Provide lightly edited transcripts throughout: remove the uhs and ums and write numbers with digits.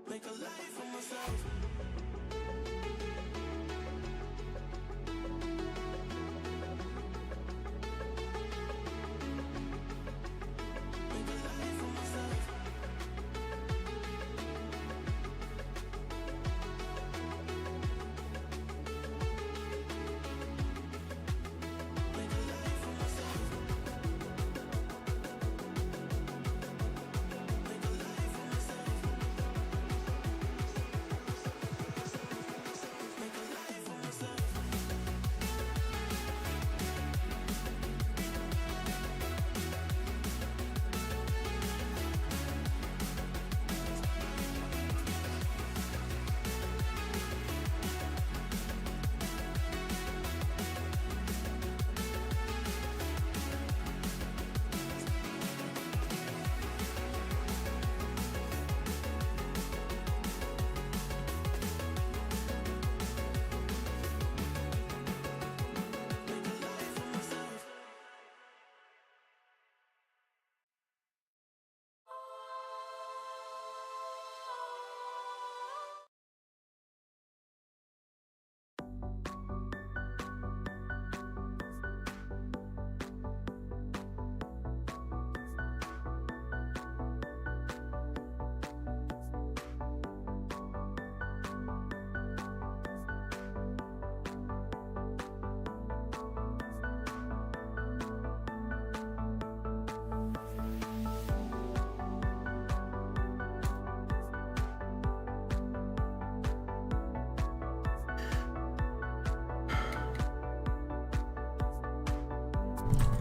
Make a life for myself.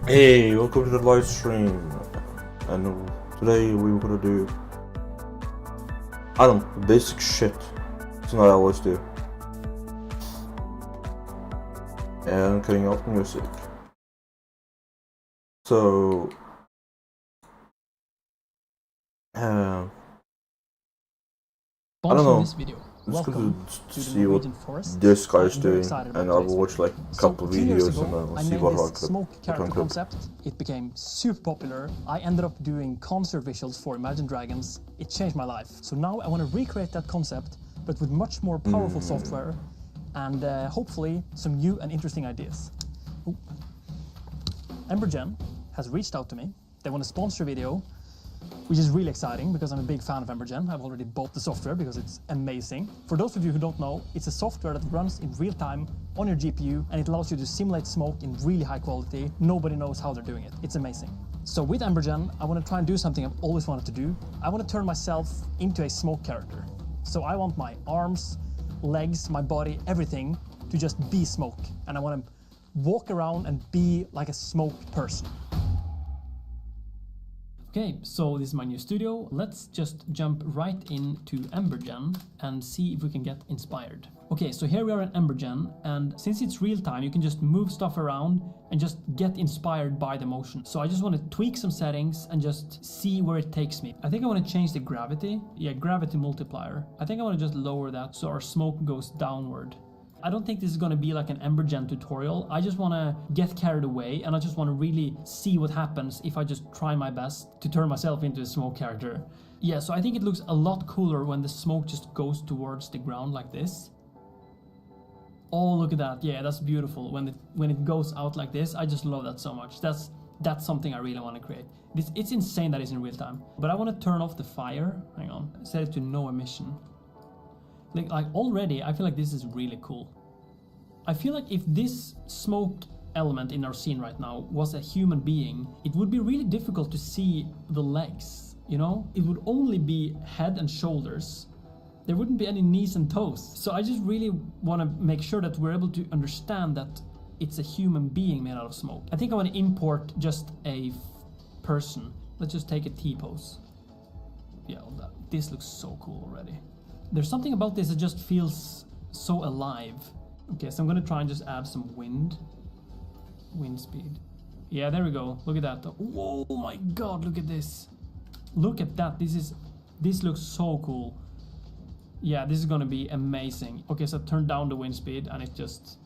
Hey, welcome to the live stream, and today we were gonna do, I don't know, basic shit, something I always do, and cutting out music. So, I don't know, I'm just gonna see what this guy's doing, and I will watch like a couple of videos and then I'll see what I smoke character concept. It became super popular. I ended up doing concert visuals for Imagine Dragons. It changed my life. So now I want to recreate that concept, but with much more powerful software and hopefully some new and interesting ideas. Ooh. Embergen has reached out to me. They want to sponsor a video, which is really exciting because I'm a big fan of Embergen. I've already bought the software because it's amazing. For those of you who don't know, it's a software that runs in real time on your GPU and it allows you to simulate smoke in really high quality. Nobody knows how they're doing it. It's amazing. So with Embergen, I want to try and do something I've always wanted to do. I want to turn myself into a smoke character. So I want my arms, legs, my body, everything to just be smoke. And I want to walk around and be like a smoke person. Okay, so this is my new studio. Let's just jump right into Embergen and see if we can get inspired. Okay, so here we are in Embergen, and since it's real time, you can just move stuff around and just get inspired by the motion. So I just want to tweak some settings and just see where it takes me. I think I want to change the gravity. Yeah, gravity multiplier. I think I want to just lower that so our smoke goes downward. I don't think this is going to be like an Embergen tutorial. I just want to get carried away, and I just want to really see what happens if I just try my best to turn myself into a smoke character. Yeah, so I think it looks a lot cooler when the smoke just goes towards the ground like this. Oh, look at that. Yeah, that's beautiful. When it goes out like this, I just love that so much. That's something I really want to create. It's insane that it's in real time. But I want to turn off the fire. Hang on. Set it to no emission. Like already, I feel like this is really cool. I feel like if this smoke element in our scene right now was a human being, it would be really difficult to see the legs, you know? It would only be head and shoulders. There wouldn't be any knees and toes. So I just really want to make sure that we're able to understand that it's a human being made out of smoke. I think I want to import just a person. Let's just take a T-pose. Yeah, this looks so cool already. There's something about this that just feels so alive. Okay, so I'm gonna try and just add some wind speed. Yeah, there we go. Look at that. Whoa, my God, look at this. Look at that. This looks so cool. Yeah, this is gonna be amazing. Okay, so turn down the wind speed and it just,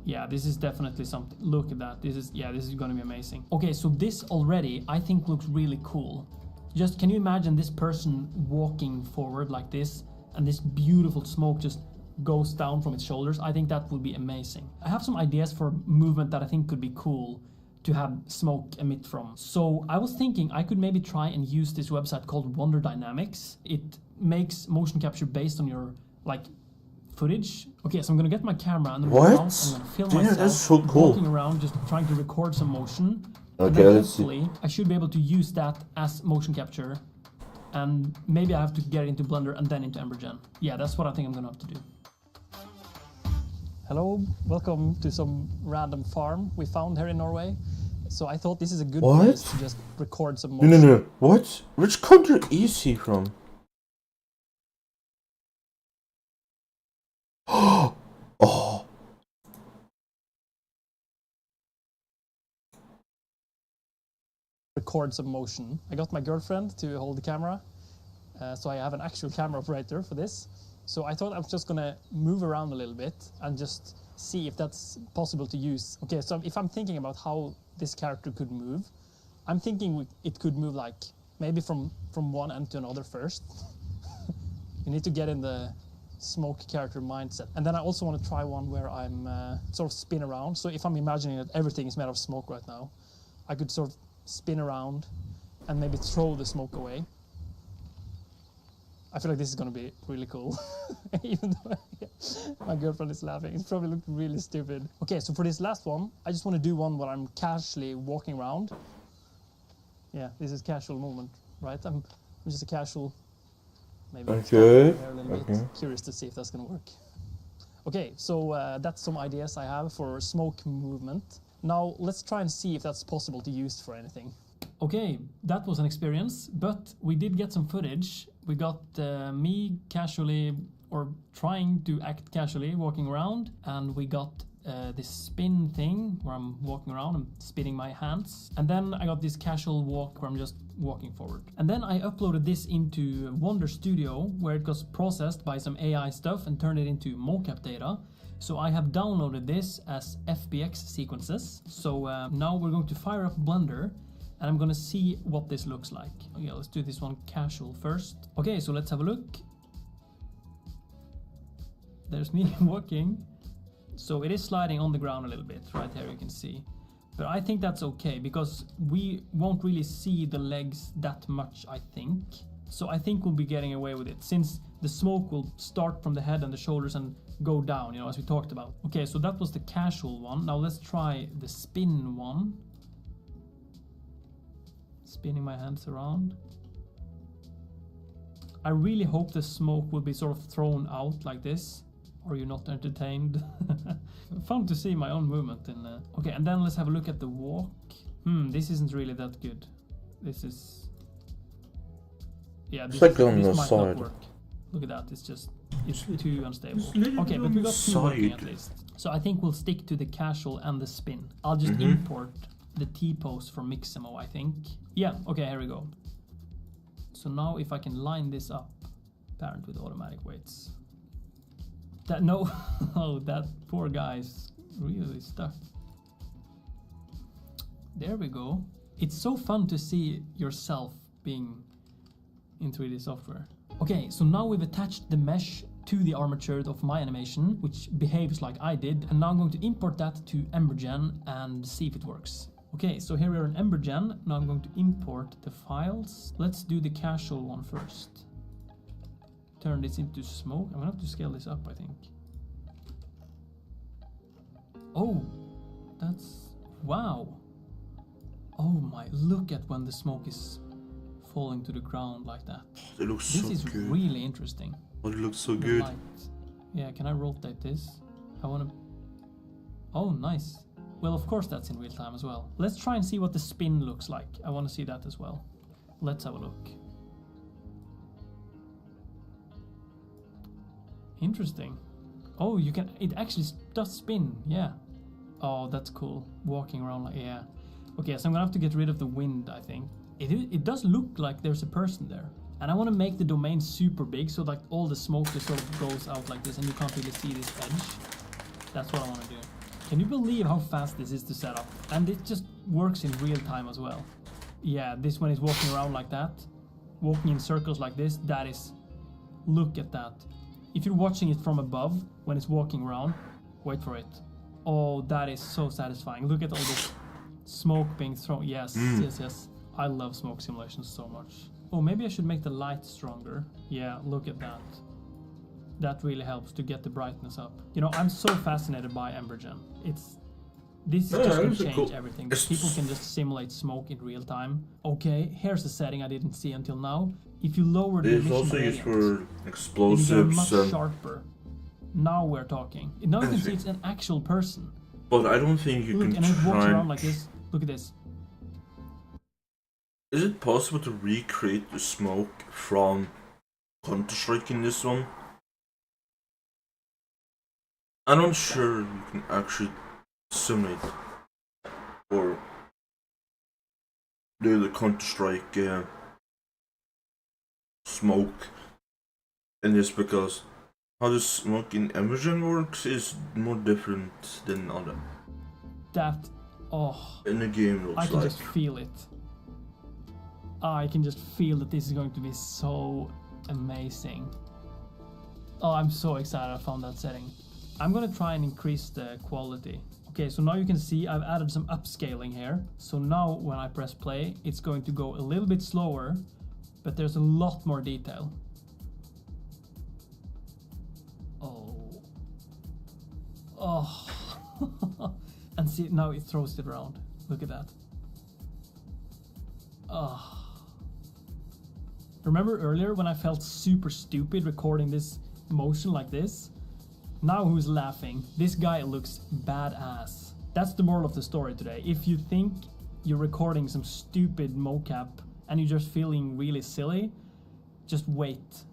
yeah, this is definitely something. Look at that. This is gonna be amazing. Okay, so this already I think looks really cool. Just, can you imagine this person walking forward like this, and this beautiful smoke just goes down from its shoulders? I think that would be amazing. I have some ideas for movement that I think could be cool to have smoke emit from. So I was thinking I could maybe try and use this website called Wonder Dynamics. It makes motion capture based on your footage. Okay, so I'm gonna get my camera and I'm gonna film myself that's so cool. walking around, just trying to record some motion. Okay, and then let's hopefully I should be able to use that as motion capture. And maybe I have to get it into Blender and then into Embergen. Yeah, that's what I think I'm gonna have to do. Hello, welcome to some random farm we found here in Norway. So I thought this is a good place to just record some motion. No. What? Which country is he from? Oh. Record some motion. I got my girlfriend to hold the camera, so I have an actual camera operator for this. So I thought I was just gonna move around a little bit and just see if that's possible to use. Okay, so if I'm thinking about how this character could move, I'm thinking it could move like maybe from one end to another first. You need to get in the smoke character mindset. And then I also want to try one where I'm sort of spin around. So if I'm imagining that everything is made of smoke right now, I could sort of spin around and maybe throw the smoke away. I feel like this is going to be really cool. Even though my girlfriend is laughing. It probably looked really stupid. Okay, so for this last one, I just want to do one where I'm casually walking around. Yeah, this is casual movement, right? I'm just a casual, maybe okay. A little bit curious to see if that's going to work. Okay, so that's some ideas I have for smoke movement. Now let's try and see if that's possible to use for anything. Okay, that was an experience, but we did get some footage. We got me casually, or trying to act casually, walking around, and we got this spin thing where I'm walking around and spinning my hands. And then I got this casual walk where I'm just walking forward. And then I uploaded this into Wonder Studio, where it was processed by some AI stuff and turned it into mocap data. So I have downloaded this as FBX sequences. So now we're going to fire up Blender, and I'm gonna see what this looks like. Okay, let's do this one casual first. Okay, so let's have a look. There's me walking. So it is sliding on the ground a little bit, right here you can see. But I think that's okay, because we won't really see the legs that much, I think. So I think we'll be getting away with it, since the smoke will start from the head and the shoulders and go down, you know, as we talked about. Okay, so that was the casual one. Now let's try the spin one. Spinning my hands around. I really hope the smoke will be sort of thrown out like this. Are you not entertained? Fun to see my own movement in. Okay, and then let's have a look at the walk. This isn't really that good. This is Yeah, It's this, like on this the might side. not work. Look at that, it's too unstable. leave it Okay, but on we the got two working side. at least. So I think we'll stick to the casual and the spin. I'll just Mm-hmm. import the T-pose from Mixamo, I think. Yeah, okay, here we go. So now if I can line this up, parent with automatic weights. That, no, oh, that poor guy's really stuck. There we go. It's so fun to see yourself being in 3D software. Okay, so now we've attached the mesh to the armature of my animation, which behaves like I did, and now I'm going to import that to EmberGen and see if it works. Okay, so here we are in EmberGen. Now I'm going to import the files. Let's do the casual one first. Turn this into smoke. I'm gonna have to scale this up, I think. Oh, that's... wow. Oh my, look at when the smoke is falling to the ground like that. It looks This so is good. really interesting. Oh, it looks so The good. light. Yeah, can I rotate this? I wanna... oh, nice. Well, of course that's in real time as well. Let's try and see what the spin looks like. I wanna see that as well. Let's have a look. Interesting. Oh, you can... it actually does spin, yeah. Oh, that's cool. Walking around like... yeah. Okay, so I'm gonna have to get rid of the wind, I think. It does look like there's a person there. And I want to make the domain super big so like all the smoke just sort of goes out like this and you can't really see this edge. That's what I want to do. Can you believe how fast this is to set up? And it just works in real time as well. Yeah, this one is walking around like that. Walking in circles like this. That is... look at that. If you're watching it from above when it's walking around, wait for it. Oh, that is so satisfying. Look at all this smoke being thrown. Yes, yes. I love smoke simulations so much. Oh, maybe I should make the light stronger. Yeah, look at that. That really helps to get the brightness up. You know, I'm so fascinated by EmberGen. This is just going to change everything. People can just simulate smoke in real time. Okay, here's a setting I didn't see until now. If you lower the It's emission also used gradient, for explosives much and... sharper. Now we're talking. Now you can see it's an actual person. But I don't think you Look, can and it walks try... around like this. Look at this. Is it possible to recreate the smoke from Counter-Strike in this one? I'm not sure you can actually simulate or do the Counter-Strike smoke in this, because how the smoke in EmberGen works is more different than other That, oh, in the game looks I can like. just feel it. I can just feel that this is going to be so amazing. Oh, I'm so excited I found that setting. I'm gonna try and increase the quality. Okay, so now you can see I've added some upscaling here. So now when I press play, it's going to go a little bit slower, but there's a lot more detail. Oh. Oh. And see, now it throws it around. Look at that. Oh. Remember earlier when I felt super stupid recording this motion like this? Now who's laughing? This guy looks badass. That's the moral of the story today. If you think you're recording some stupid mocap and you're just feeling really silly, just wait.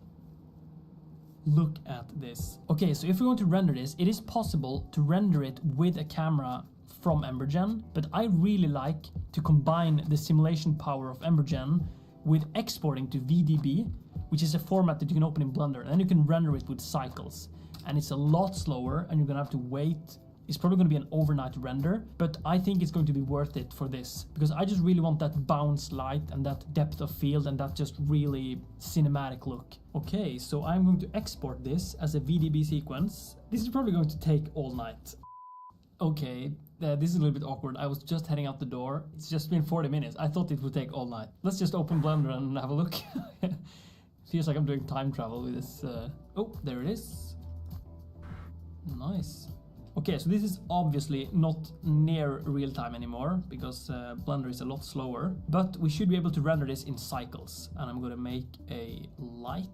Look at this. Okay, so if we want to render this, it is possible to render it with a camera from EmberGen, but I really like to combine the simulation power of EmberGen with exporting to VDB, which is a format that you can open in Blender, and then you can render it with cycles. And it's a lot slower, and you're gonna have to wait. It's probably gonna be an overnight render, but I think it's going to be worth it for this, because I just really want that bounce light and that depth of field and that just really cinematic look. Okay, so I'm going to export this as a VDB sequence. This is probably going to take all night. Okay, this is a little bit awkward. I was just heading out the door. It's just been 40 minutes. I thought it would take all night. Let's just open Blender and have a look. Feels like I'm doing time travel with this. Oh, there it is. Nice. Okay, so this is obviously not near real time anymore because Blender is a lot slower, but we should be able to render this in cycles. And I'm gonna make a light,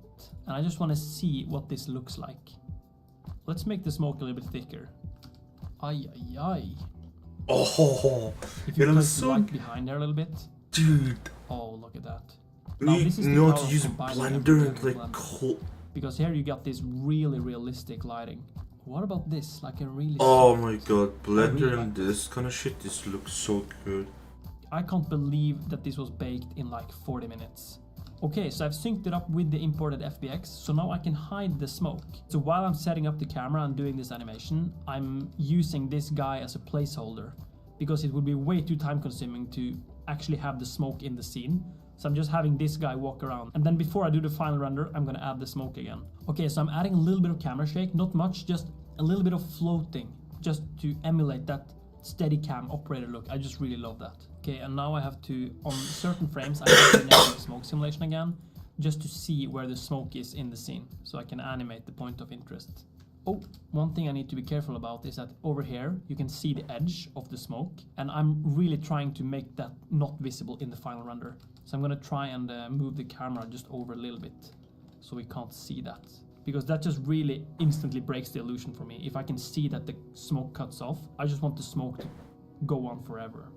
and I just want to see what this looks like. Let's make the smoke a little bit thicker. Ay, ay, ay. Oh, If you it looks place the so... light behind there a little bit. Dude. Oh, look at that. Now You this is the know power to of use a combining blender everything and with like blender. cold. Because here you got this really realistic lighting. What about this? Like a really Oh soft- my god, blender really and like this kind of shit, this looks so good. I can't believe that this was baked in like 40 minutes. Okay, so I've synced it up with the imported FBX, so now I can hide the smoke. So while I'm setting up the camera and doing this animation, I'm using this guy as a placeholder, because it would be way too time consuming to actually have the smoke in the scene. So I'm just having this guy walk around. And then before I do the final render, I'm gonna add the smoke again. Okay, so I'm adding a little bit of camera shake, not much, just a little bit of floating, just to emulate that Steadicam operator look. I just really love that. Okay, and now I have to, on certain frames, I have to enable the smoke simulation again, just to see where the smoke is in the scene, so I can animate the point of interest. Oh, one thing I need to be careful about is that over here, you can see the edge of the smoke, and I'm really trying to make that not visible in the final render. So I'm gonna try and move the camera just over a little bit, so we can't see that. Because that just really instantly breaks the illusion for me. If I can see that the smoke cuts off, I just want the smoke to go on forever.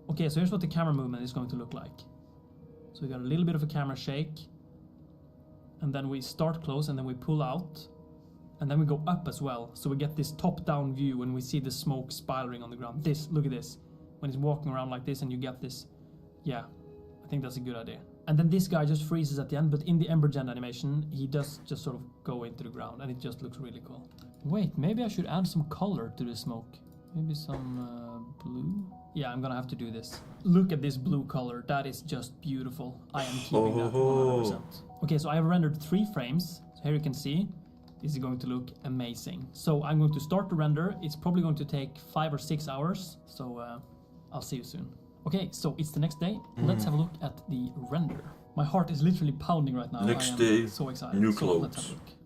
Okay, so here's what the camera movement is going to look like. So we got a little bit of a camera shake, and then we start close, and then we pull out, and then we go up as well. So we get this top-down view when we see the smoke spiraling on the ground. This, look at this. When it's walking around like this and you get this. Yeah, I think that's a good idea. And then this guy just freezes at the end, but in the Ember Gen animation, he does just sort of go into the ground, and it just looks really cool. Wait, maybe I should add some color to the smoke. Maybe some blue? Yeah, I'm gonna have to do this. Look at this blue color, that is just beautiful. I am keeping that 100%. Okay, so I have rendered 3 frames. So here you can see, this is going to look amazing. So I'm going to start the render. It's probably going to take 5 or 6 hours. So I'll see you soon. Okay, so it's the next day. Let's have a look at the render. My heart is literally pounding right now. Next I am day, so excited. new So let's have a clothes. look.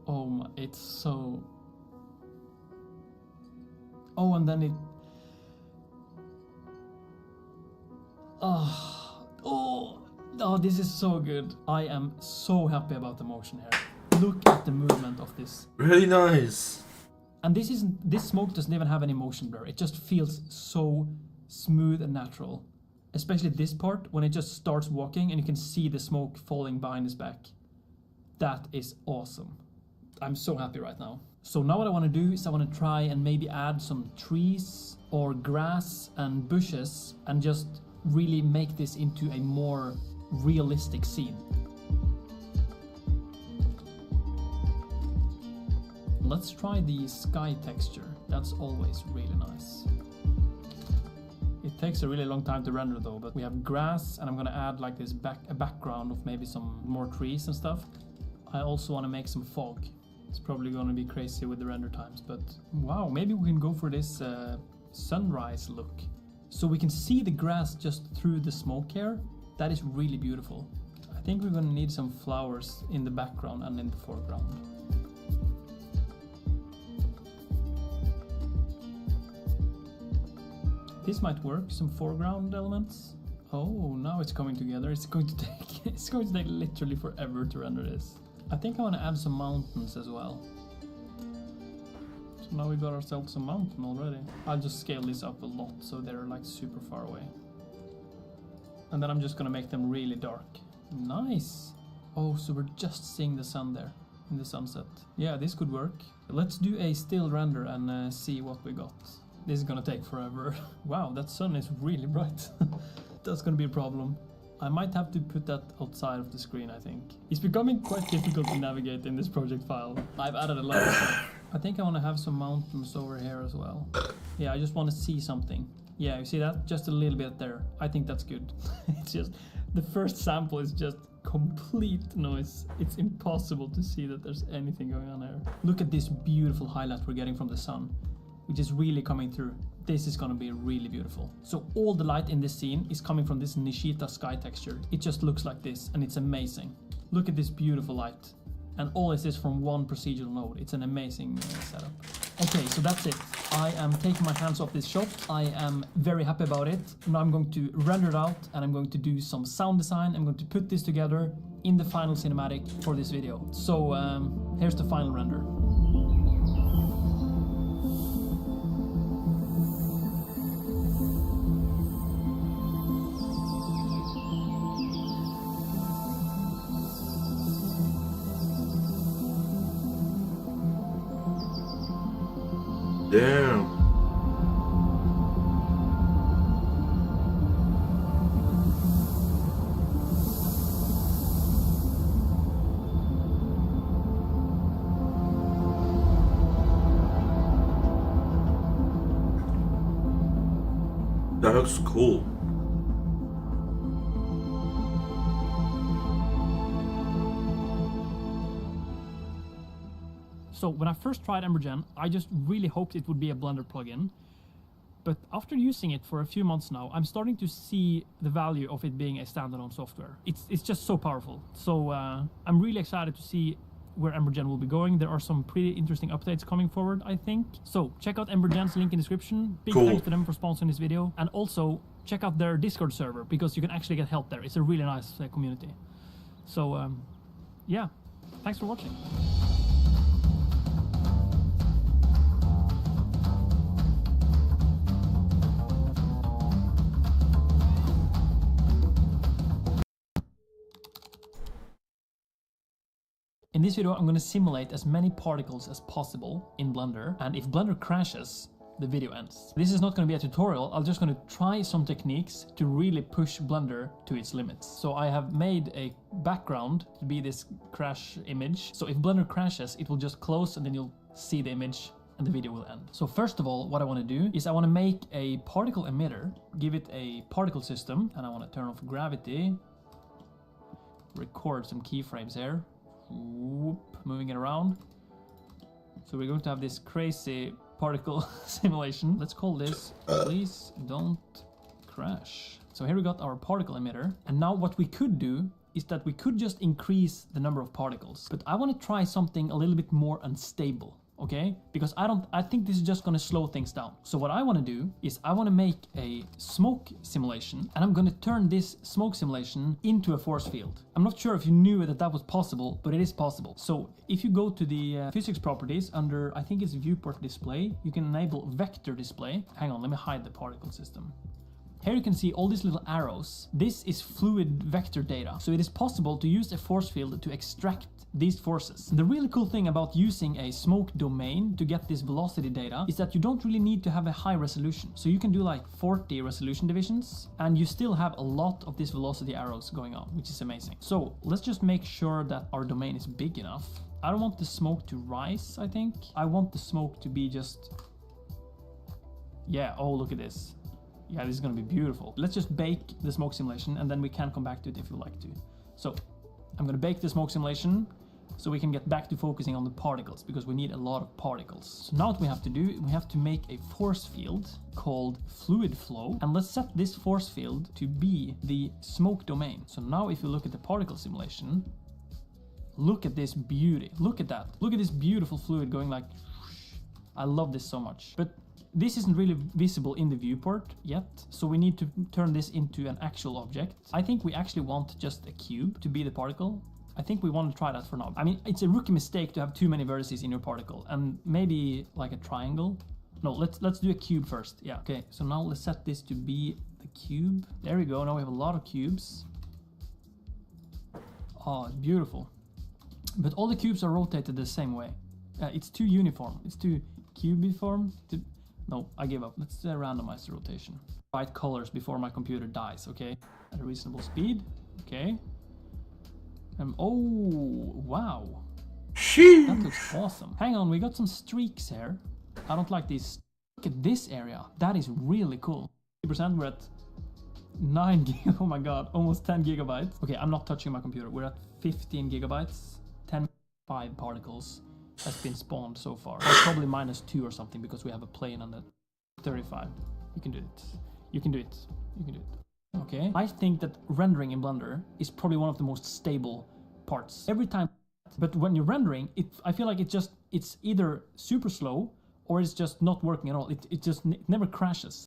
Oh my, it's so... Oh, and then it... Oh, this is so good. I am so happy about the motion here. Look at the movement of this. Really nice. And this smoke doesn't even have any motion blur. It just feels so smooth and natural. Especially this part, when it just starts walking and you can see the smoke falling behind his back. That is awesome. I'm so happy right now. So now what I want to do is I want to try and maybe add some trees or grass and bushes and just really make this into a more realistic scene. Let's try the sky texture. That's always really nice. It takes a really long time to render though, but we have grass and I'm gonna add like this a background of maybe some more trees and stuff. I also want to make some fog. It's probably going to be crazy with the render times, but wow, maybe we can go for this sunrise look. So we can see the grass just through the smoke here. That is really beautiful. I think we're going to need some flowers in the background and in the foreground. This might work, some foreground elements. Oh, now it's coming together. It's going to take literally forever to render this. I think I want to add some mountains as well. So now we got ourselves a mountain already. I'll just scale this up a lot so they're like super far away. And then I'm just gonna make them really dark. Nice! Oh, so we're just seeing the sun there in the sunset. Yeah, this could work. Let's do a still render and see what we got. This is gonna take forever. Wow, that sun is really bright. That's gonna be a problem. I might have to put that outside of the screen, I think. It's becoming quite difficult to navigate in this project file. I've added a lot of stuff. I think I want to have some mountains over here as well. Yeah, I just want to see something. Yeah, you see that? Just a little bit there. I think that's good. It's just, the first sample is just complete noise. It's impossible to see that there's anything going on here. Look at this beautiful highlight we're getting from the sun, which is really coming through. This is gonna be really beautiful. So all the light in this scene is coming from this Nishita sky texture. It just looks like this and it's amazing. Look at this beautiful light. And all this is from one procedural node. It's an amazing setup. Okay, so that's it. I am taking my hands off this shot. I am very happy about it. Now I'm going to render it out and I'm going to do some sound design. I'm going to put this together in the final cinematic for this video. So here's the final render. Damn. That looks cool. So when I first tried EmberGen, I just really hoped it would be a Blender plugin. But after using it for a few months now, I'm starting to see the value of it being a standalone software. It's just so powerful. So I'm really excited to see where EmberGen will be going. There are some pretty interesting updates coming forward, I think. So check out EmberGen's link in the description. Big thanks to them for sponsoring this video. And also check out their Discord server, because you can actually get help there. It's a really nice community. So yeah, thanks for watching. In this video, I'm going to simulate as many particles as possible in Blender, and if Blender crashes, the video ends. This is not going to be a tutorial. I'm just going to try some techniques to really push Blender to its limits. So I have made a background to be this crash image. So if Blender crashes, it will just close and then you'll see the image and the video will end. So first of all, what I want to do is I want to make a particle emitter, give it a particle system, and I want to turn off gravity, record some keyframes here. Whoop, moving it around. So we're going to have this crazy particle simulation. Let's call this Please Don't Crash. So here we got our particle emitter. And now what we could do is that we could just increase the number of particles. But I want to try something a little bit more unstable. Okay, because I think this is just going to slow things down. So what I want to do is I want to make a smoke simulation, and I'm going to turn this smoke simulation into a force field. I'm not sure if you knew that that was possible, but it is possible. So if you go to the physics properties under, I think it's viewport display, you can enable vector display. Hang on, let me hide the particle system. Here you can see all these little arrows. This is fluid vector data. So it is possible to use a force field to extract these forces. The really cool thing about using a smoke domain to get this velocity data is that you don't really need to have a high resolution. So you can do like 40 resolution divisions and you still have a lot of these velocity arrows going on, which is amazing. So let's just make sure that our domain is big enough. I don't want the smoke to rise, I think. I want the smoke to be just... Yeah, oh, look at this. Yeah, this is gonna be beautiful. Let's just bake the smoke simulation and then we can come back to it if you like to. So I'm gonna bake the smoke simulation so we can get back to focusing on the particles, because we need a lot of particles. So now what we have to do, we have to make a force field called fluid flow, and let's set this force field to be the smoke domain. So now if you look at the particle simulation, look at this beauty. Look at that. Look at this beautiful fluid going like... I love this so much. But this isn't really visible in the viewport yet, so we need to turn this into an actual object. I think we actually want just a cube to be the particle. I think we want to try that for now. I mean, it's a rookie mistake to have too many vertices in your particle, and maybe like a triangle. No, let's do a cube first. Yeah, okay. So now let's set this to be the cube. There we go. Now we have a lot of cubes. Oh, beautiful. But all the cubes are rotated the same way. It's too uniform. It's too cubiform. No, I give up. Let's randomize the rotation. Right colors before my computer dies, okay? At a reasonable speed, okay. Oh, wow. Sheesh. That looks awesome. Hang on, we got some streaks here. I don't like these. Look at this area. That is really cool. 50%, we're at 9 gig. Oh my god, almost 10 gigabytes. Okay, I'm not touching my computer. We're at 15 gigabytes. 5 particles has been spawned so far. Or probably -2 or something, because we have a plane on that. 35. You can do it. You can do it. You can do it. Okay. I think that rendering in Blender is probably one of the most stable parts. Every time, but when you're rendering, I feel like it's either super slow or it's just not working at all. It never crashes.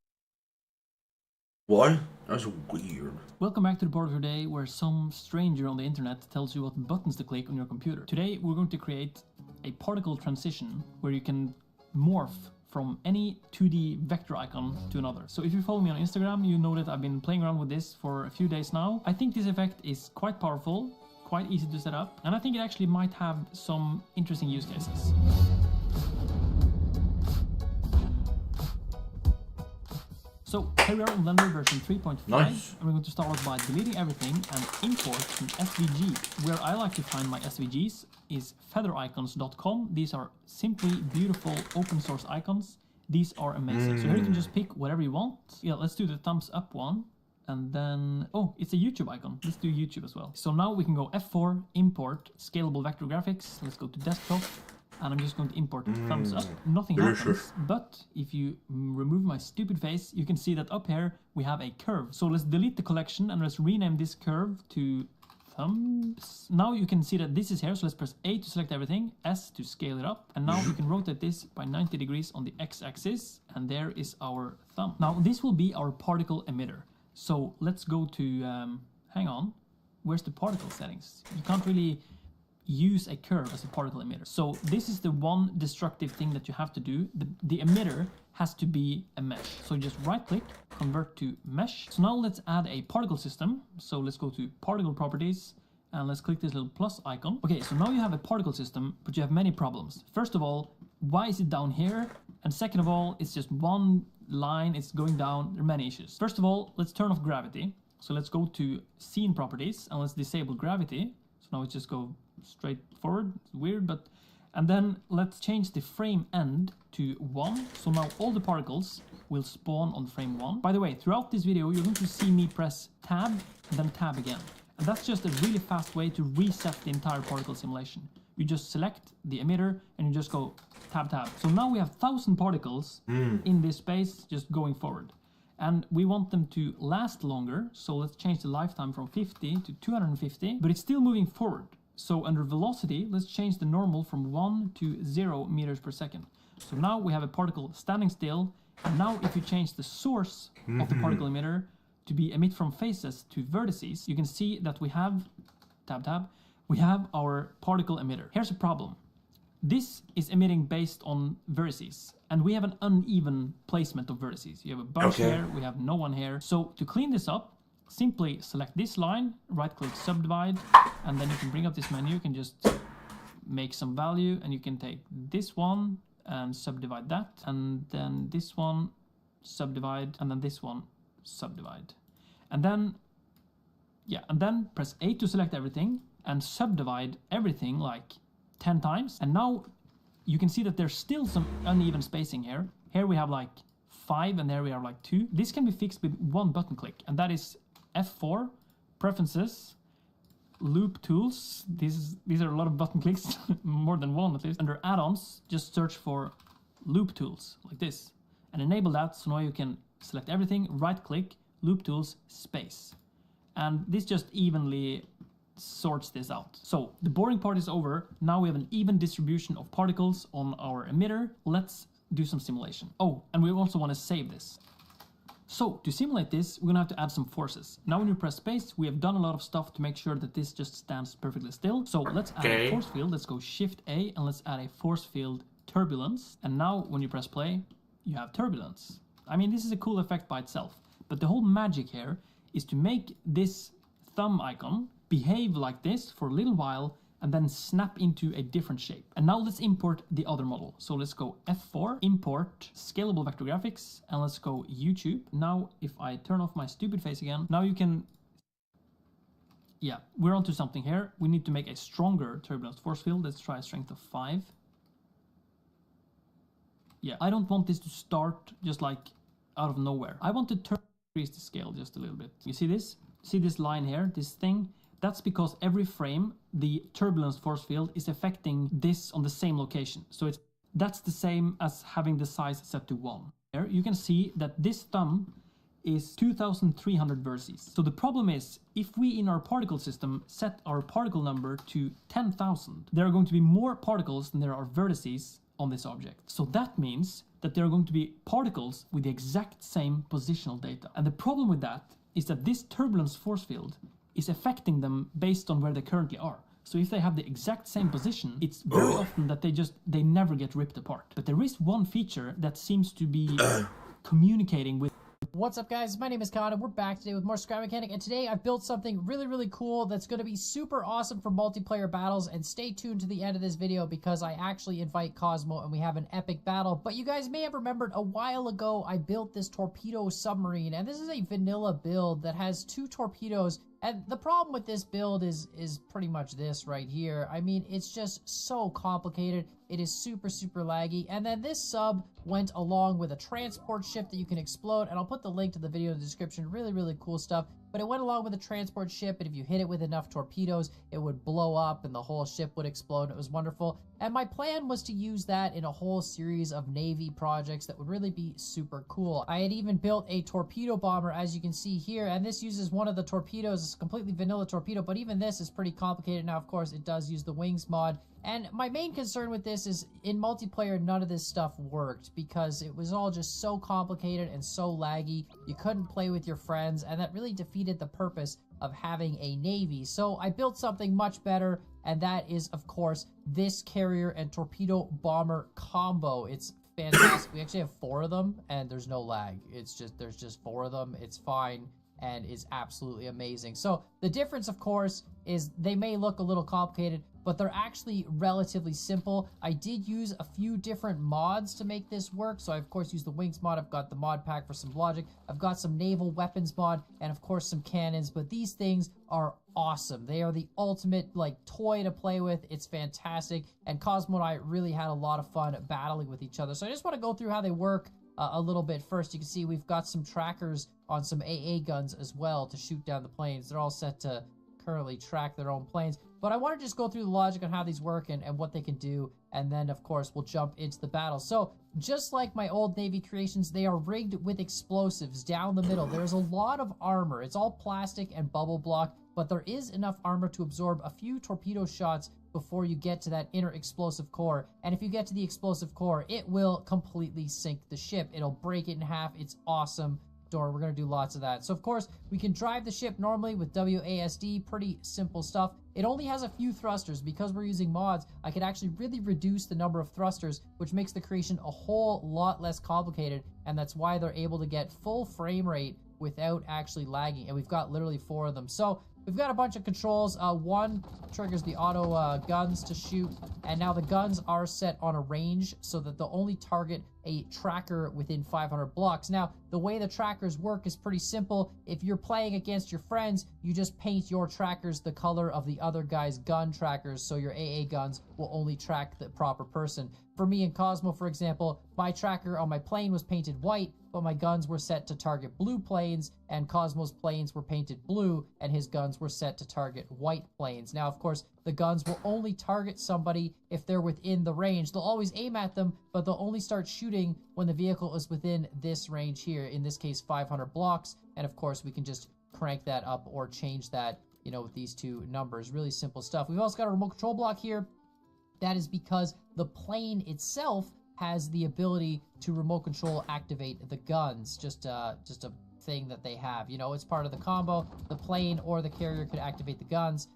What? That's weird. Welcome back to the part of your day where some stranger on the internet tells you what buttons to click on your computer. Today we're going to create a particle transition where you can morph from any 2D vector icon to another. So if you follow me on Instagram, you know that I've been playing around with this for a few days now. I think this effect is quite powerful, quite easy to set up, and I think it actually might have some interesting use cases. So here we are in Blender version 3.5, Nice. and we're going to start off by deleting everything and import an SVG. Where I like to find my SVGs is feathericons.com. These are simply beautiful open source icons. These are amazing. So here you can just pick whatever you want. Yeah, let's do the thumbs up one. And then, oh, it's a YouTube icon. Let's do YouTube as well. So now we can go F4, import, scalable vector graphics. Let's go to desktop. And I'm just going to import thumbs up. Nothing happens. But if you remove my stupid face, you can see that up here we have a curve. So let's delete the collection and let's rename this curve to thumbs. Now you can see that this is here. So let's press A to select everything, S to scale it up. And now we can rotate this by 90 degrees on the X-axis. And there is our thumb. Now this will be our particle emitter. So let's go to, hang on, where's the particle settings? You can't really use a curve as a particle emitter. So this is the one destructive thing that you have to do. The emitter has to be a mesh. So just right click, convert to mesh. So now let's add a particle system. So let's go to particle properties and let's click this little plus icon. Okay, so now you have a particle system, but you have many problems. First of all, why is it down here? And second of all, it's just one line, it's going down. There are many issues. First of all, let's turn off gravity. So let's go to scene properties and let's disable gravity. So now let's just go straight forward. It's weird, but and then let's change the frame end to 1. So now all the particles will spawn on frame 1. By the way, throughout this video you're going to see me press tab and then tab again. And that's just a really fast way to reset the entire particle simulation. You just select the emitter and you just go tab tab. So now we have 1,000 particles in this space just going forward. And we want them to last longer. So let's change the lifetime from 50 to 250, but it's still moving forward. So under velocity, let's change the normal from 1 to 0 meters per second. So now we have a particle standing still. And now if you change the source of the particle emitter to be emit from faces to vertices, you can see that we have, tab tab, we have our particle emitter. Here's a problem. This is emitting based on vertices, and we have an uneven placement of vertices. You have a bunch here, we have no one here. So to clean this up, simply select this line, right click subdivide, and then you can bring up this menu. You can just make some value, and you can take this one and subdivide that, and then this one subdivide, and then this one subdivide. And then, yeah, and then press A to select everything and subdivide everything like 10 times. And now you can see that there's still some uneven spacing here. Here we have like 5 and there we have like 2. This can be fixed with one button click, and that is F4, Preferences, Loop Tools. These are a lot of button clicks, more than one at least. Under Add-ons, just search for Loop Tools, like this, and enable that. So now you can select everything, right click, Loop Tools, space. And this just evenly sorts this out. So the boring part is over. Now we have an even distribution of particles on our emitter. Let's do some simulation. Oh, and we also want to save this. So to simulate this, we're gonna have to add some forces. Now when you press space, we have done a lot of stuff to make sure that this just stands perfectly still. So let's add a force field. Let's go Shift A and let's add a force field turbulence. And now when you press play, you have turbulence. I mean, this is a cool effect by itself, but the whole magic here is to make this thumb icon behave like this for a little while and then snap into a different shape. And now let's import the other model. So let's go F4, import scalable vector graphics, and let's go YouTube. Now if I turn off my stupid face again, now you can, yeah, we're onto something here. We need to make a stronger turbulence force field. Let's try a strength of 5. Yeah, I don't want this to start just like out of nowhere. I want to increase the scale just a little bit. You see this? See this line here, this thing? That's because every frame, the turbulence force field is affecting this on the same location. So that's the same as having the size set to 1. Here you can see that this thumb is 2,300 vertices. So the problem is, if we in our particle system set our particle number to 10,000, there are going to be more particles than there are vertices on this object. So that means that there are going to be particles with the exact same positional data. And the problem with that is that this turbulence force field is affecting them based on where they currently are. So if they have the exact same position, it's very often that they never get ripped apart. But there is one feature that seems to be communicating with What's up, guys? My name is Con, and we're back today with more Scrap Mechanic, and today I've built something really cool that's going to be super awesome for multiplayer battles, and stay tuned to the end of this video because I actually invite Cosmo and we have an epic battle. But you guys may have remembered a while ago I built this torpedo submarine, and this is a vanilla build that has 2 torpedoes. And the problem with this build is pretty much this right here. I mean, it's just so complicated. It is super laggy. And then this sub went along with a transport ship that you can explode. And I'll put the link to the video in the description. Really cool stuff. But it went along with a transport ship, and if you hit it with enough torpedoes, it would blow up and the whole ship would explode. It was wonderful. And my plan was to use that in a whole series of Navy projects that would really be super cool. I had even built a torpedo bomber, as you can see here, and this uses one of the torpedoes. It's a completely vanilla torpedo, but even this is pretty complicated. Now, of course, it does use the wings mod. And my main concern with this is in multiplayer, none of this stuff worked because it was all just so complicated and so laggy. You couldn't play with your friends, and that really defeated the purpose of having a Navy. So I built something much better, and that is, of course, this carrier and torpedo bomber combo. It's fantastic. We actually have 4 of them, and there's no lag. There's just 4 of them. It's fine and is absolutely amazing. So the difference, of course, is they may look a little complicated, but they're actually relatively simple. I did use a few different mods to make this work. So I, of course, used the wings mod. I've got the mod pack for some logic. I've got some naval weapons mod, and of course some cannons. But these things are awesome. They are the ultimate like toy to play with. It's fantastic. And Cosmo and I really had a lot of fun battling with each other. So I just want to go through how they work a little bit first. You can see we've got some trackers on some AA guns as well to shoot down the planes. They're all set to currently track their own planes. But I want to just go through the logic on how these work and what they can do, and then of course we'll jump into the battle. So just like my old Navy creations, they are rigged with explosives down the middle. There's a lot of armor. It's all plastic and bubble block, but there is enough armor to absorb a few torpedo shots before you get to that inner explosive core. And if you get to the explosive core, it will completely sink the ship. It'll break it in half. It's awesome. We're going to do lots of that. So of course we can drive the ship normally with WASD, pretty simple stuff. It only has a few thrusters. Because we're using mods, I could actually really reduce the number of thrusters, which makes the creation a whole lot less complicated, and that's why they're able to get full frame rate without actually lagging, and we've got literally 4 of them. So we've got a bunch of controls. One triggers the auto guns to shoot, and now the guns are set on a range so that they'll only target a tracker within 500 blocks. Now, the way the trackers work is pretty simple. If you're playing against your friends, you just paint your trackers the color of the other guy's gun trackers, so your AA guns will only track the proper person. For me and Cosmo, for example, my tracker on my plane was painted white, but my guns were set to target blue planes, and Cosmo's planes were painted blue, and his guns were set to target white planes. Now, of course, the guns will only target somebody if they're within the range. They'll always aim at them, but they'll only start shooting when the vehicle is within this range here, in this case 500 blocks, and of course we can just crank that up or change that, you know, with these 2 numbers. Really simple stuff. We've also got a remote control block here. That is because the plane itself has the ability to remote control activate the guns. Just a thing that they have. You know, it's part of the combo. The plane or the carrier could activate the guns.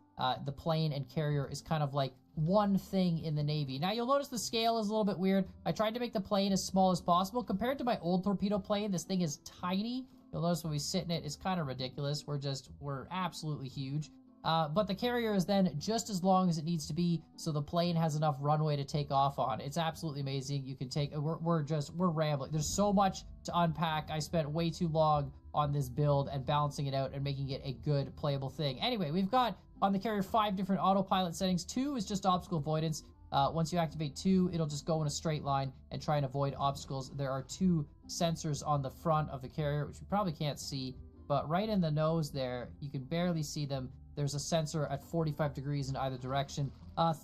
The plane and carrier is kind of like one thing in the Navy. Now you'll notice the scale is a little bit weird. I tried to make the plane as small as possible. Compared to my old torpedo plane, this thing is tiny. You'll notice when we sit in it, it's kind of ridiculous. We're absolutely huge. But the carrier is then just as long as it needs to be, so the plane has enough runway to take off on. It's absolutely amazing. You can take, we're rambling. There's so much to unpack. I spent way too long on this build and balancing it out and making it a good playable thing. Anyway, we've got on the carrier 5 different autopilot settings. 2 is just obstacle avoidance. Once you activate 2, it'll just go in a straight line and try and avoid obstacles. There are 2 sensors on the front of the carrier, which you probably can't see, but right in the nose there, you can barely see them. There's a sensor at 45 degrees in either direction.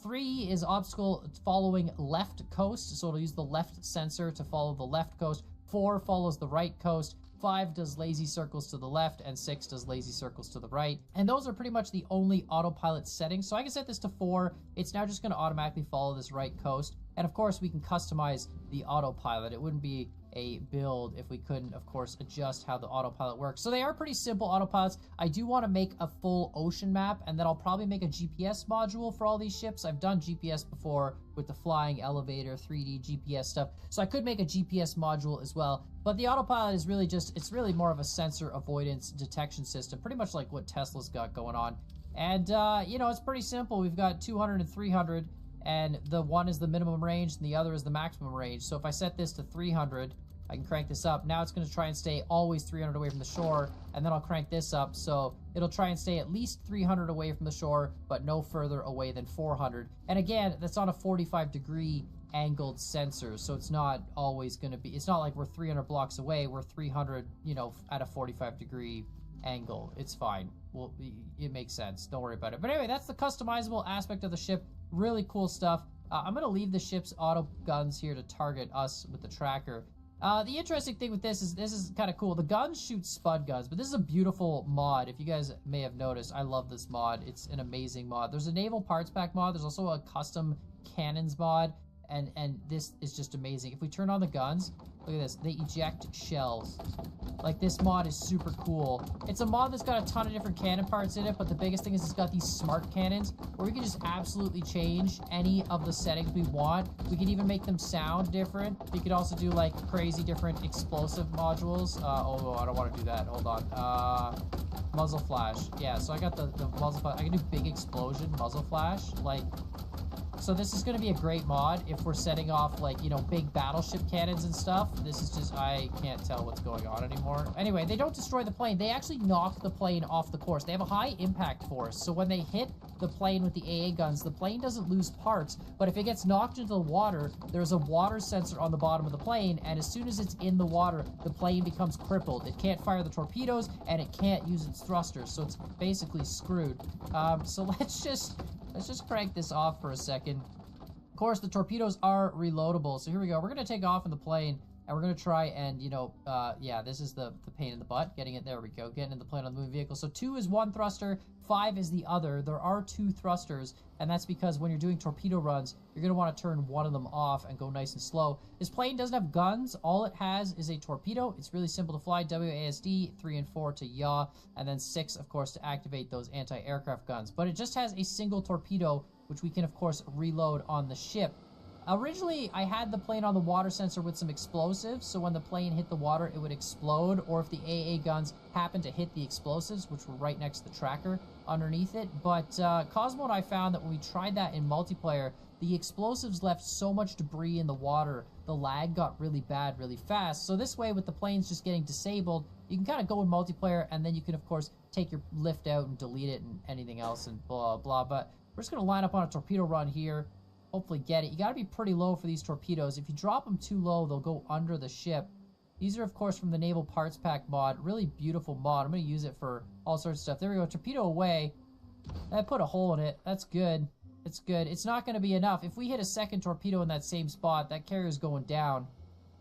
3 is obstacle following left coast, so it'll use the left sensor to follow the left coast. 4 follows the right coast. 5 does lazy circles to the left, and 6 does lazy circles to the right. And those are pretty much the only autopilot settings. So I can set this to 4. It's now just going to automatically follow this right coast. And of course, we can customize the autopilot. It wouldn't be a build if we couldn't, of course, adjust how the autopilot works. So they are pretty simple autopilots. I do want to make a full ocean map, and then I'll probably make a GPS module for all these ships. I've done GPS before with the flying elevator, 3D GPS stuff, so I could make a GPS module as well. But the autopilot is really just, it's really more of a sensor avoidance detection system, pretty much like what Tesla's got going on. And, you know, it's pretty simple. We've got 200 and 300, and the one is the minimum range and the other is the maximum range. So if I set this to 300, I can crank this up. Now it's going to try and stay always 300 away from the shore, and then I'll crank this up, so it'll try and stay at least 300 away from the shore, but no further away than 400. And again, that's on a 45-degree angled sensor, so it's not always going to be, it's not like we're 300 blocks away, we're 300, you know, at a 45-degree angle. It's fine. Well, it makes sense. Don't worry about it. But anyway, that's the customizable aspect of the ship. Really cool stuff. I'm going to leave the ship's auto guns here to target us with the tracker. The interesting thing with this is kind of cool. The guns shoot spud guns, but this is a beautiful mod. If you guys may have noticed, I love this mod. It's an amazing mod. There's a naval parts pack mod. There's also a custom cannons mod, and this is just amazing. If we turn on the guns, look at this. They eject shells. Like, this mod is super cool. It's a mod that's got a ton of different cannon parts in it, but the biggest thing is it's got these smart cannons where we can just absolutely change any of the settings we want. We can even make them sound different. You could also do, like, crazy different explosive modules. Oh, I don't want to do that. Hold on. Muzzle flash. Yeah, so I got the muzzle flash. I can do big explosion muzzle flash. Like, so this is going to be a great mod if we're setting off, like, you know, big battleship cannons and stuff. This is just, I can't tell what's going on anymore. Anyway, they don't destroy the plane. They actually knock the plane off the course. They have a high impact force. So when they hit the plane with the AA guns, the plane doesn't lose parts. But if it gets knocked into the water, there's a water sensor on the bottom of the plane. And as soon as it's in the water, the plane becomes crippled. It can't fire the torpedoes, and it can't use its thrusters. So it's basically screwed. So let's just crank this off for a second. Of course, the torpedoes are reloadable. So here we go. We're going to take off in the plane, and we're going to try and, you know, yeah, this is the pain in the butt. Getting it, there we go. Getting in the plane on the moving vehicle. So 2 is one thruster, 5 is the other. There are 2 thrusters, and that's because when you're doing torpedo runs, you're going to want to turn one of them off and go nice and slow. This plane doesn't have guns. All it has is a torpedo. It's really simple to fly. WASD, 3 and 4 to yaw, and then 6, of course, to activate those anti-aircraft guns. But it just has a single torpedo, which we can, of course, reload on the ship. Originally, I had the plane on the water sensor with some explosives, so when the plane hit the water, it would explode, or if the AA guns happened to hit the explosives, which were right next to the tracker underneath it. But Cosmo and I found that when we tried that in multiplayer, the explosives left so much debris in the water, the lag got really bad really fast. So this way, with the planes just getting disabled, you can kind of go in multiplayer, and then you can, of course, take your lift out and delete it and anything else and blah, blah. But we're just going to line up on a torpedo run here. Hopefully get it. You got to be pretty low for these torpedoes. If you drop them too low, they'll go under the ship. These are, of course, from the Naval Parts Pack mod. Really beautiful mod. I'm going to use it for all sorts of stuff. There we go. Torpedo away. I put a hole in it. That's good. It's good. It's not going to be enough. If we hit a second torpedo in that same spot, that carrier's going down.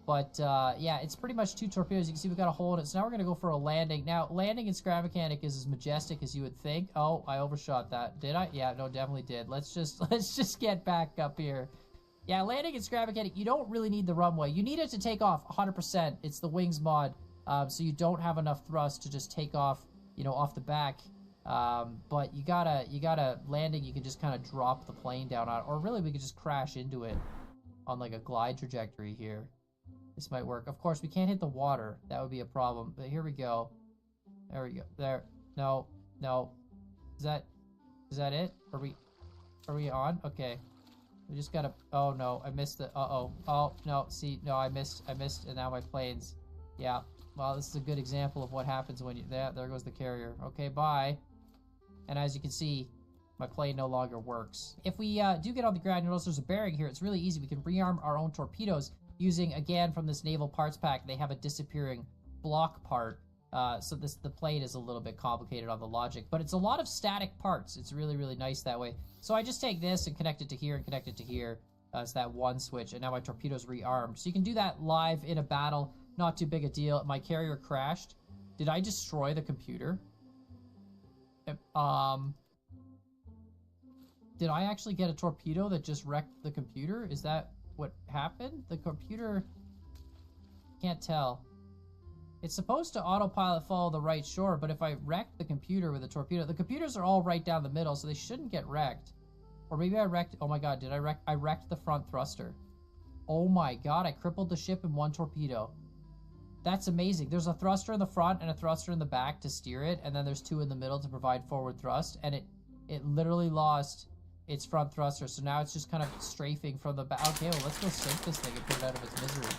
But, yeah, it's pretty much 2 torpedoes. You can see we've got a hole in it. So now we're going to go for a landing. Now, landing in Scrap Mechanic is as majestic as you would think. Oh, I overshot that. Did I? Yeah, no, definitely did. Let's just get back up here. Yeah, landing in Scrap Mechanic, you don't really need the runway. You need it to take off 100%. It's the wings mod. So you don't have enough thrust to just take off, you know, off the back. But you gotta landing, you can just kind of drop the plane down on, or really we could just crash into it on like a glide trajectory here. This might work. Of course, we can't hit the water. That would be a problem. But here we go. There we go. There. No. No. Is that it? Are we on? Okay. We just gotta, oh no, I missed the, uh-oh. Oh, no, see, no, I missed, and now my plane's, yeah. Well, this is a good example of what happens when you, there goes the carrier. Okay, bye. And as you can see, my plane no longer works. If we do get on the ground, you'll notice there's a bearing here. It's really easy. We can rearm our own torpedoes using, again, from this Naval Parts Pack. They have a disappearing block part. So the plane is a little bit complicated on the logic, but it's a lot of static parts. It's really, really nice that way. So I just take this and connect it to here and connect it to here. It's that one switch, and now my torpedo's rearmed. So you can do that live in a battle. Not too big a deal. My carrier crashed. Did I destroy the computer? Did I actually get a torpedo that just wrecked the computer? Is that what happened? The computer... Can't tell. It's supposed to autopilot follow the right shore, but if I wreck the computer with a torpedo, the computers are all right down the middle, so they shouldn't get wrecked. Or maybe I wrecked, oh my god, did I wreck? I wrecked the front thruster. Oh my god, I crippled the ship in one torpedo. That's amazing. There's a thruster in the front and a thruster in the back to steer it, and then there's two in the middle to provide forward thrust, and it literally lost its front thruster, so now it's just kind of strafing from the back. Okay, well, let's go sink this thing and put it out of its misery.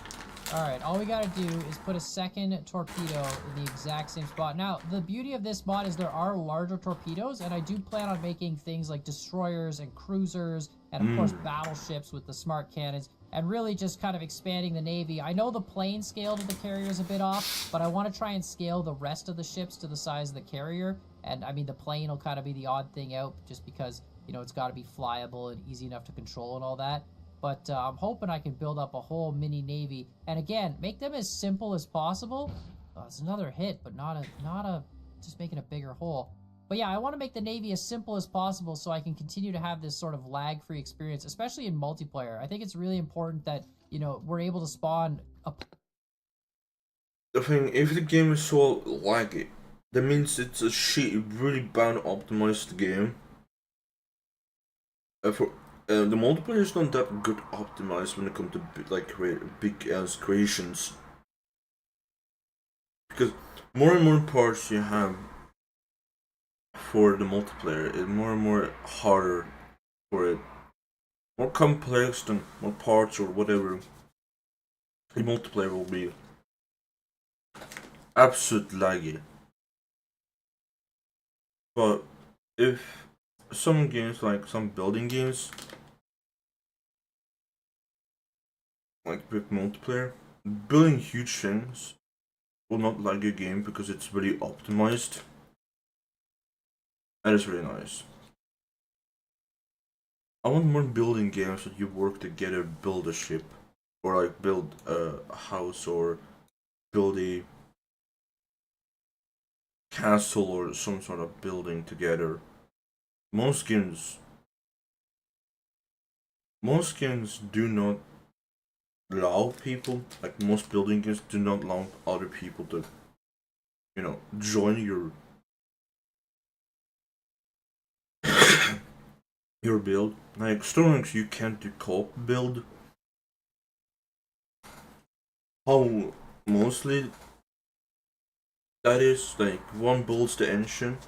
Alright, all we gotta do is put a second torpedo in the exact same spot. Now, the beauty of this mod is there are larger torpedoes, and I do plan on making things like destroyers and cruisers, and of course battleships with the smart cannons, and really just kind of expanding the Navy. I know the plane scale to the carrier is a bit off, but I want to try and scale the rest of the ships to the size of the carrier, and I mean the plane will kind of be the odd thing out, just because, you know, it's got to be flyable and easy enough to control and all that. But I'm hoping I can build up a whole mini Navy, and again, make them as simple as possible. Oh, it's another hit, but not a, just making a bigger hole. But yeah, I want to make the Navy as simple as possible so I can continue to have this sort of lag-free experience, especially in multiplayer. I think it's really important that, you know, we're able to spawn a... The thing, if the game is so laggy, that means it's a really bad optimized game. The multiplayer is not that good optimized when it comes to like big ass creations, because more and more parts you have for the multiplayer, it's more and more harder for it, more complex than more parts or whatever. The multiplayer will be absolute laggy. But if some games, like some building games, like with multiplayer, building huge things will not lag your game because it's really optimized. That is really nice. I want more building games that you work together, build a ship, or like build a house, or build a castle or some sort of building together. Most games do not allow people, like most building games do not allow other people to, you know, join your your build. Like Stormix, you can't do co-op build. How mostly that is, like one builds the engine,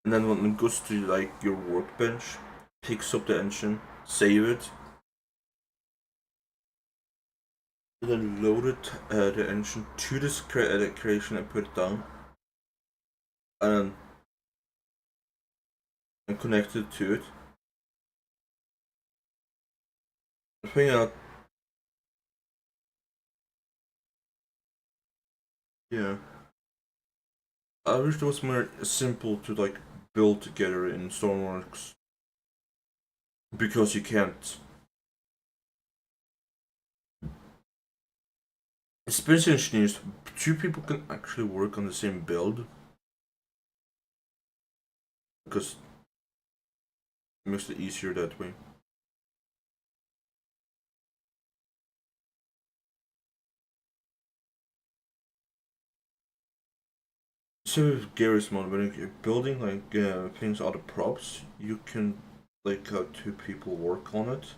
and then when it goes to like your workbench, picks up the engine, save it, and then load it, the engine to this creation and put it down, and connect it to it. The thing that, yeah, I wish it was more simple to like build together in Stormworks, because you can't. Space engineers, two people can actually work on the same build, because it makes it easier that way. So with Gary's mod, when you're building like things out of props, you can like have two people work on it.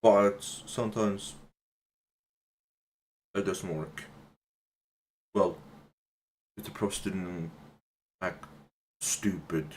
But sometimes it doesn't work. Well, if the props didn't act stupid.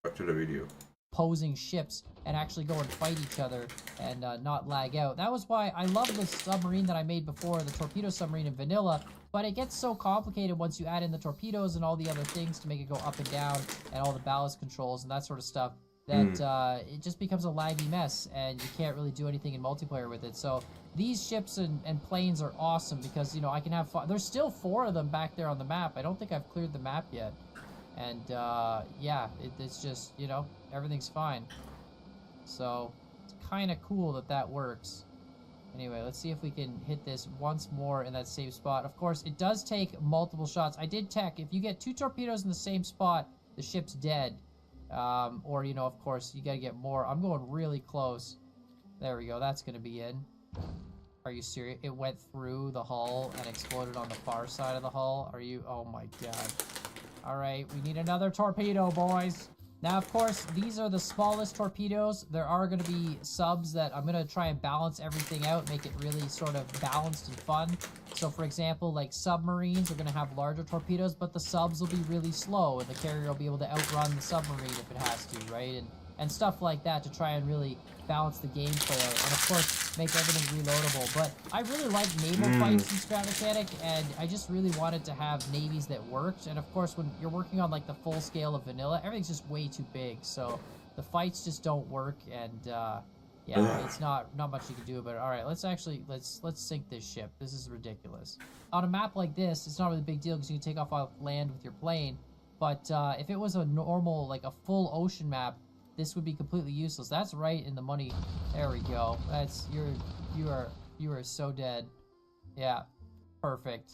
Back to the video. Opposing ships and actually go and fight each other and not lag out. That was why I love the submarine that I made before, the torpedo submarine in vanilla, but it gets so complicated once you add in the torpedoes and all the other things to make it go up and down and all the ballast controls and that sort of stuff, that it just becomes a laggy mess and you can't really do anything in multiplayer with it. So these ships and planes are awesome because, you know, I can have fun. There's still 4 of them back there on the map. I don't think I've cleared the map yet. And yeah, it's just, you know, everything's fine. So it's kind of cool that that works. Anyway, let's see if we can hit this once more in that same spot. Of course, it does take multiple shots. I did check. If you get 2 torpedoes in the same spot, the ship's dead. Or, you know, of course, you gotta get more. I'm going really close. There we go. That's gonna be in. Are you serious? It went through the hull and exploded on the far side of the hull. Are you? Oh my god. Alright, we need another torpedo, boys. Now, of course, these are the smallest torpedoes. There are going to be subs that I'm going to try and balance everything out, make it really sort of balanced and fun. So, for example, like submarines are going to have larger torpedoes, but the subs will be really slow, and the carrier will be able to outrun the submarine if it has to, right? And stuff like that to try and really balance the gameplay out, and of course make everything reloadable. But I really like naval fights in Scrap Mechanic, and I just really wanted to have navies that worked. And of course, when you're working on like the full scale of vanilla, everything's just way too big, so the fights just don't work. And yeah, it's not much you can do about it. All right, let's sink this ship. This is ridiculous. On a map like this, it's not really a big deal because you can take off land with your plane. But if it was a normal, like a full ocean map, this would be completely useless. That's right in the money. There we go. That's you are so dead. Yeah, perfect.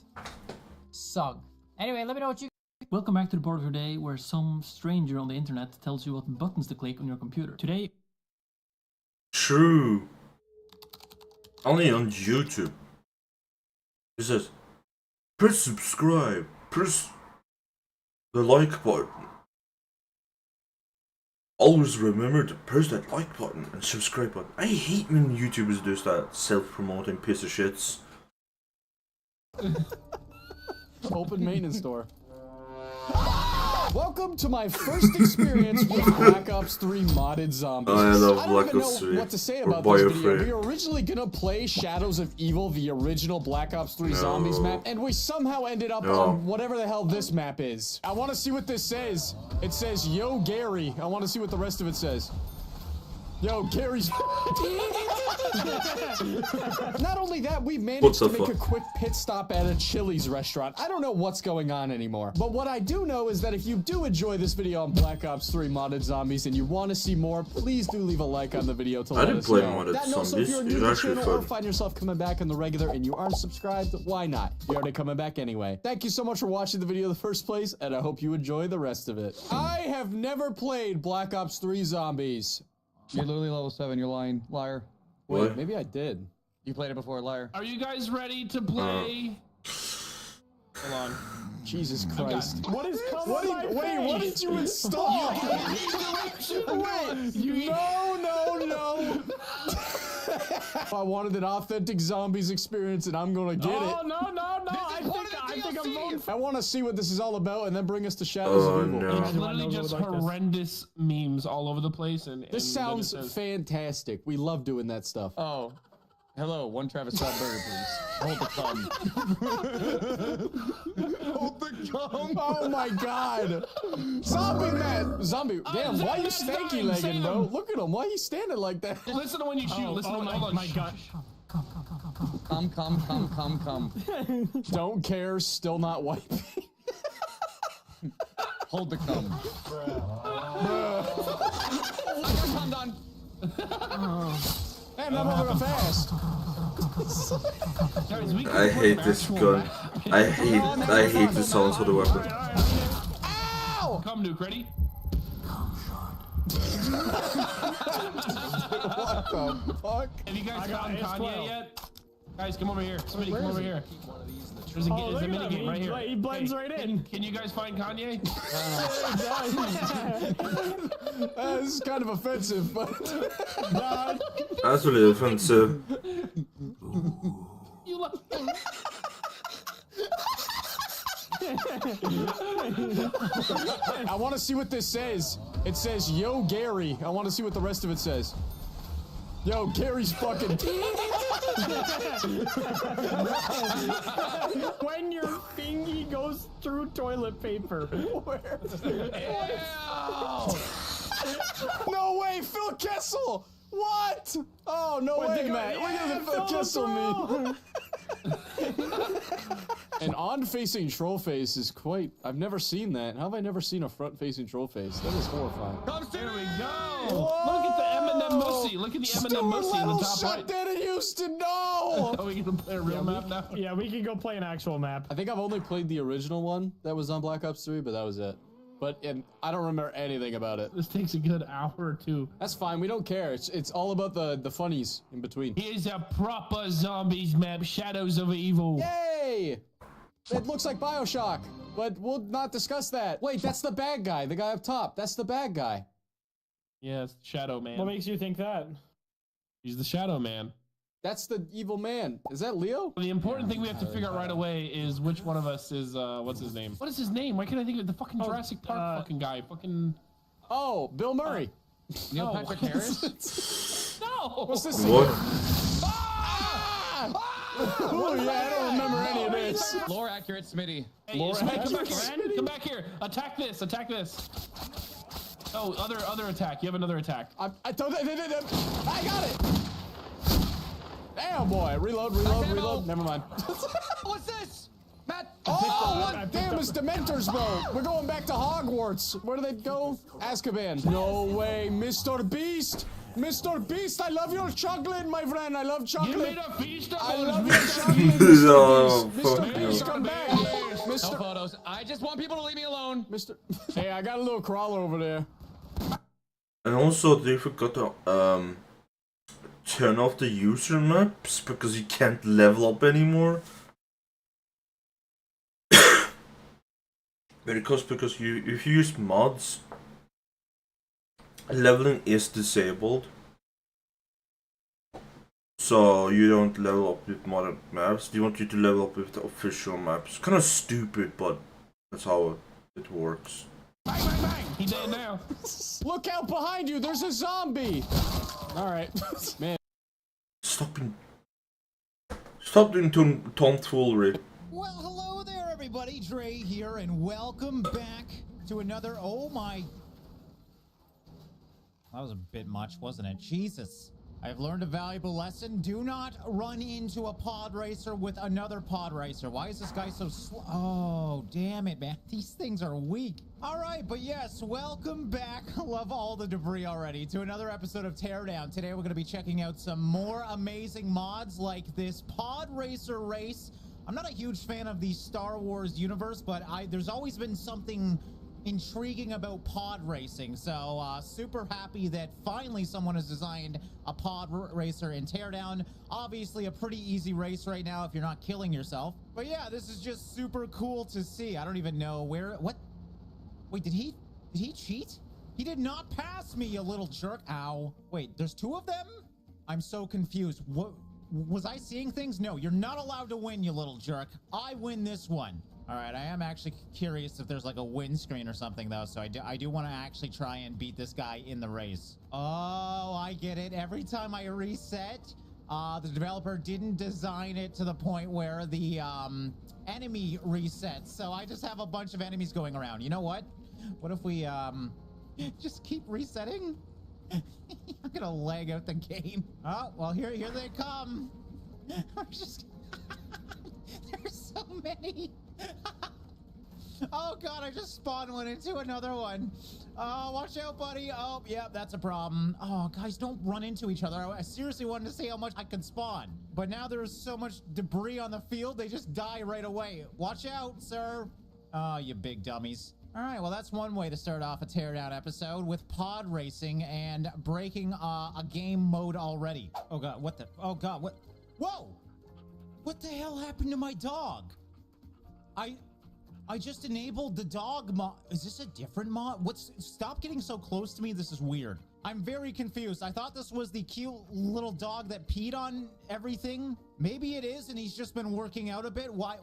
Sunk. Anyway, let me know what you. Welcome back to the board today, where some stranger on the internet tells you what buttons to click on your computer. Today. True. Only on YouTube. It says, press subscribe, press the like button. Always remember to press that like button and subscribe button. I hate when YouTubers do that self-promoting piece of shits. Open maintenance store. Welcome to my first experience with Black Ops 3 modded zombies. I love don't Black even Ops 3. know what to say Or about this video. Biofreak. We were originally gonna play Shadows of Evil, the original Black Ops 3 Zombies map, and we somehow ended up on whatever the hell this map is. I want to see what this says. It says, Yo, Gary. I want to see what the rest of it says. Yo, Gary's. Not only that, we managed to make a quick pit stop at a Chili's restaurant. I don't know what's going on anymore. But what I do know is that if you do enjoy this video on Black Ops 3 modded zombies and you want to see more, please do leave a like on the video to let us know. Modded That and also, if zombies. you're new to the channel or find yourself coming back on the regular and you aren't subscribed, why not? You're already coming back anyway. Thank you so much for watching the video in the first place, and I hope you enjoy the rest of it. I have never played Black Ops 3 Zombies. You're literally level 7, you're lying. Liar. Wait, What? maybe I did. You played it before, liar. Are you guys ready to play? Hold on. Jesus Christ. What is coming? What did you install? No. I wanted an authentic zombies experience and I'm gonna get it. No. I think I'm voting for. I want to see what this is all about and then bring us to Shadows of Evil. no. It's literally just horrendous memes all over the place, and This sounds then it says- fantastic. We love doing that stuff. Oh. Hello, one Travis Scott burger, please. Hold the thumb. Hold the thumb. Oh my god. Zombie man. Zombie. Damn, why you stanky legging, bro? Look at him. Why you standing like that? Listen to when you shoot. Listen to when. Hold on. my god. Come. Don't care, still not wiping. Hold the cum. I'm done. Man, that moving fast. Guys, we can I play hate an this actual gun. map. I hate the sounds of the weapon. Ow! Come, Nuke, ready? What the fuck? Have you guys found Kanye yet? Guys, come over here. Somebody come over here. There's a mini game right here. He blends right in. Can you guys find Kanye? This is kind of offensive, but That's really offensive. You love him. I want to see what this says. It says, Yo, Gary. I want to see what the rest of it says. Yo, Gary's fucking. When your thingy goes through toilet paper. Where? No way, Phil Kessel! What? Oh, no way, Matt. Look at the Phil Kessel meme. An on-facing troll face is quite... I've never seen that. How have I never seen a front-facing troll face? That is horrifying. There we go. Look at the Eminem Mussy. Look at the Eminem Mussy in the top Shut right. that in Houston, no! Oh, we can play a real map now. Yeah, we can go play an actual map. I think I've only played the original one that was on Black Ops 3, but that was it. but I don't remember anything about it. This takes a good hour or two. That's fine. We don't care. It's all about the funnies in between. Here's a proper zombies map, Shadows of Evil. Yay! It looks like BioShock, but we'll not discuss that. Wait, that's the bad guy. The guy up top. That's the bad guy. Yeah, it's Shadow Man. What makes you think that? He's the Shadow Man. That's the evil man. Is that Leo? The important thing we have to figure out right away is which one of us is, what's his name? What is his name? Why can't I think of it? The fucking Jurassic Park fucking guy. Fucking... Oh, Bill Murray. Neil Patrick Harris? No! What's this? What? Oh, yeah, I don't remember any of this. Lore accurate, Smitty. Hey, Lore Smitty, come accurate, back here. Smitty. Come back here. Attack this. Attack this. Oh, other attack. You have another attack. I got it. Damn, boy. Reload. Never mind. What's this? Matt. Oh, what? Damn, it's Dementors, bro. We're going back to Hogwarts. Where do they go? Azkaban. No way, Mr. Beast. Mr. Beast, I love your chocolate, my friend. I love chocolate. You made a feast of I us, love your Mr. chocolate, Beast. Oh, Mr. fuck Beast, no. come back. No Mr. photos. I just want people to leave me alone. Mr. Hey, I got a little crawler over there. And also, they forgot to turn off the user maps because you can't level up anymore. because if you use mods, leveling is disabled. So you don't level up with modded maps. They want you to level up with the official maps. Kind of stupid, but that's how it works. Bang, bang, bang. He dead now. Look out behind you. There's a zombie. All right, man. Stop doing tomfoolery. Well, hello there, everybody. Dre here, and welcome back to another. Oh my. That was a bit much, wasn't it? Jesus. I've learned a valuable lesson. Do not run into a pod racer with another pod racer. Why is this guy so slow? Oh, damn it, man. These things are weak. All right, but yes, welcome back. I love all the debris already to another episode of Teardown. Today, we're going to be checking out some more amazing mods like this pod racer race. I'm not a huge fan of the Star Wars universe, but there's always been something intriguing about pod racing, so super happy that finally someone has designed a pod racer in Teardown. Obviously a pretty easy race right now if you're not killing yourself, but yeah, this is just super cool to see. I don't even know what wait, did he cheat? He did not pass me, you little jerk. Ow. Wait, there's two of them? I'm so confused. What was I seeing things? No, you're not allowed to win, you little jerk. I win this one. All right, I am actually curious if there's like a win screen or something though, so I do want to actually try and beat this guy in the race. Oh, I get it. Every time I reset, the developer didn't design it to the point where the enemy resets, so I just have a bunch of enemies going around. You know what? What if we just keep resetting? I'm gonna lag out the game. Oh, well, here they come. I'm just there's so many. Oh god, I just spawned one into another one. Oh, watch out, buddy. Oh, yeah, that's a problem. Oh, guys, don't run into each other. I seriously wanted to see how much I could spawn. But now there's so much debris on the field, they just die right away. Watch out, sir. Oh, you big dummies. All right, well, that's one way to start off a Teardown episode with pod racing and breaking a game mode already. Oh god, what the? Oh god, what? Whoa! What the hell happened to my dog? I just enabled the dog mod. Is this a different mod? Stop getting so close to me. This is weird. I'm very confused. I thought this was the cute little dog that peed on everything. Maybe it is, and he's just been working out a bit. Why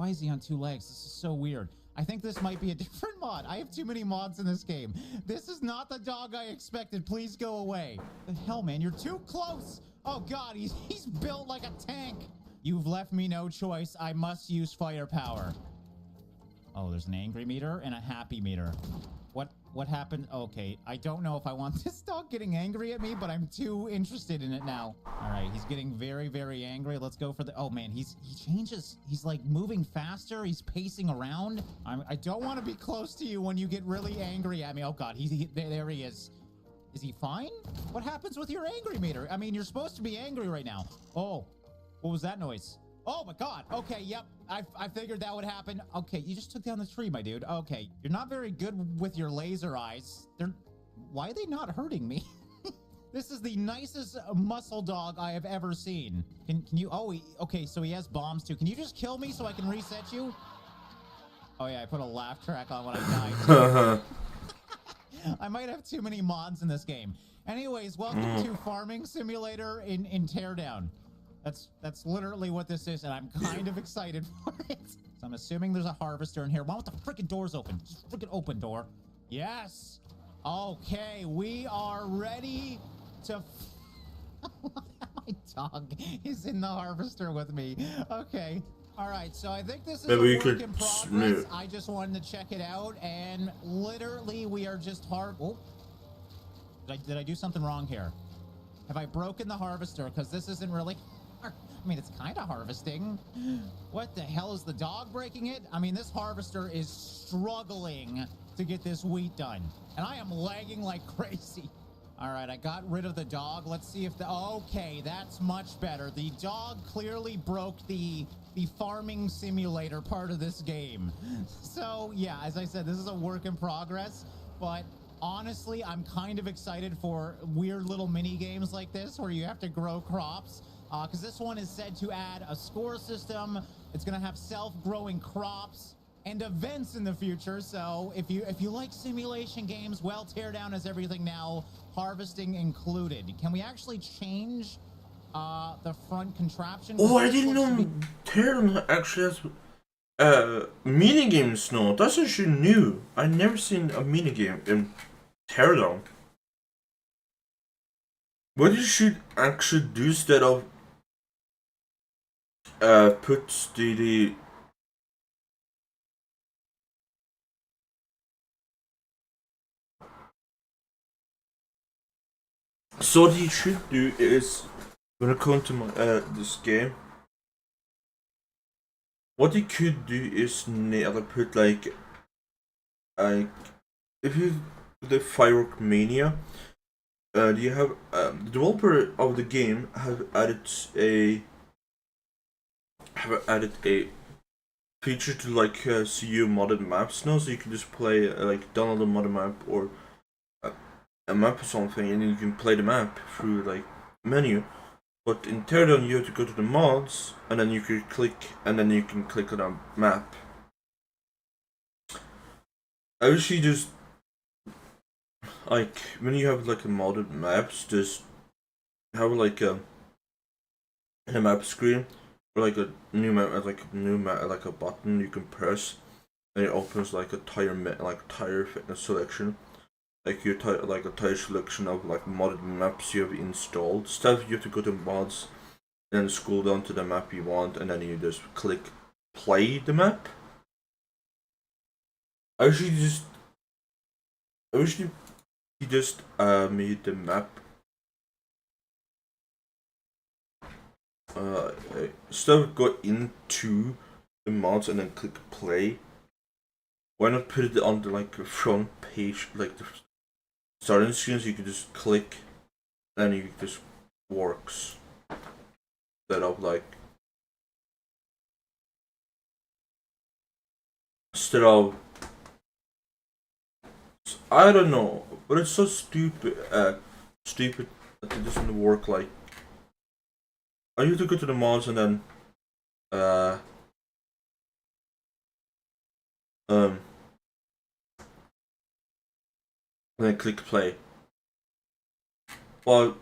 is he on two legs? This is so weird. I think this might be a different mod. I have too many mods in this game. This is not the dog I expected. Please go away. The hell, man? You're too close. Oh god, he's built like a tank. You've left me no choice. I must use firepower. Oh, there's an angry meter and a happy meter. What happened? Okay, I don't know if I want this dog getting angry at me, but I'm too interested in it now. All right, he's getting very, very angry. Let's go for the... Oh, man, he changes. He's, like, moving faster. He's pacing around. I don't want to be close to you when you get really angry at me. Oh, God, there he is. Is he fine? What happens with your angry meter? I mean, you're supposed to be angry right now. Oh, what was that noise? Oh, my God. Okay, yep. I figured that would happen. Okay, you just took down the tree, my dude. Okay, you're not very good with your laser eyes. Why are they not hurting me? This is the nicest muscle dog I have ever seen. Can you, oh, okay, so he has bombs too. Can you just kill me so I can reset you? Oh yeah, I put a laugh track on when I died. I might have too many mods in this game. Anyways, welcome to Farming Simulator in Teardown. That's literally what this is, and I'm kind of excited for it. So I'm assuming there's a harvester in here. Why don't the freaking doors open? Just freaking open door. Yes. Okay, we are ready to... My dog is in the harvester with me. Okay. All right, so I think this is Maybe a we work in could progress. I just wanted to check it out, and literally we are just Oh, did I do something wrong here? Have I broken the harvester? Because this isn't really... I mean, it's kind of harvesting. What the hell, is the dog breaking it? I mean, this harvester is struggling to get this wheat done, and I am lagging like crazy. All right, I got rid of the dog. Let's see if okay, that's much better. The dog clearly broke the farming simulator part of this game. So yeah, as I said, this is a work in progress, but honestly, I'm kind of excited for weird little mini games like this where you have to grow crops, because this one is said to add a score system. It's gonna have self-growing crops and events in the future. So if you like simulation games, well, Teardown has everything now, harvesting included. Can we actually change the front contraption? Oh, I didn't know Teardown actually has mini games now. That's actually new. I never seen a mini game in Teardown. What you should actually do instead of put the so what you should do is when it comes to my, this game, what you could do is put like if you the Firework Mania, do you have the developer of the game have added a feature to like see your modded maps now, so you can just play like download a modded map or a map or something, and you can play the map through like menu. But in Teardown you have to go to the mods, and then you can click on a map. I wish you just like when you have like a modded maps, just have like a map screen or like a new map, like a button you can press, and it opens like a tire fitness selection, like your like a tire selection of like modded maps you have installed. Instead you have to go to mods, and then scroll down to the map you want, and then you just click play the map. I wish you just made the map instead of go into the mods and then click play. Why not put it on the like front page, like the starting screen, so you can just click and it just works. Instead of like I don't know, but it's so stupid that it doesn't work. Like I used to go to the mods and then and then click play. Well,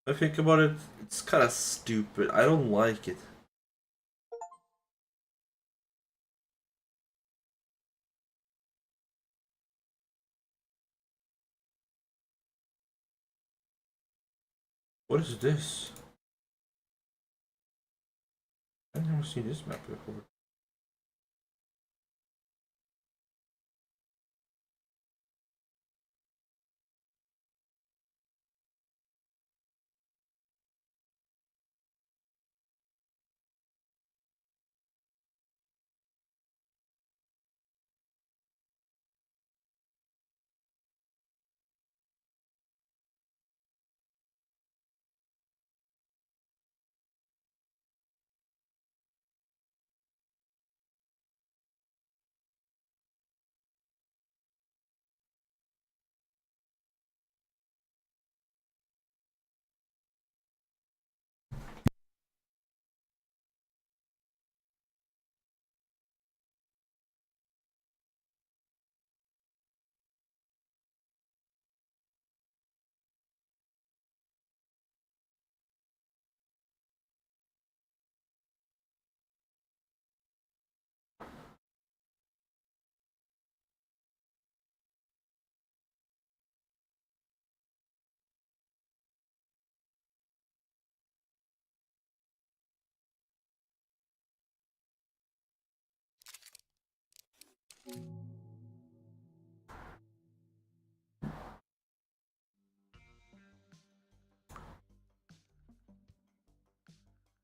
I think about it, it's kind of stupid. I don't like it. What is this? I've never seen this map before.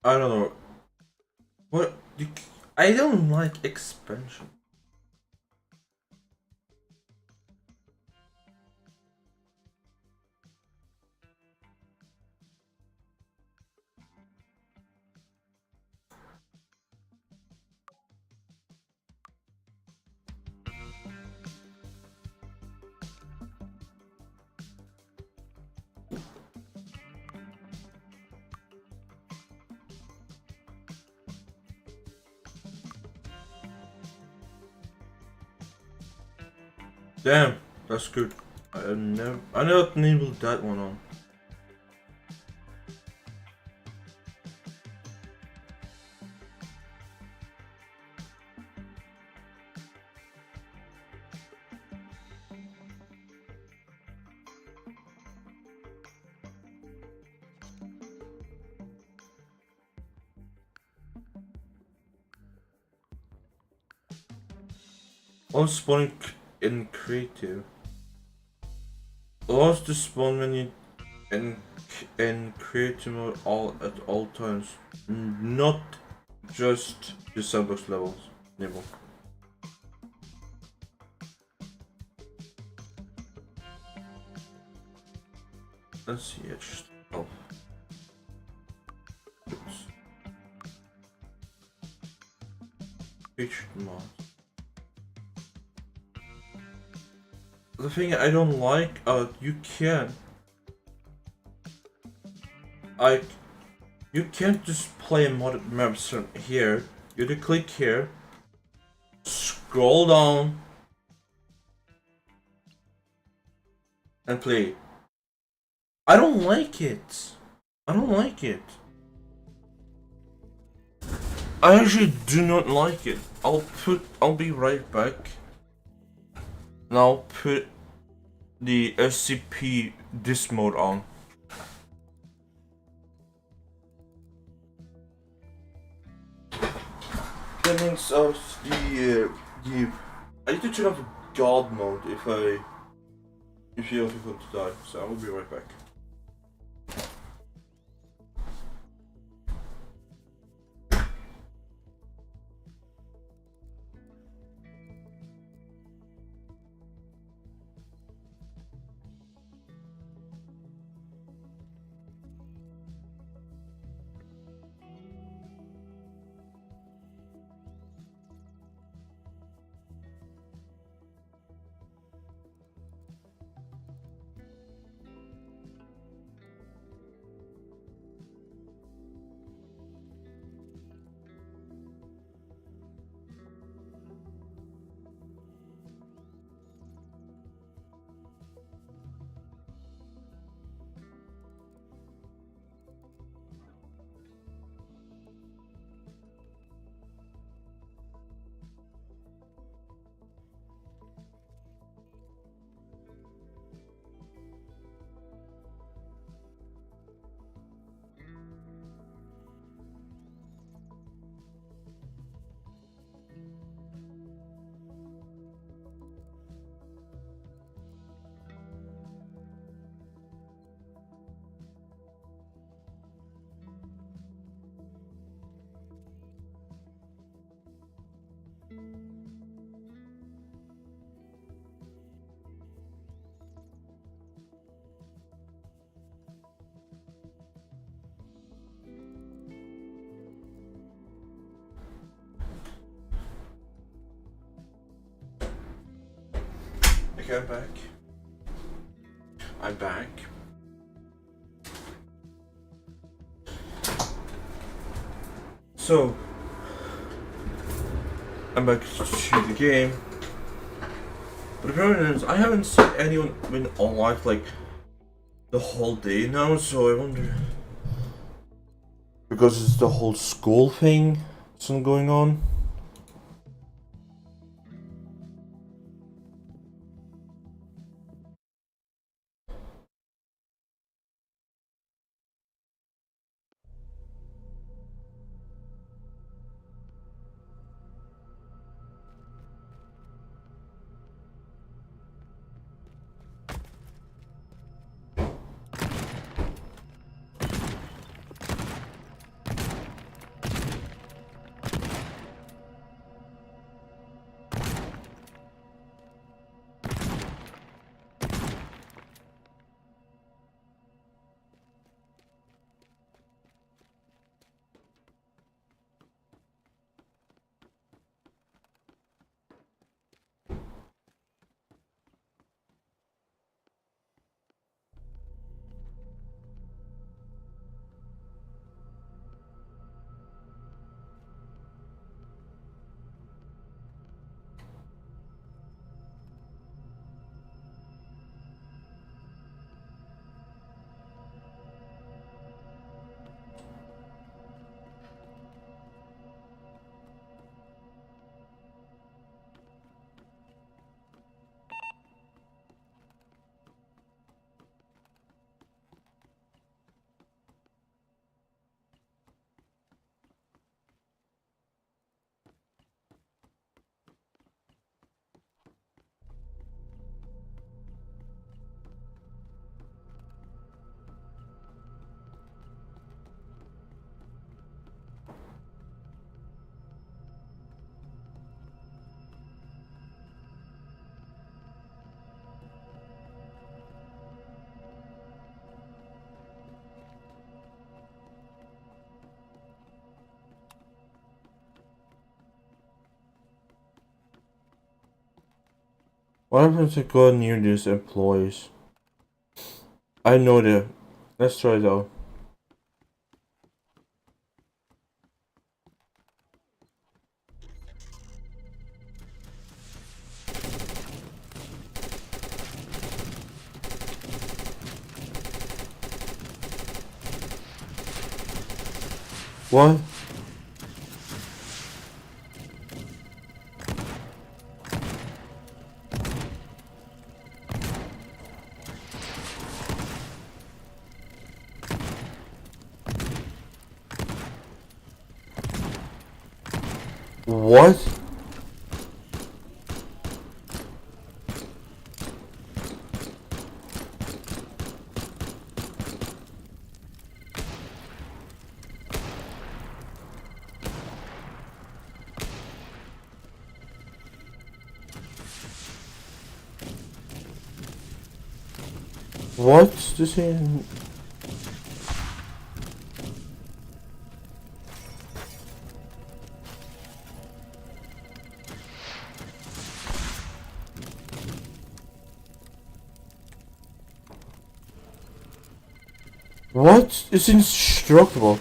I don't know. What? I don't like expansion. Damn, that's good. I never enabled that one on. On spawning in creative. Allows to spawn menu in creative mode at all times, not just the sandbox levels. Level. Let's see, it's oh. Featured mod. The thing I don't like, you can't just play modded maps from here. You have to click here, scroll down, and play. I don't like it. I don't like it. I actually do not like it. I'll be right back. And I'll put the SCP this mode on. That means the I need to turn off God mode if you don't want to die. So I will be right back. Okay, I'm back. I'm back. So, I'm back to the game. But the problem is, I haven't seen anyone win on live like the whole day now, so I wonder. Because it's the whole school thing that's going on. What happens if I go near these employees? I know that. Let's try it out. What? What? What's this in? What? It's indestructible.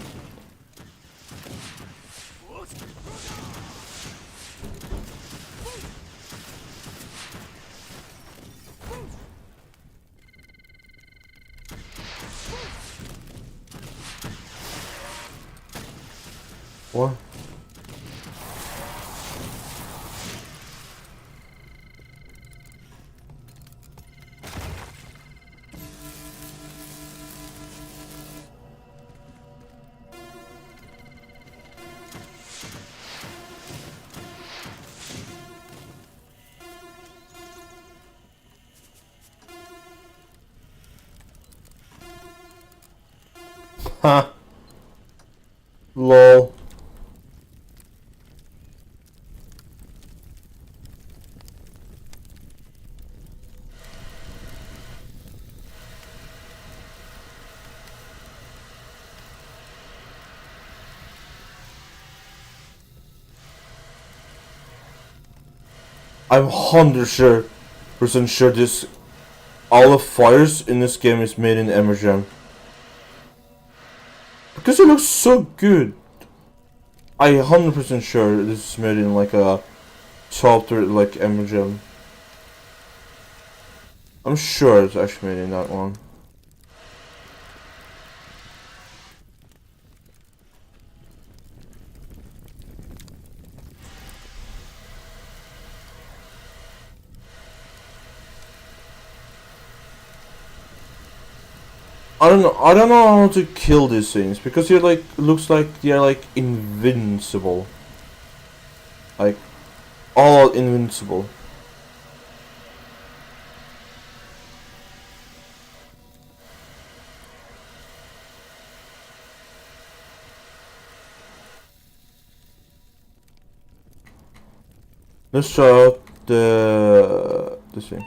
What? Huh. Lol. I'm 100% sure this all the fires in this game is made in Emergem. Because it looks so good. I 100% sure this is made in like a software like Emergem. I'm sure it's actually made in that one. I don't know how to kill these things because they're like looks like they're like invincible. Like all invincible. Let's try out this thing.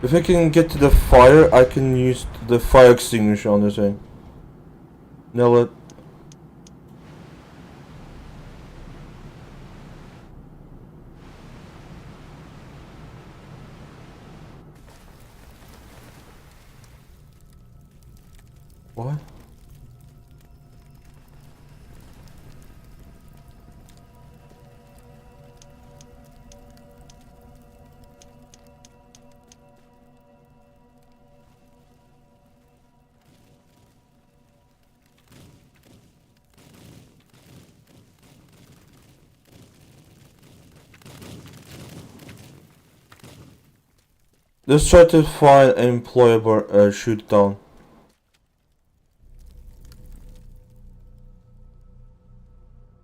If I can get to the fire, I can use the fire extinguisher on this thing. Nail it. What? Let's try to find an employee shoot down.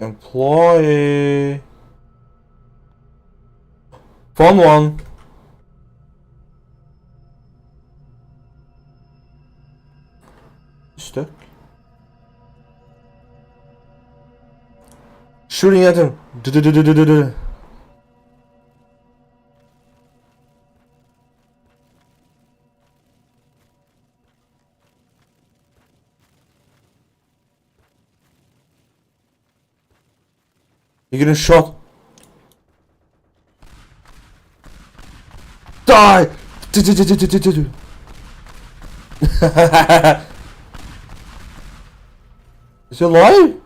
Employee. Phone one. Stuck. Shooting at him. You're getting shot. Die! Is he alive?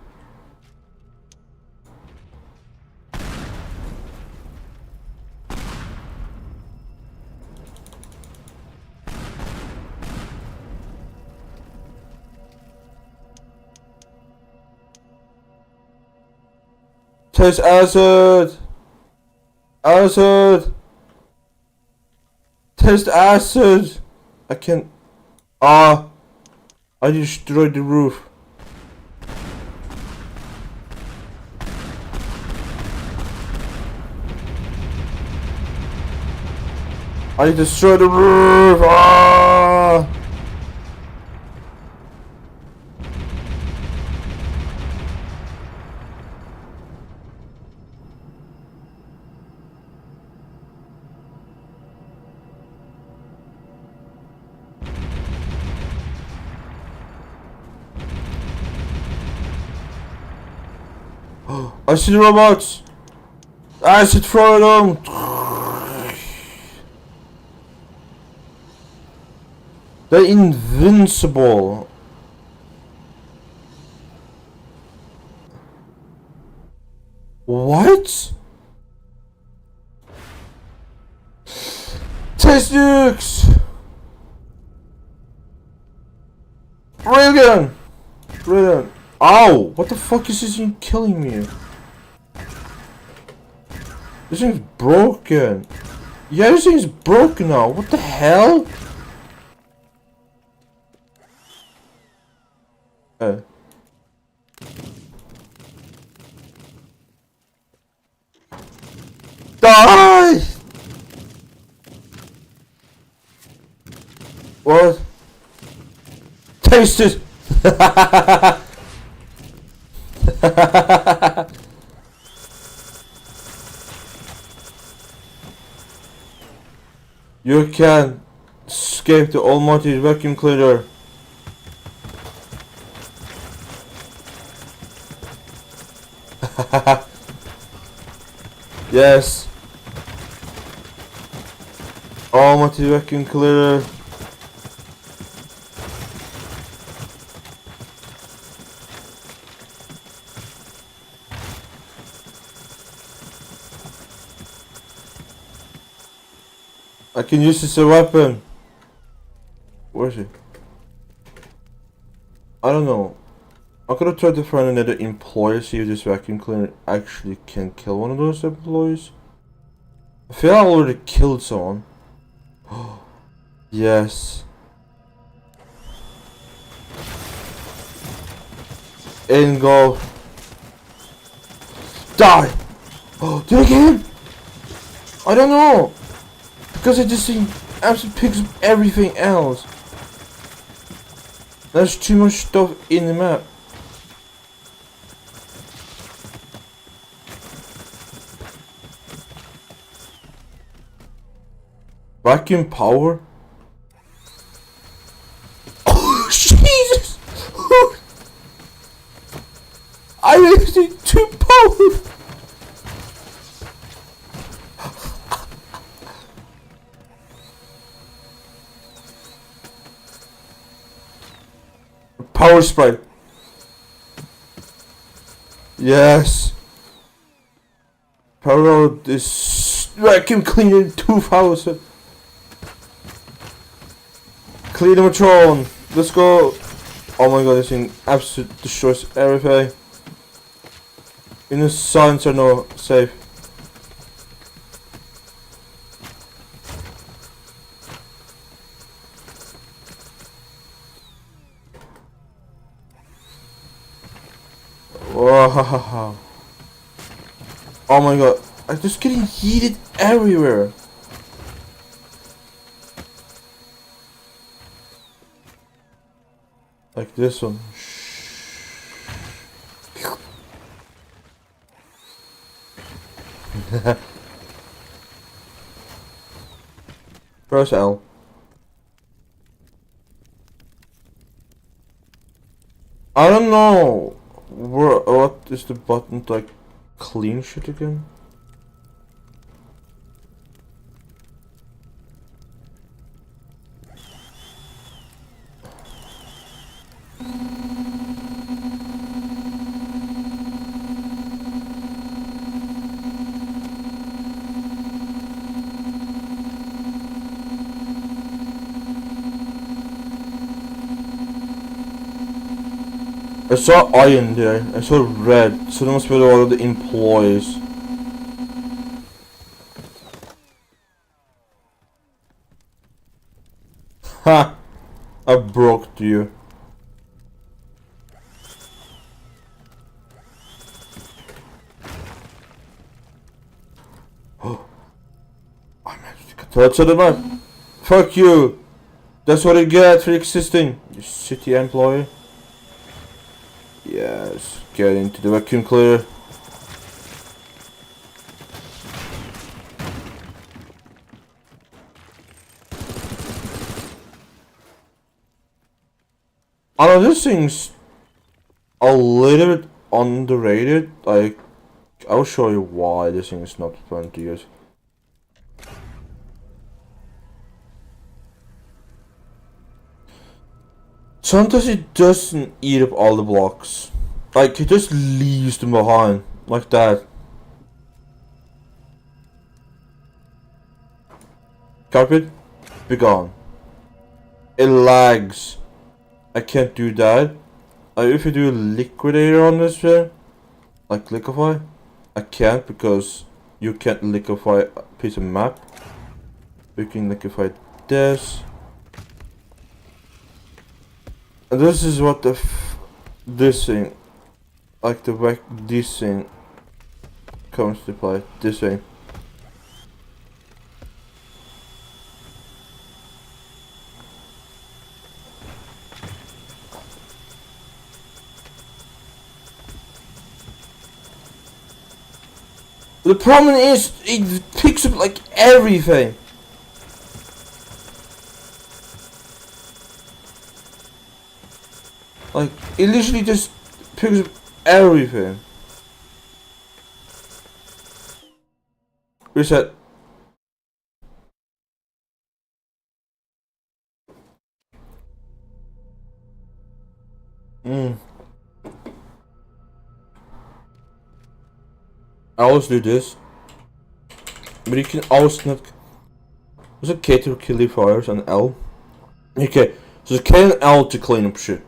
Test acid! Acid! Test acid! I can't. I destroyed the roof. I destroyed the roof! Ah! I see the robots! Acid throw them! They're invincible! What? Test nukes! Brilliant! Brilliant! Ow! What the fuck is this thing killing me? This thing's broken. Yeah, this thing's broken now. What the hell? Die! What? Taste it! You can escape the almighty vacuum cleaner. Yes. Almighty vacuum cleaner. I can use this as a weapon. Where is it? I don't know. I'm gonna try to find another employee, see if this vacuum cleaner actually can kill one of those employees. I feel I already killed someone. Yes. In go. Die! Oh, did I get him? I don't know. Because it just absolutely picks up everything else. There's too much stuff in the map. Vacuum power? Oh, Jesus! I using too powerful! Power spray. Yes. Power this vacuum cleaner 2000. Cleanomatron. Let's go. Oh my god, this thing absolutely destroys everything. In the signs are no safe. Oh, oh my god. I'm just getting heated everywhere. Like this one. Press L. I don't know what is the button to like clean shit again? I saw iron there, I saw red, so there must be a lot of the employees. Ha! I broke you. Oh, I managed to get touch of the map. Fuck you! That's what I get for existing, you shitty employee. Yes, get into the vacuum cleaner. I know this thing's a little bit underrated. Like, I'll show you why this thing is not fun to use. Sometimes it doesn't eat up all the blocks. Like, it just leaves them behind. Like that. Carpet, be gone. It lags. I can't do that. If you do a liquidator on this here, like liquefy, I can't because you can't liquefy a piece of map. You can liquefy this. And this is what this thing, like this thing comes to play. This thing. The problem is it picks up like everything. Like, it literally just picks up everything. Reset. I always do this. But you can always not. There's a K to kill the fires and L. Okay, so there's K and L to clean up shit.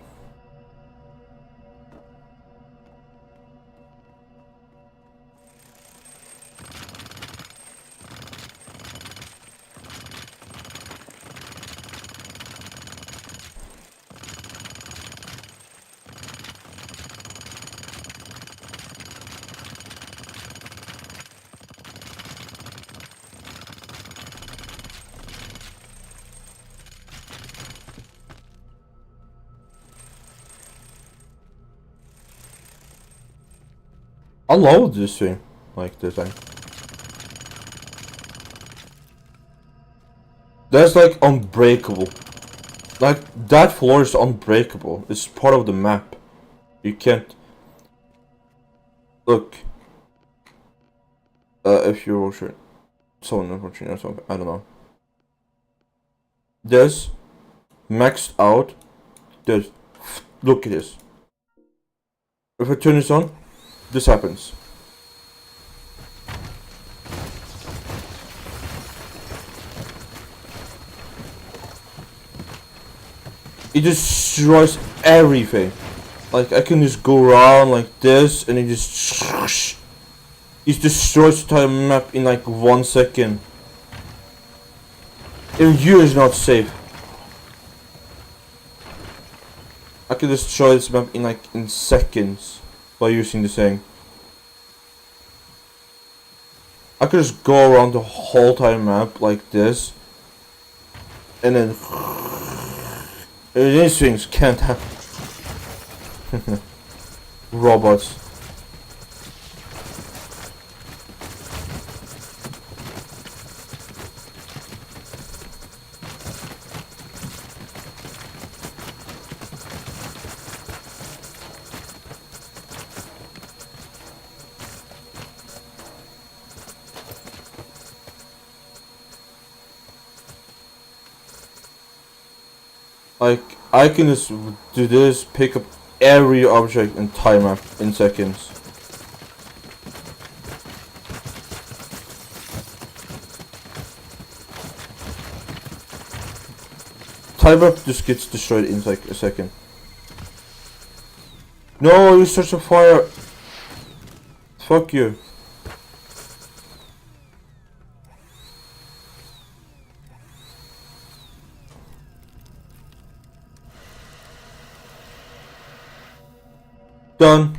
I love this thing, like this thing. That's like unbreakable. Like, that floor is unbreakable. It's part of the map. You can't. Look. If you're watching, someone watching or something, I don't know. This maxed out. This. Look at this. If I turn this on, this happens. It just destroys everything. Like, I can just go around like this and it just it destroys the entire map in like 1 second. Even you is not safe. I can destroy this map in like in seconds. by using the thing. I could just go around the whole entire map like this, and then these things can't have robots. Like, I can just do this, pick up every object and time up in seconds. Time up just gets destroyed in like a second. No, you start a fire. Fuck you. Done.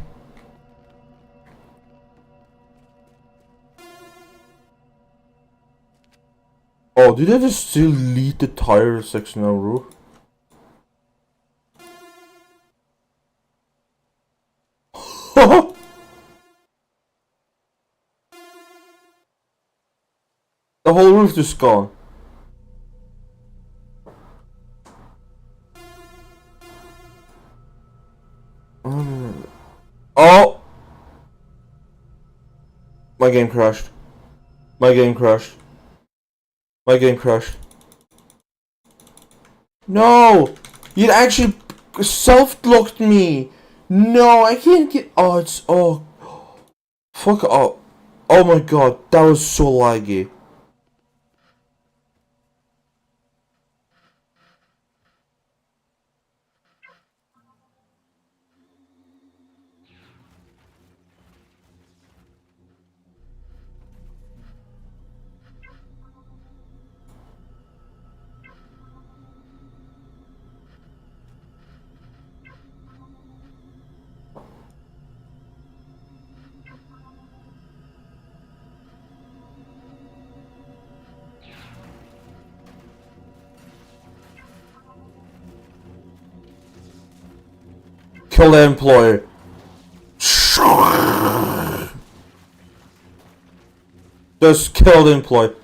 Oh, did I just still delete the tire section of roof? The whole roof just gone. Oh! My game crashed. My game crashed. My game crashed. No! It actually self-locked me! No, I can't get... Oh, it's... Oh. Fuck off. Oh my god, that was so laggy. Kill the employee. Just kill the employee.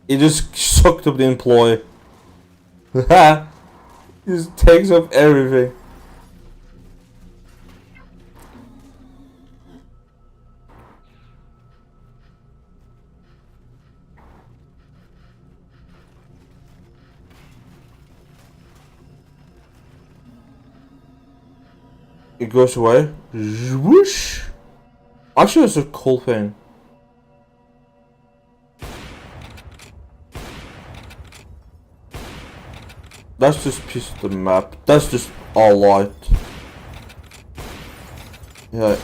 He just sucked up the employee. He just takes up everything. It goes away. Whoosh. Actually, it's a cool thing. That's just piece of the map. That's just all light. Yeah.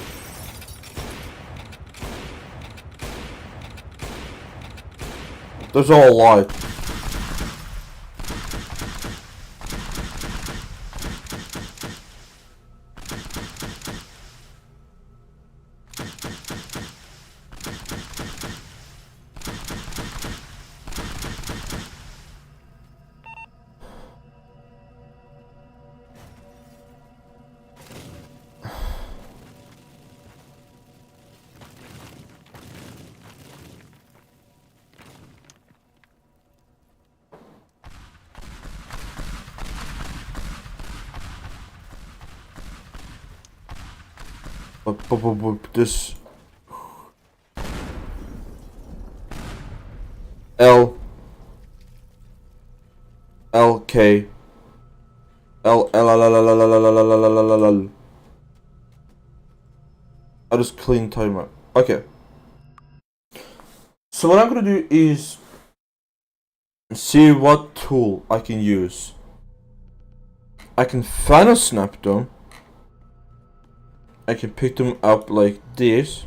That's all light. But this K L. I just clean timer. Okay. So what I'm gonna do is see what tool I can use. I can final snap them. I can pick them up like this.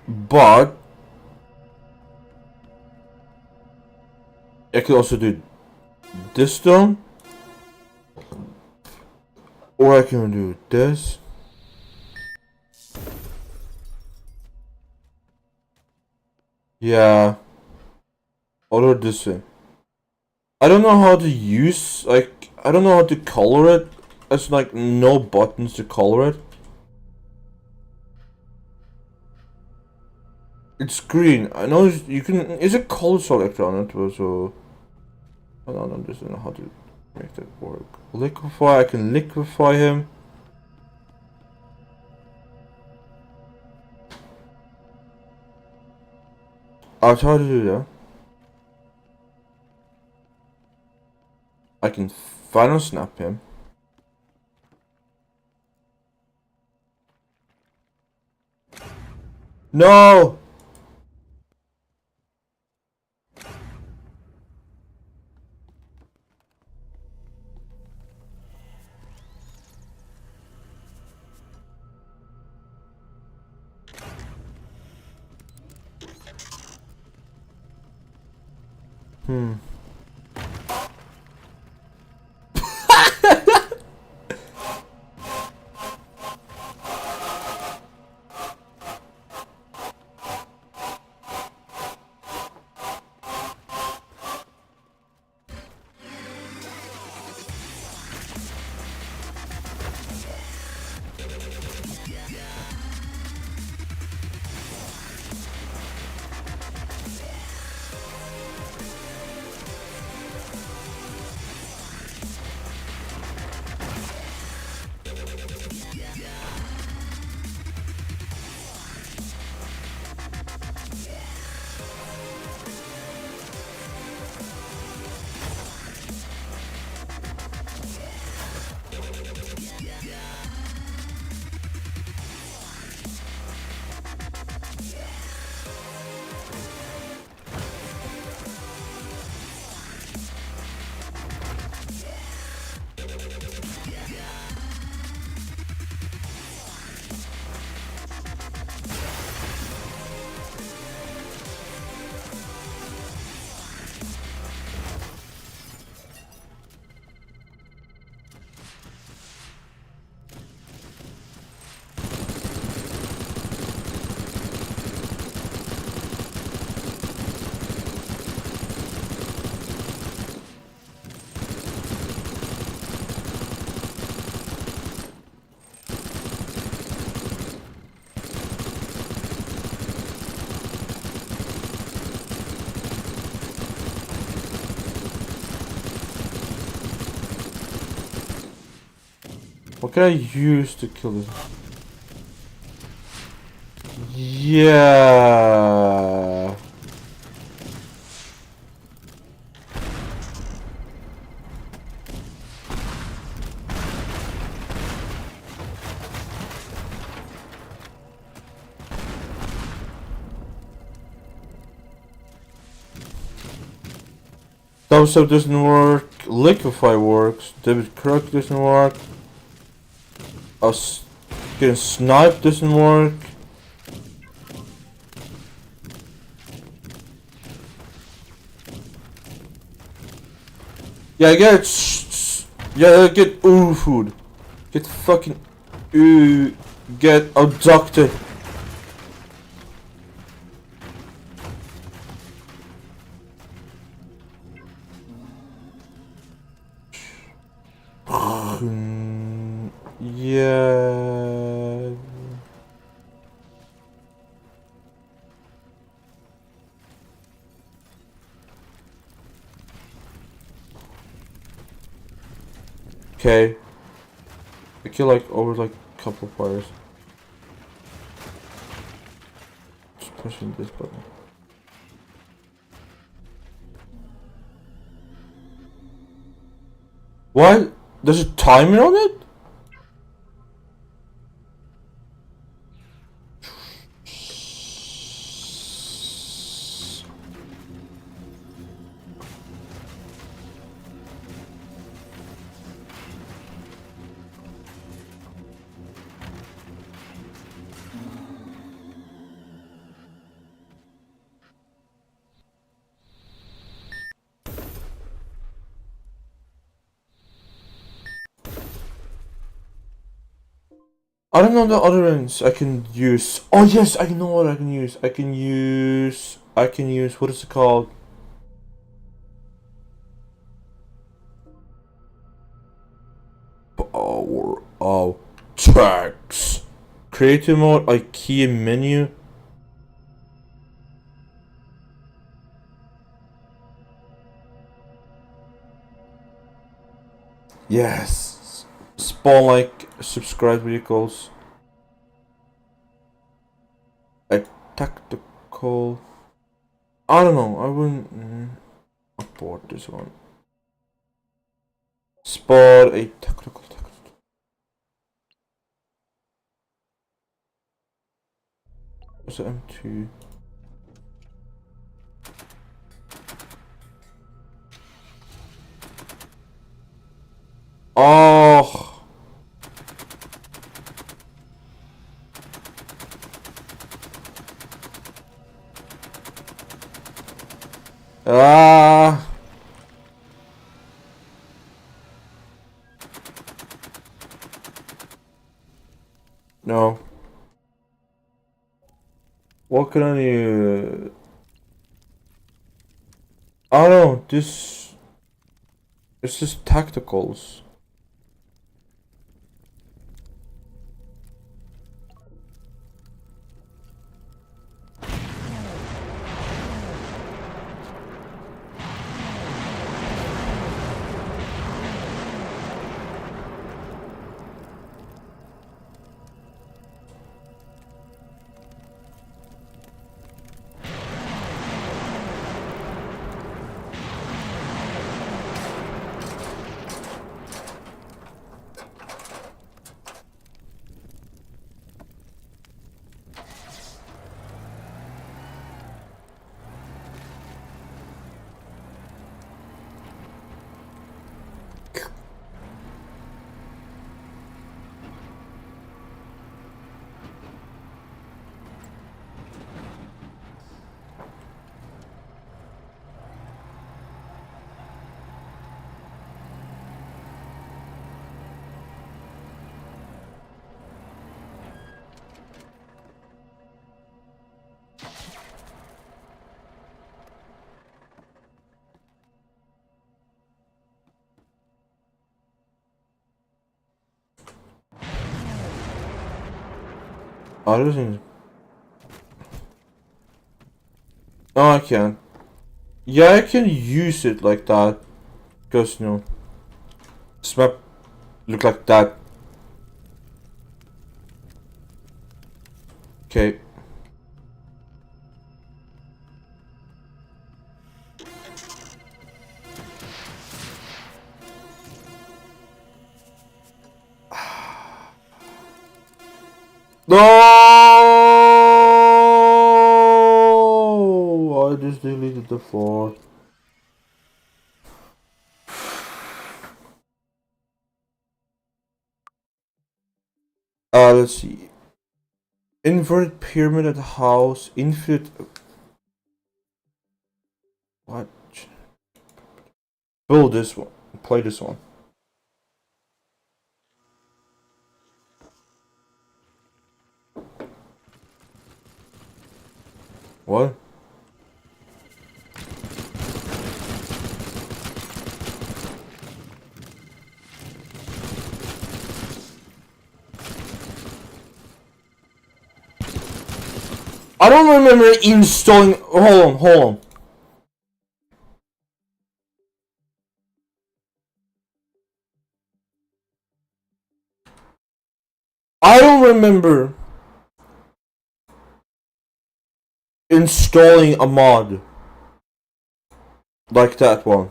But I could also do this stone. Or I can do this. Yeah. I'll do it this way. I don't know how to use, like, I don't know how to color it. There's like no buttons to color it. It's green. I know you can, is a color selector on it, but so I don't just know how to make that work. Liquefy, I can liquefy him. I'll try to do that. I can final snap him. No! What can I use to kill this? Yeah. Dubstep doesn't work. Liquefy works. David Crook doesn't work. Us getting sniped doesn't work. Yeah, get ooh food. Get fucking ooh. Get abducted. Yeah. Okay. I kill like over like a couple of players. Just pushing this button. What? There's a timer on it? I don't know the other ones I can use. Oh yes, I know what I can use. I can use. What is it called? Power of tracks. Creative mode, IKEA menu. Yes. Spawn like subscribe vehicles. A tactical. I don't know. I wouldn't abort this one. Spawn a tactical. What's the M2? Oh. Ah. No. What can I do? I don't know. This. It's just tacticals. Oh, this is. Oh, I can. Yeah, I can use it like that. Because, you know, this map look like that. Okay. No! I just deleted the floor. Let's see. Inverted pyramid at the house. Infinite. What? Build this one. Play this one. What? I don't remember installing. Hold on. I don't remember installing a mod like that one.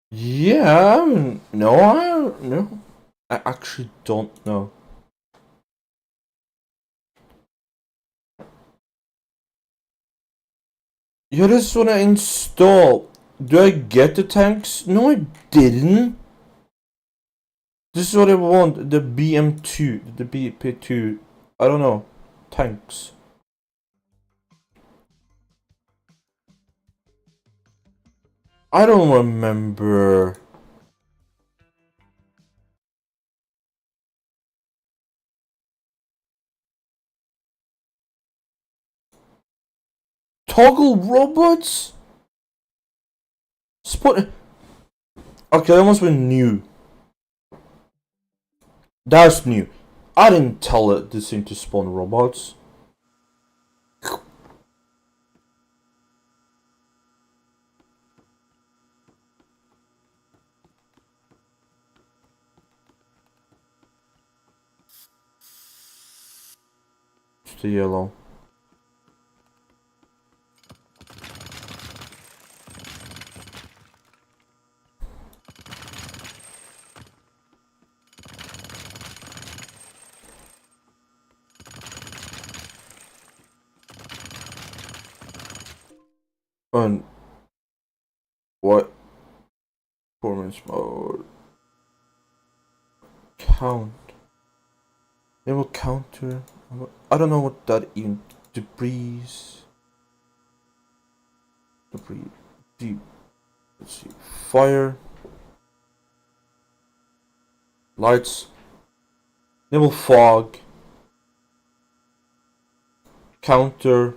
Yeah, no. I actually don't know. You just wanna install. Do I get the tanks? No, I didn't. This is what I want. The BM2, the BP2. I don't know. Tanks. I don't remember. Toggle robots? Spot. Okay, that must be new. That's new. I didn't tell it this thing to spawn robots. It's the yellow. And what? Performance mode. Count. It will counter. I don't know what that even. Debris. Deep. Let's see. Fire. Lights. Enable fog. Counter.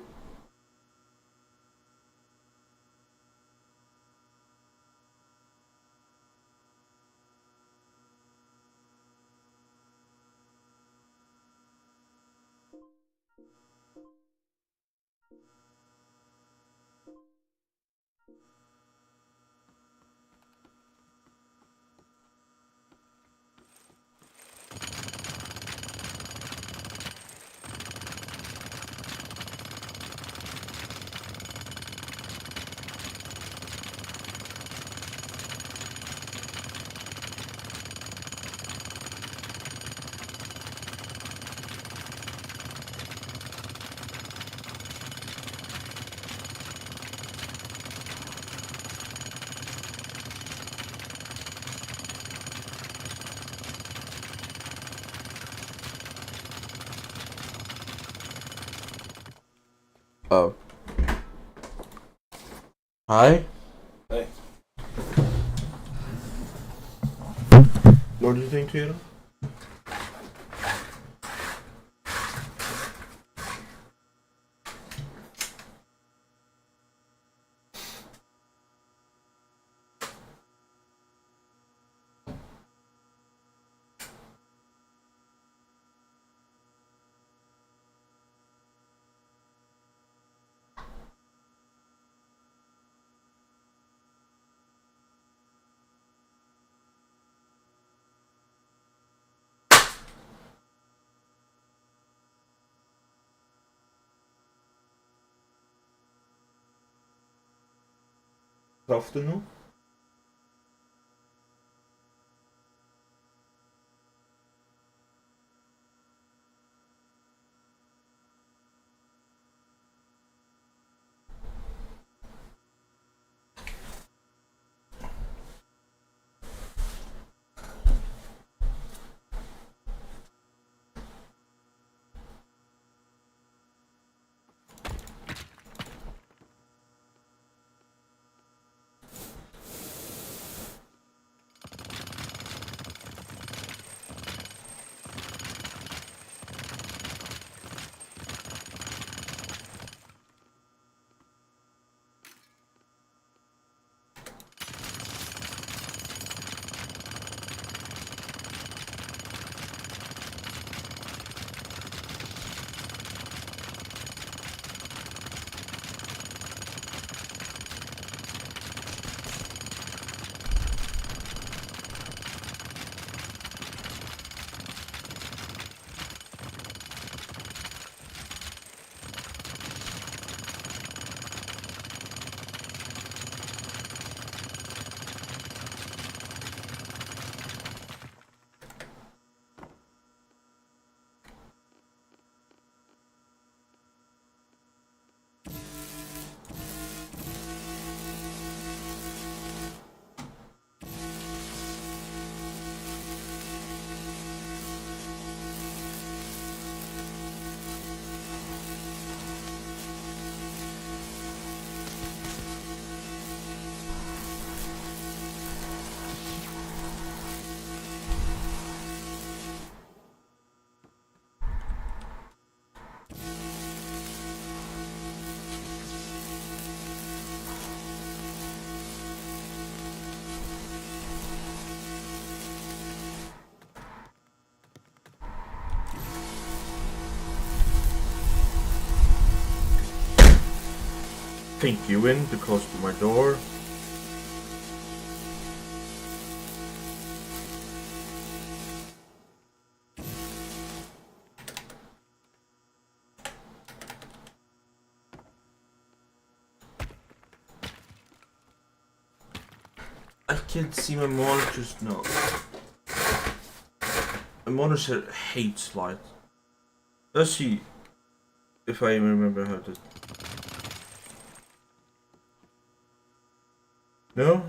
Oh. Hi. Hey. What do you think, Taylor? Good afternoon. think you in because of my door. I can't see my monitors now. My monitor hates light. Let's see if I remember how to. No?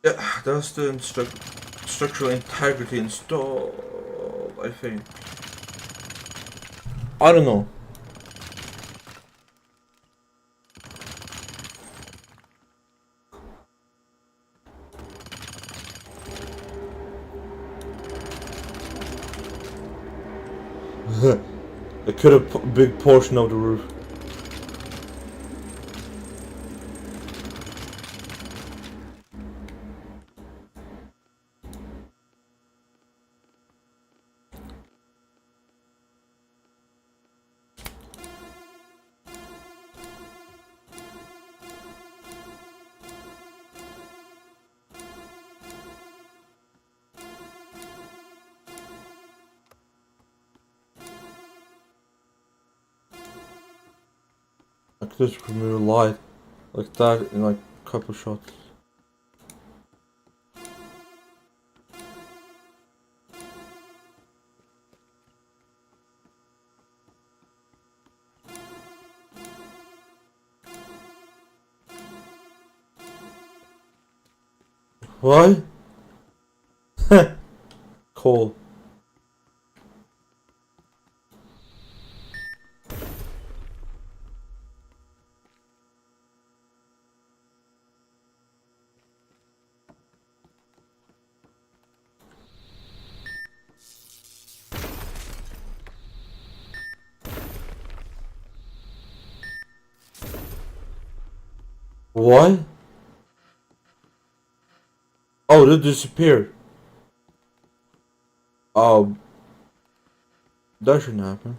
Yeah, that's the structural integrity installed, I think. I don't know. I cut a big portion of the roof. I could just remove light like that in like a couple shots. Why? Cool. What? Oh, they disappeared. Oh, that shouldn't happen.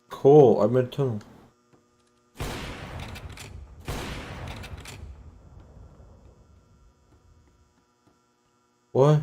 Cool, I made a tunnel. What?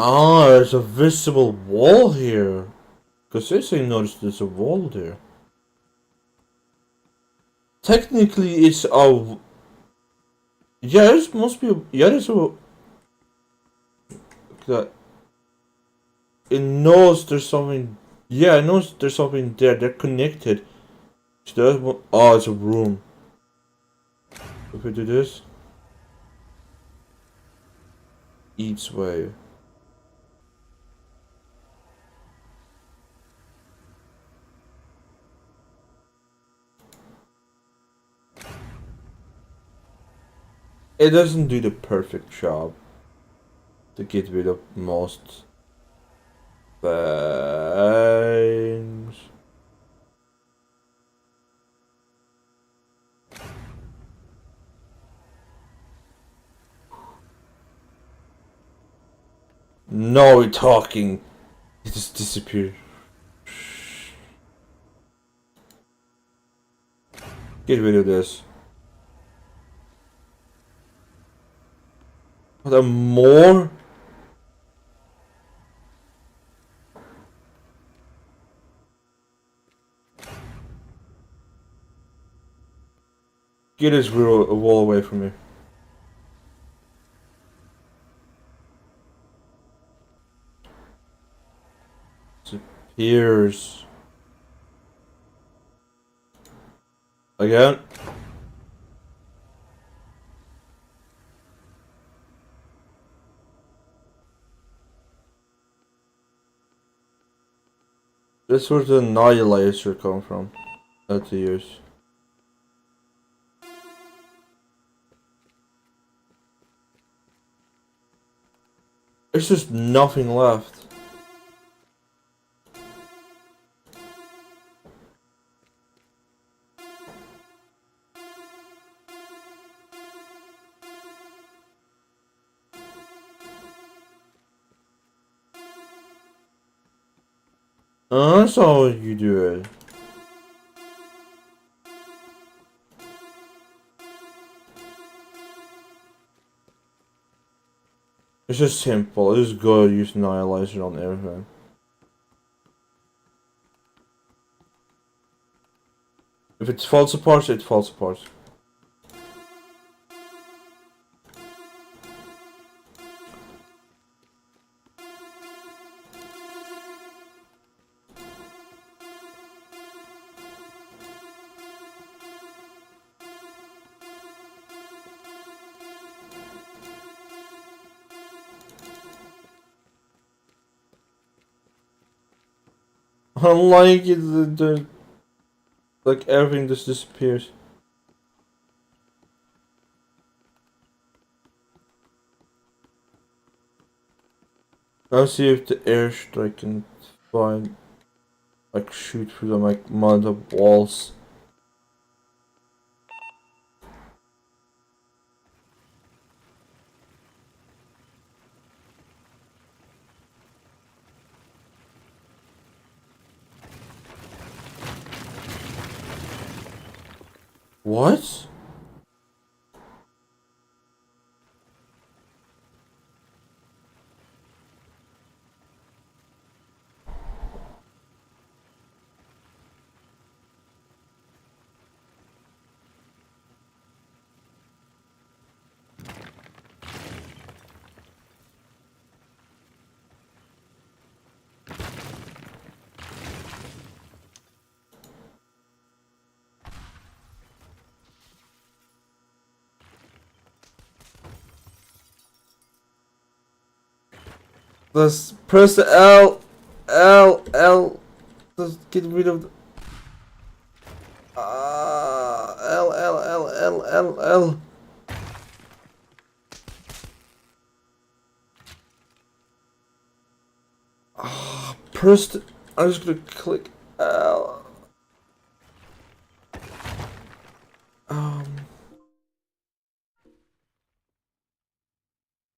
Ah, there's a visible wall here. Because this I noticed there's a wall there. Technically, it's a. Yeah, it must be. Yeah, there's a. That. It knows there's something. Yeah, it knows there's something there. They're connected. So that one. Oh, it's a room. If we do this. Each way. it doesn't do the perfect job to get rid of most things. No, we're talking. It just disappeared. Get rid of this. The more? Get this wall away from me. Disappears. Again. This where the annihilator come from. Not to use. There's just nothing left. That's how you do it. It's just simple. It's just go use Annihilator on everything. If it falls apart, it falls apart. I like it, like everything just disappears. I'll see if the airstrike can find, like, shoot through the like mud of walls. What? Let's press the L. Let's get rid of the L. Press the, I'm just gonna click L.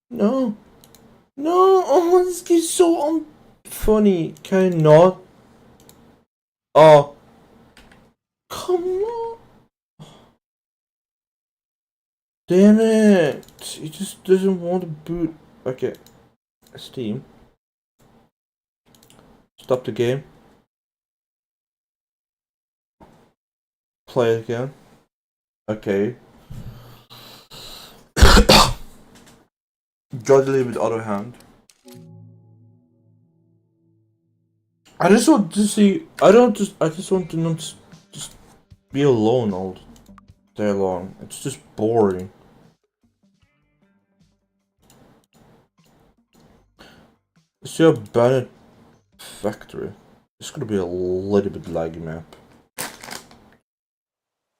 No. No, oh, this game's so unfunny. Can I not? Oh. Come on. Damn it. He just doesn't want to boot. Okay. Steam. Stop the game. Play it again. Okay. Godly with other hand. I just want to see. I just want to not just be alone all day long. It's just boring. It's your abandoned factory. It's gonna be a little bit laggy map.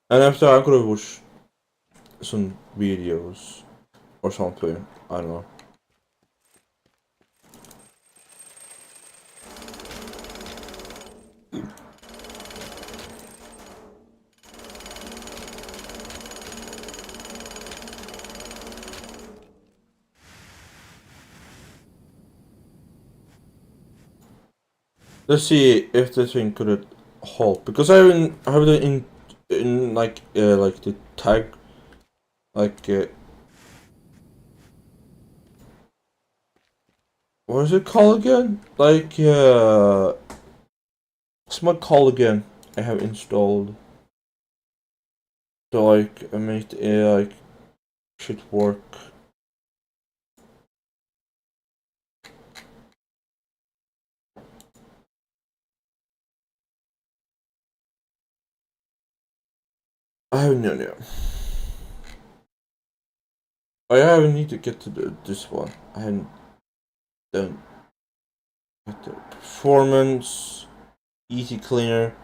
And after I'm gonna watch some videos. or something. I don't know. Let's see if this thing could halt, because I have the in like the tag, like what is it called again? Like what's my call again? I have installed to like make the like shit work. I have no idea. I need to get to this one. I haven't done get the performance, easy cleaner.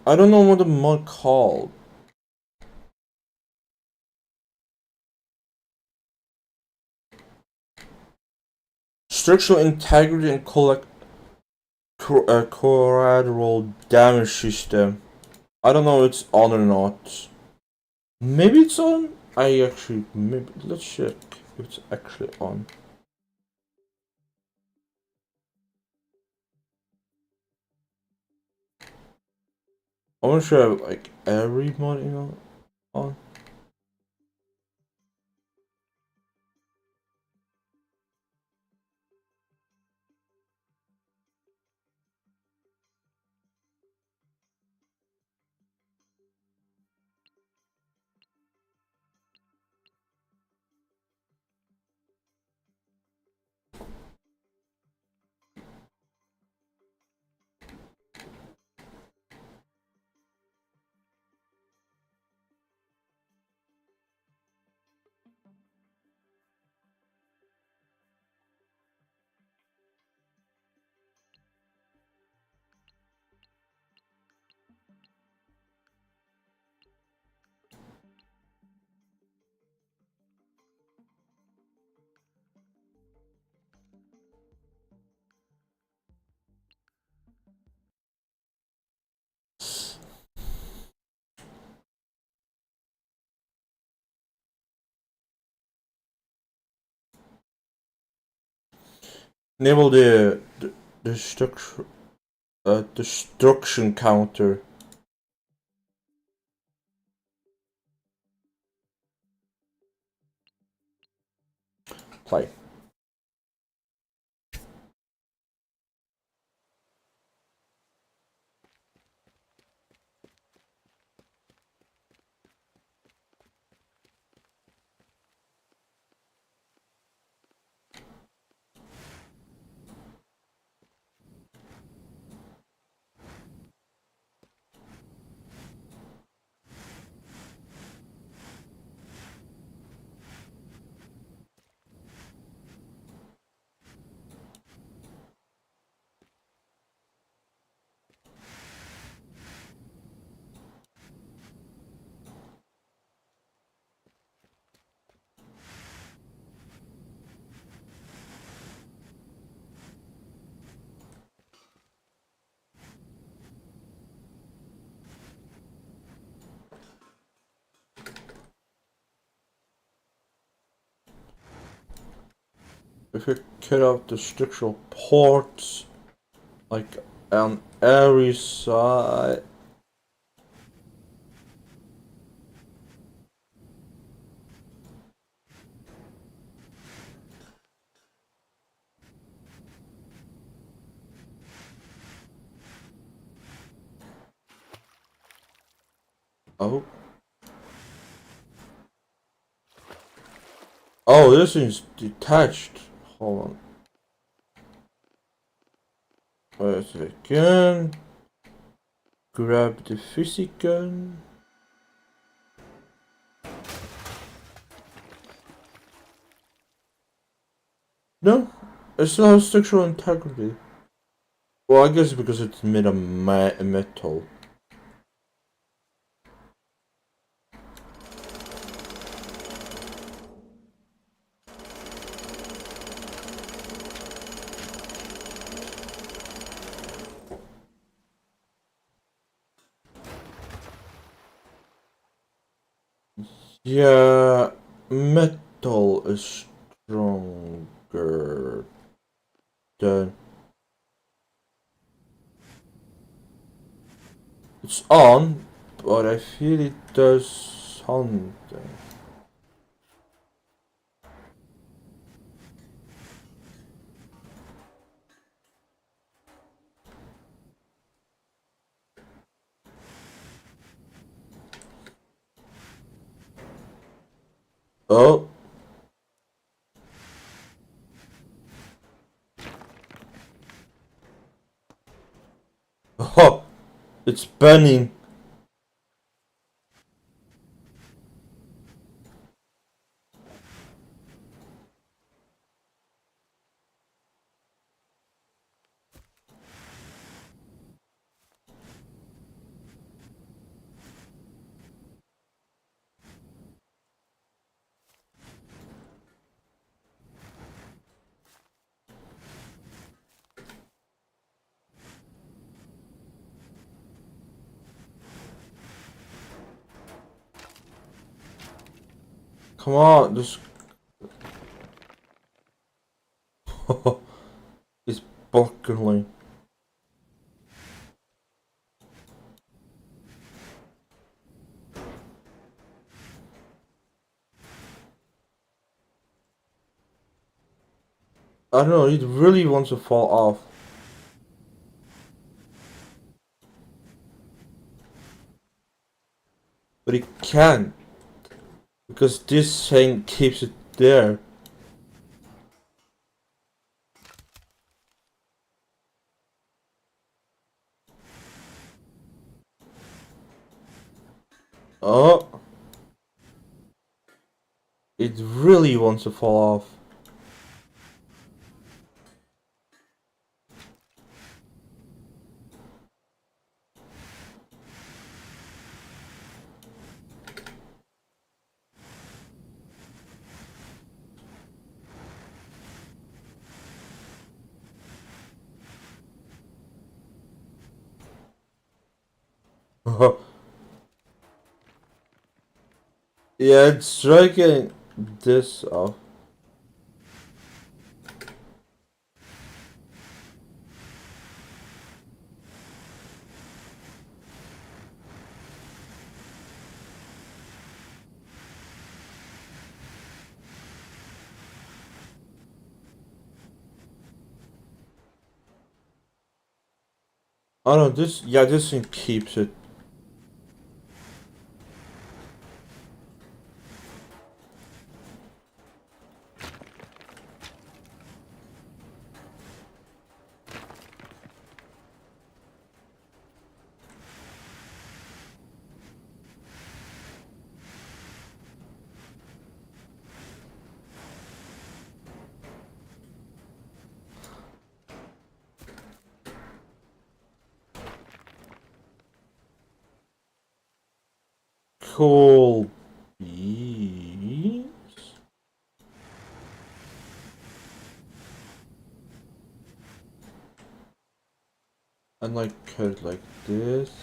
I don't know what the mod called. Structural integrity and collateral damage system. I don't know if it's on or not. Maybe it's on. Maybe let's check if it's actually on. I want to show like every mod on. Enable the structure destruction counter. Play. If you cut out the structural parts, like on every side. Oh. Oh, this is detached. Hold on. Wait a second. Grab the physical. No, it still has structural integrity. Well, I guess because it's made of metal. Yeah, metal is stronger than... It's on, but I feel it does something. Oh. Oh, it's burning. Come on, this... It's buckling. I don't know, it really wants to fall off. But it can't. Because this thing keeps it there. Oh. It really wants to fall off. Yeah, it's striking this off. Oh no, this, yeah, this thing keeps it. Cool beans. And like cut it like this.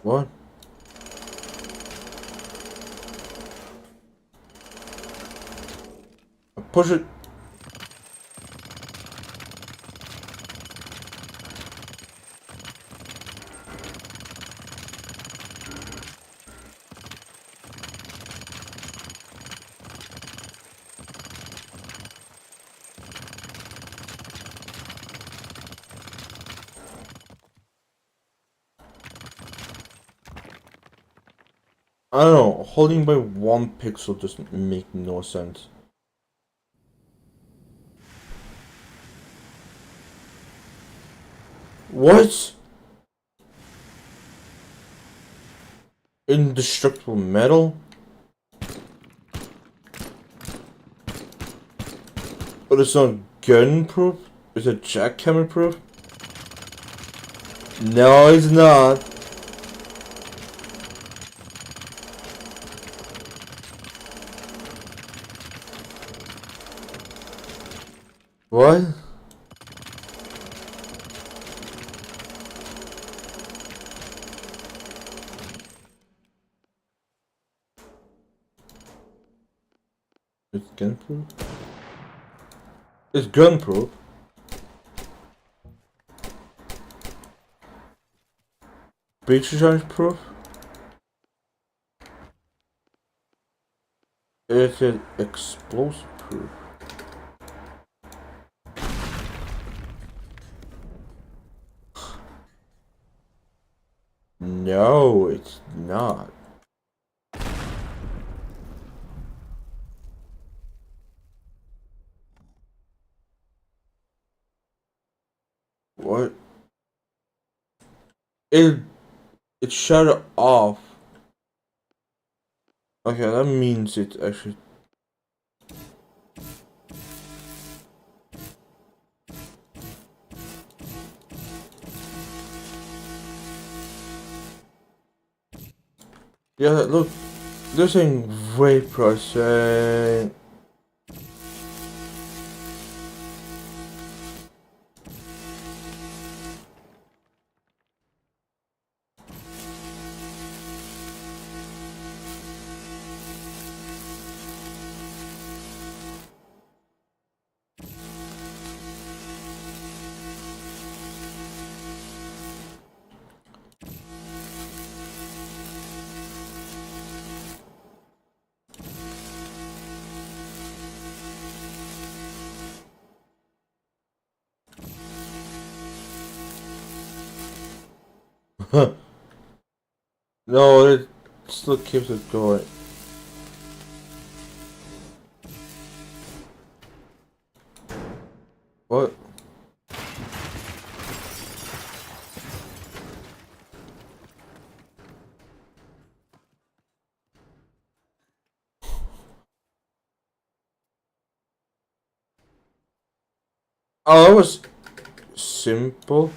What? Push it. I don't know, holding by one pixel doesn't make no sense. What? Indestructible metal? But it's not gun proof? Is it jackhammer proof? No, it's not. What? It's gun proof? It's gun proof. Breach charge proof? Is it explosive proof? No, it's not. What? It shut it off. Okay, that means it actually. Yeah, look, this thing vaporizing. No, it still keeps it going. What? Oh, that was simple.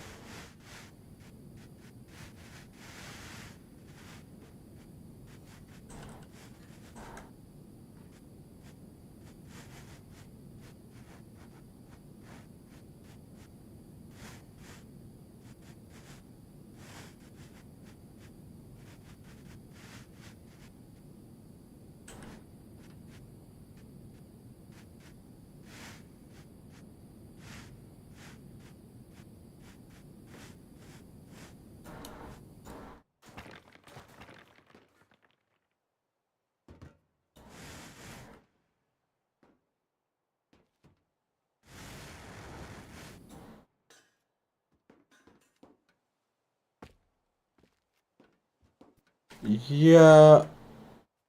Yeah,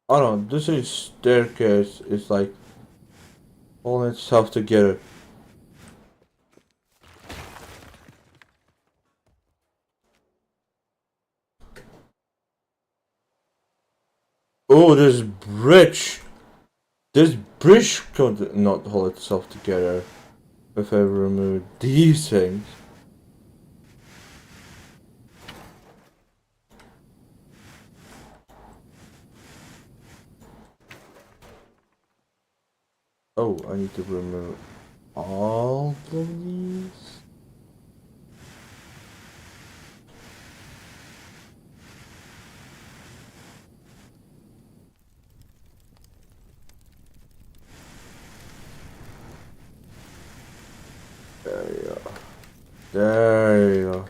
I don't know. This is staircase is like holding itself together. Oh, this bridge. This bridge could not hold itself together if I remove these things. Oh, I need to remove all of these. There you go. There you go.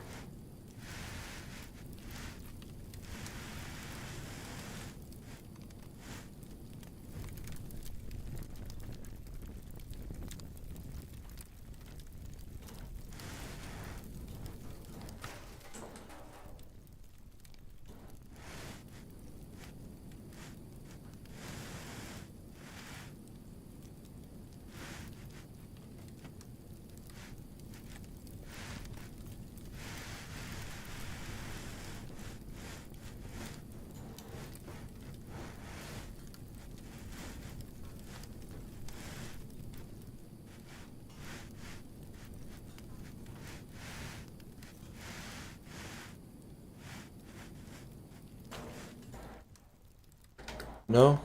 No?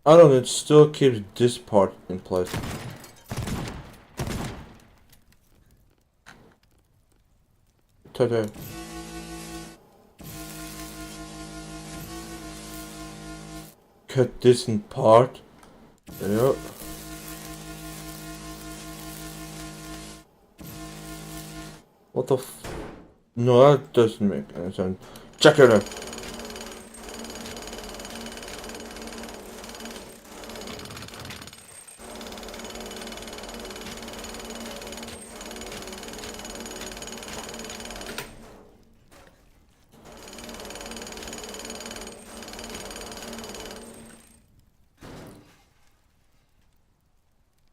I don't know, it still keeps this part in place. Ta-da. Cut this in part. Yep. What the f... No, that doesn't make any sense. Check it out.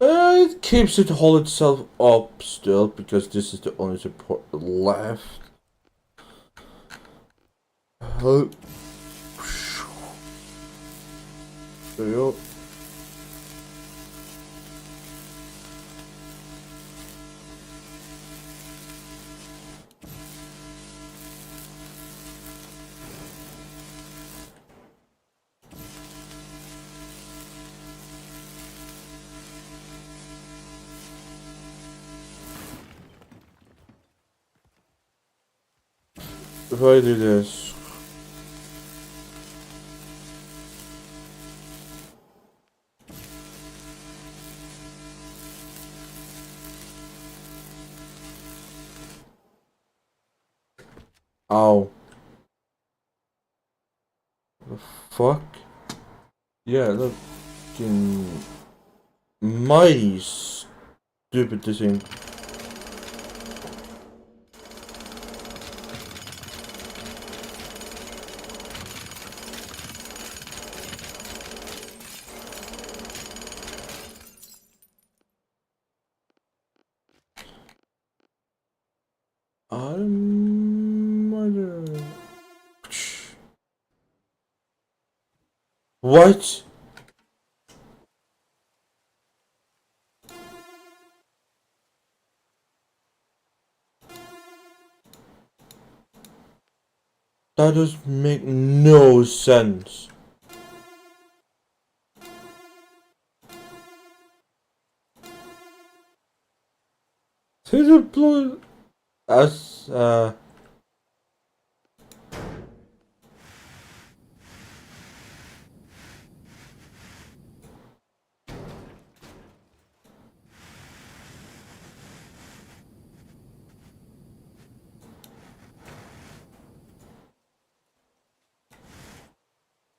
It keeps it hold itself up still because this is the only support left. Oh. There you go. If I do this, ow, the fuck? Yeah, look, fucking mighty stupid this thing. What? That does make no sense. This is blue as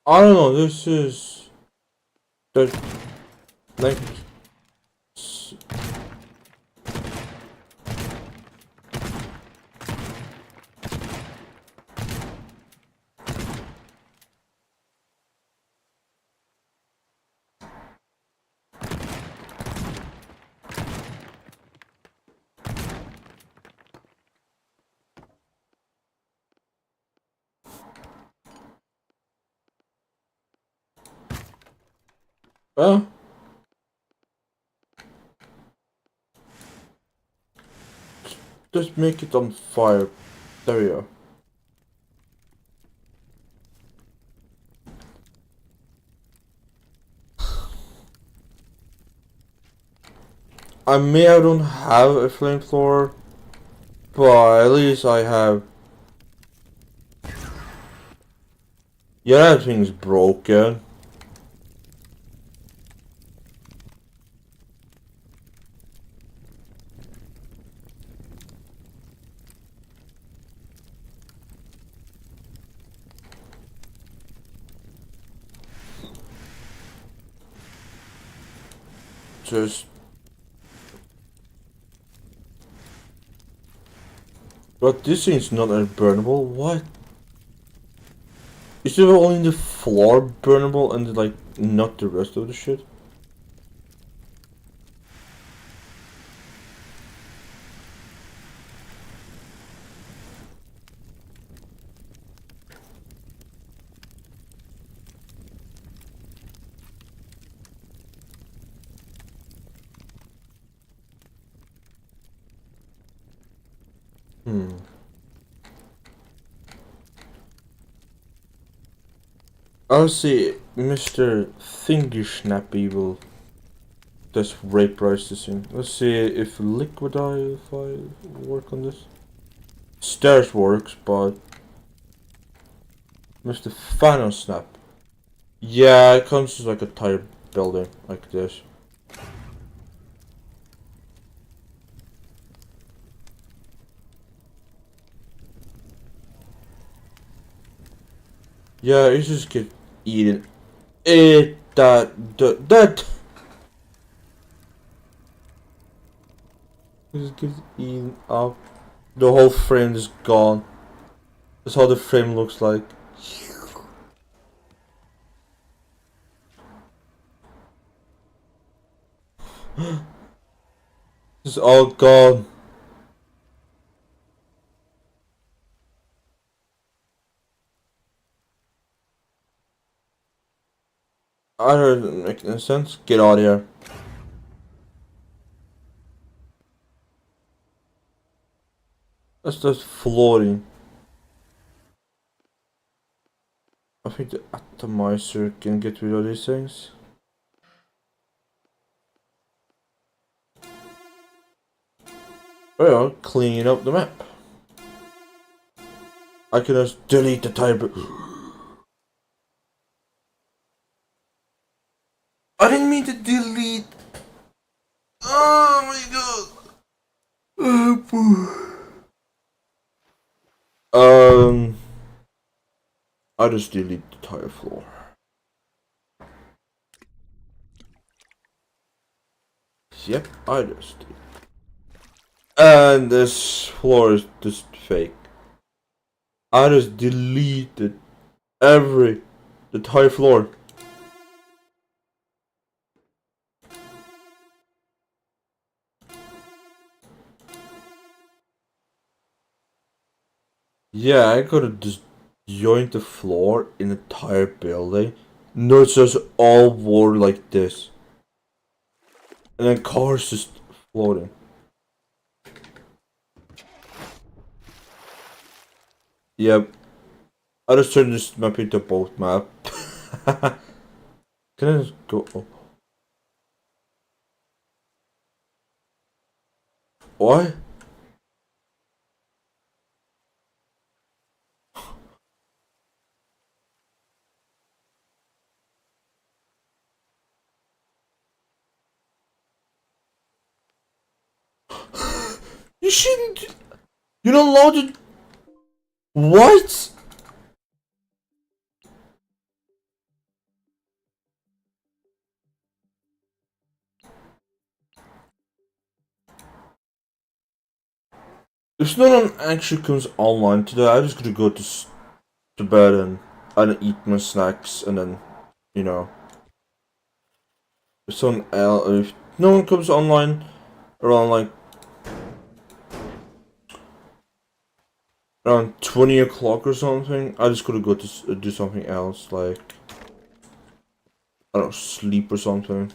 I don't know, this is the like uh just make it on fire. There we go. I don't have a flamethrower, but at least I have. Yeah, that thing's broken. Just. But this thing's not unburnable. What? Is it only the floor burnable and like not the rest of the shit? I'll see Mr. Thingy will just vaporize this thing. Let's see if liquidify work on this. Stairs works, but Mr. Final Snap. Yeah, it comes as like a tire building like this. Yeah, you just get eaten. That just gets eaten up. The whole frame is gone. That's how the frame looks like. It's all gone. I don't make any sense. Get out of here. That's just floating. I think the atomizer can get rid of these things. Well, cleaning up the map. I can just delete the type. I didn't mean to delete. Oh my god. I just delete the tile floor. Yep, I just did. And this floor is just fake. I just deleted the entire floor. Yeah, I could have just joined the floor in the entire building. No, it's just all war like this. And then cars just floating. Yep. I just turned this map into a boat map. Can I just go up? What? You shouldn't. You're not allowed to. What? If no one actually comes online today, I'm just gonna go to bed and eat my snacks and then, you know. If no one comes online around like around 20 o'clock or something, I just gotta go to do something else, like I don't know, sleep or something.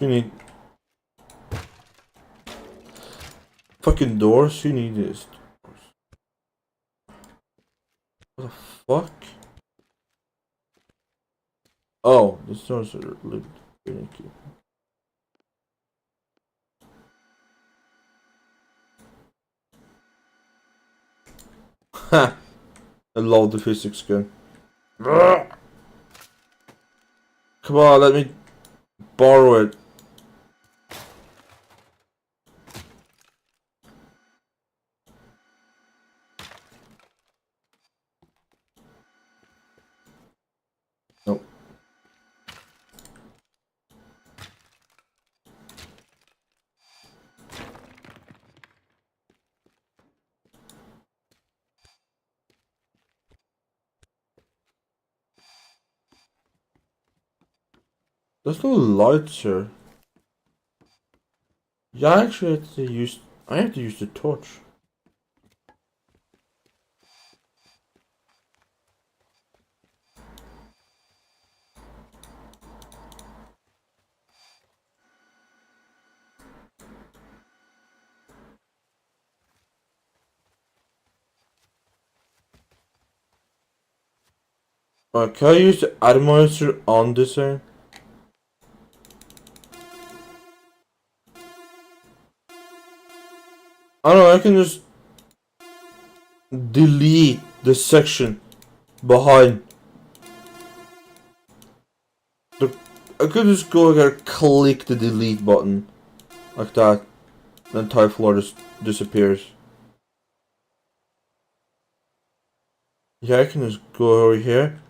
You need fucking doors. You need this. What the fuck? Oh, the doors are lit. Ha! I love the physics gun. Come on, let me borrow it. Nope. There's no lights here. Yeah, actually, I have to use the torch. Can I use the atomizer on this thing? I don't know, I can just delete the section behind. I could just go here, click the delete button like that, the entire floor just disappears. Yeah, I can just go over here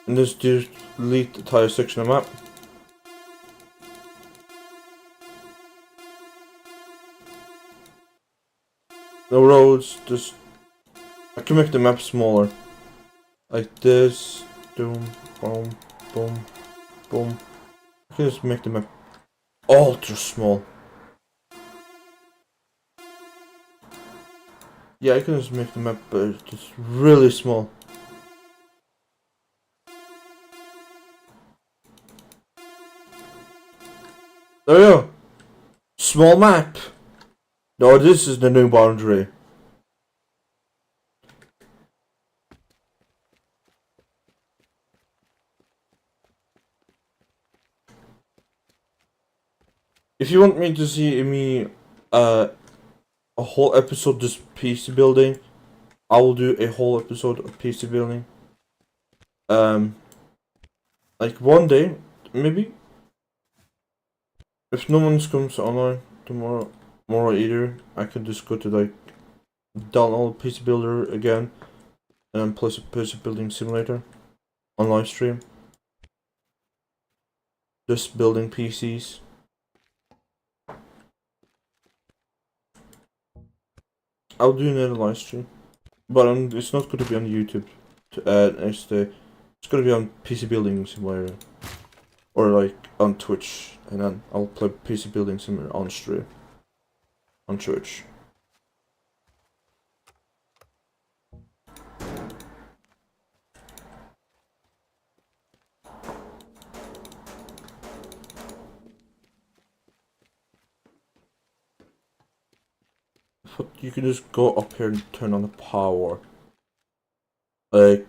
and just delete the entire section of map. No roads, just I can make the map smaller. Like this. Boom, boom, boom, boom. I can just make the map ultra small. Yeah, I can just make the map just really small. There you go. Small map. No, this is the new boundary. If you want me to see a whole episode just PC building, I will do a whole episode of PC building. Like one day, maybe. If no one comes online tomorrow either, I can just go to like download PC Builder again and then play PC Building Simulator on live stream. Just building PCs. I'll do another live stream, but it's not going to be on YouTube. It's going to be on PC Building Simulator, or like on Twitch, and then I'll play PC Building Simulator on stream, on Twitch. But you can just go up here and turn on the power. Like,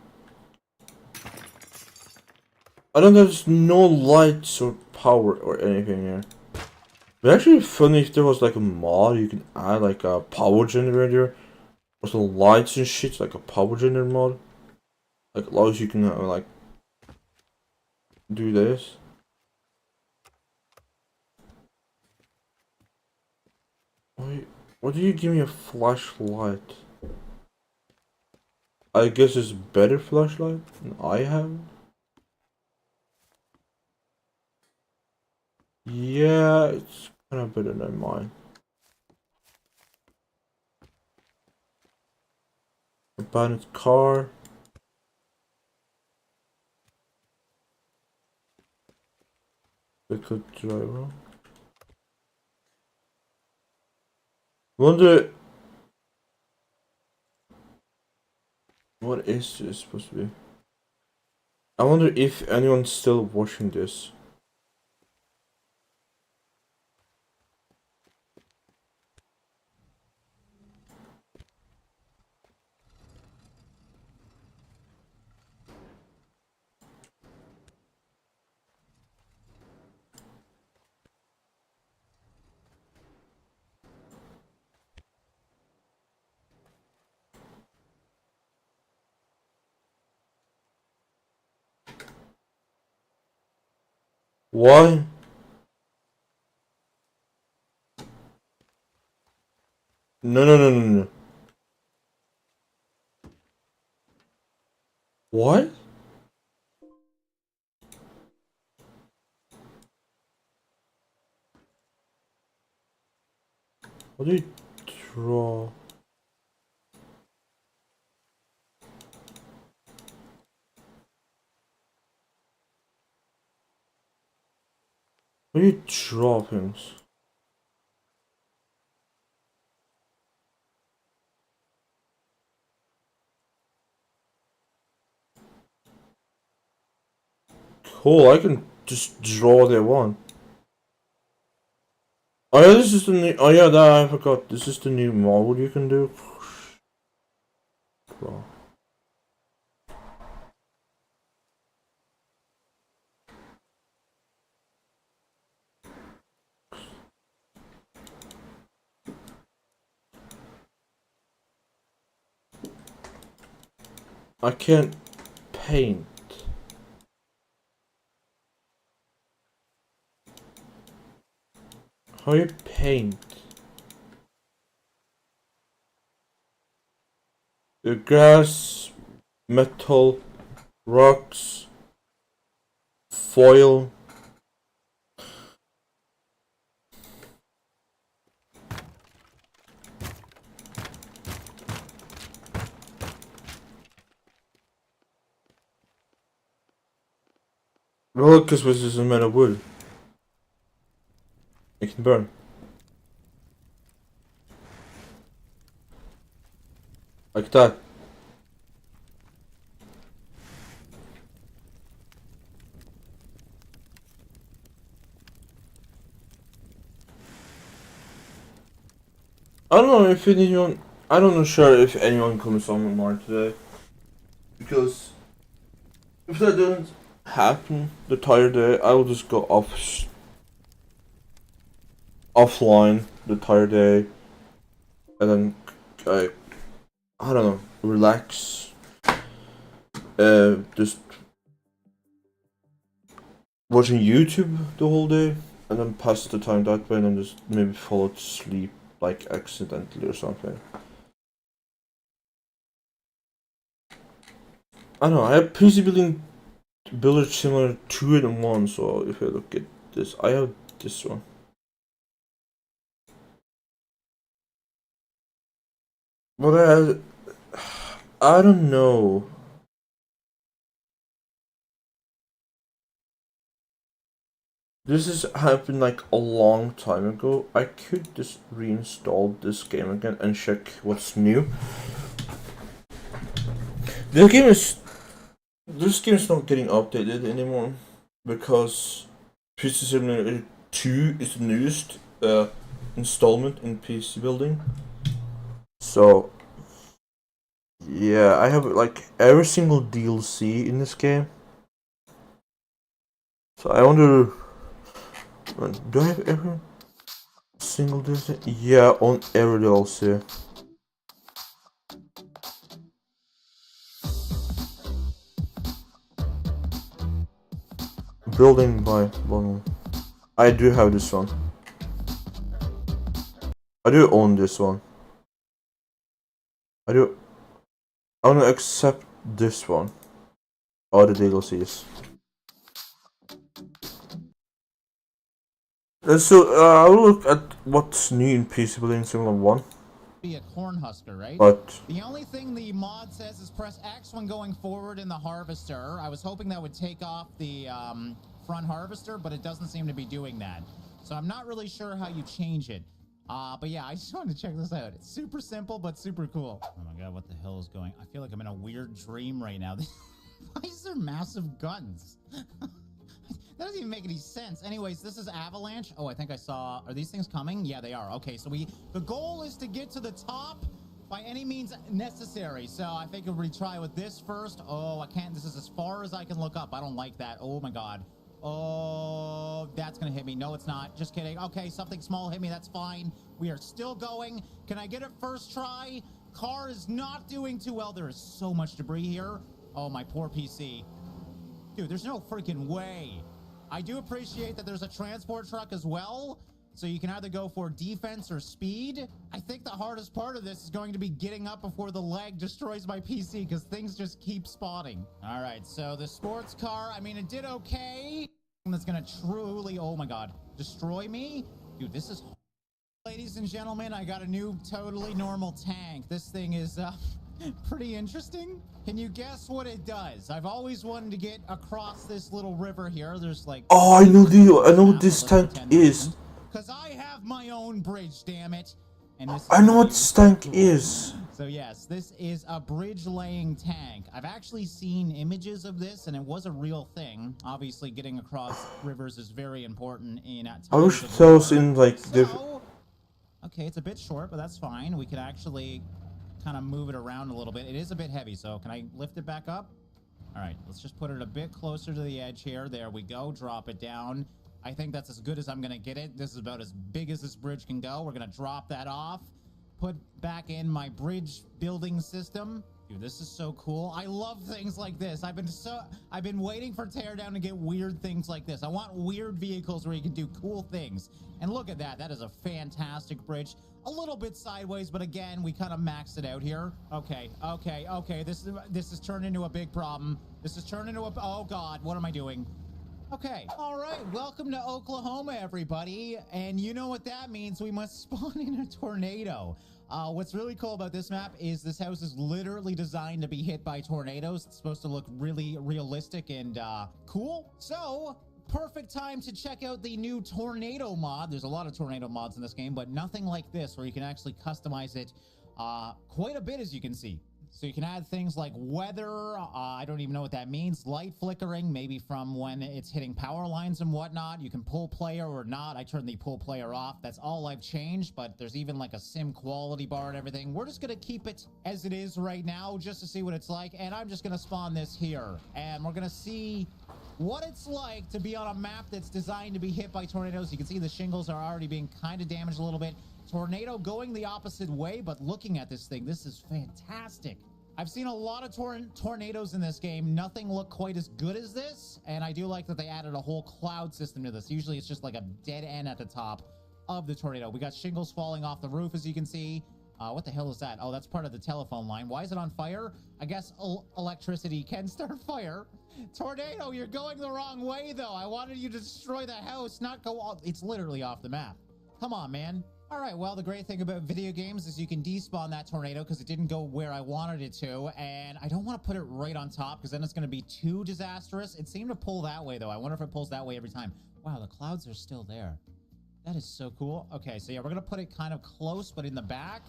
I don't know, there's no lights or power or anything here. It'd actually be funny if there was like a mod you can add, like a power generator or some lights and shit, like a power generator mod. Like allows you can like do this. Why do you give me a flashlight? I guess it's better flashlight than I have. Yeah, it's kind of better than mine. Abandoned car. Liquid driver. Wonder what is this supposed to be? I wonder if anyone's still watching this. Why? No. What? What do you draw? What do you draw things? Cool, I can just draw what I want. Oh yeah, this is the new. Oh yeah, that I forgot. This is the new mode you can do. Draw. I can't paint. How you paint? The grass, metal, rocks, foil. Well, because this is made of wood. It can burn. Like that. I don't know if anyone. I don't know sure if anyone comes on more today. Because if that doesn't happen the entire day, I will just go offline the entire day, and then I don't know, relax. Just watching YouTube the whole day, and then pass the time that way, and then just maybe fall asleep like accidentally or something. I don't know. I have PC builder similar 2 and 1. So if I look at this, I have this one. But I don't know. This has happened like a long time ago. I could just reinstall this game again and check what's new. This game is not getting updated anymore because PC Simulator 2 is the newest installment in PC building. So yeah, I have like every single DLC in this game. So I wonder, do I have every single DLC? Yeah, on every DLC. Building by one. I do have this one. I do own this one. I want to accept this one. All the DLCs. So I will look at what's new in PC Building Simulator 1. Be a Cornhusker, right? But the only thing the mod says is press X when going forward in the harvester. I was hoping that would take off the front harvester, but it doesn't seem to be doing that. So I'm not really sure how you change it. But yeah, I just wanted to check this out. It's super simple, but super cool. Oh my god, what the hell is going? I feel like I'm in a weird dream right now. Why is there massive guns? That doesn't even make any sense. Anyways, this is Avalanche. Oh, I think I saw... Are these things coming? Yeah, they are. Okay, so the goal is to get to the top by any means necessary. So I think we'll retry with this first. Oh, I can't. This is as far as I can look up. I don't like that. Oh my god. Oh, that's gonna hit me. No, it's not. Just kidding. Okay, something small hit me. That's fine. We are still going. Can I get it first try? Car is not doing too well. There is so much debris here. Oh, my poor PC. Dude, there's no freaking way. I do appreciate that there's a transport truck as well, so you can either go for defense or speed. I think the hardest part of this is going to be getting up before the lag destroys my PC, because things just keep spawning. All right, so the sports car, I mean, it did okay. That's gonna truly, oh my god, destroy me? Dude, this is... Ladies and gentlemen, I got a new totally normal tank. This thing is, pretty interesting. Can you guess what it does? I've always wanted to get across this little river here. There's like... Oh, I know what this tank is. Because I have my own bridge, damn it. And this I know what this tank is. So yes, this is a bridge laying tank. I've actually seen images of this, and it was a real thing. Obviously, getting across rivers is very important in... I wish it tells in like... Okay, it's a bit short, but that's fine. We could actually... kind of move it around a little bit. It is a bit heavy, so can I lift it back up? All right, let's just put it a bit closer to the edge here. There we go. Drop it down. I think that's as good as I'm gonna get it. This is about as big as this bridge can go. We're gonna drop that off, put back in my bridge building system. Dude, Dude, this is so cool. I love things like this. I've been waiting for Teardown to get weird things like this. I want weird vehicles where you can do cool things. And look at that. That is a fantastic bridge. A little bit sideways, but again, we kind of maxed it out here. Okay. This is turned into a big problem. This is turned into a, oh God, what am I doing? Okay. All right. Welcome to Oklahoma, everybody. And you know what that means. We must spawn in a tornado. What's really cool about this map is this house is literally designed to be hit by tornadoes. It's supposed to look really realistic and cool. So, perfect time to check out the new tornado mod. There's a lot of tornado mods in this game, but nothing like this where you can actually customize it quite a bit, as you can see. So you can add things like weather, I don't even know what that means, light flickering, maybe from when it's hitting power lines and whatnot. You can pull player or not. I turned the pull player off. That's all I've changed, but there's even like a sim quality bar and everything. We're just gonna keep it as it is right now just to see what it's like, and I'm just gonna spawn this here. And we're gonna see what it's like to be on a map that's designed to be hit by tornadoes. You can see the shingles are already being kind of damaged a little bit. Tornado going the opposite way, but looking at this thing, this is fantastic. I've seen a lot of tornadoes in this game. Nothing looked quite as good as this, and I do like that they added a whole cloud system to this. Usually it's just like a dead end at the top of the tornado. We got shingles falling off the roof, as you can see. What the hell is that? Oh, that's part of the telephone line. Why is it on fire? I guess electricity can start fire. Tornado, you're going the wrong way, though. I wanted you to destroy the house, not go off. It's literally off the map. Come on, man. All right, well, the great thing about video games is you can despawn that tornado because it didn't go where I wanted it to, and I don't want to put it right on top because then it's going to be too disastrous. It seemed to pull that way, though. I wonder if it pulls that way every time. Wow, the clouds are still there. That is so cool. Okay, so yeah, we're going to put it kind of close, but in the back.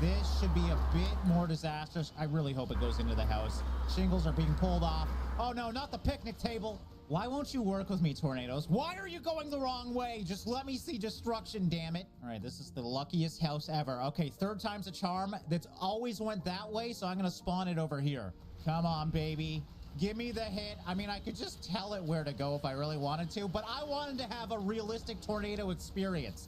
This should be a bit more disastrous. I really hope it goes into the house. Shingles are being pulled off. Oh, no, not the picnic table. Why won't you work with me, tornadoes? Why are you going the wrong way? Just let me see destruction, damn it. All right, this is the luckiest house ever. Okay, third time's a charm. That's always went that way, so I'm going to spawn it over here. Come on, baby. Give me the hit. I mean, I could just tell it where to go if I really wanted to, but I wanted to have a realistic tornado experience.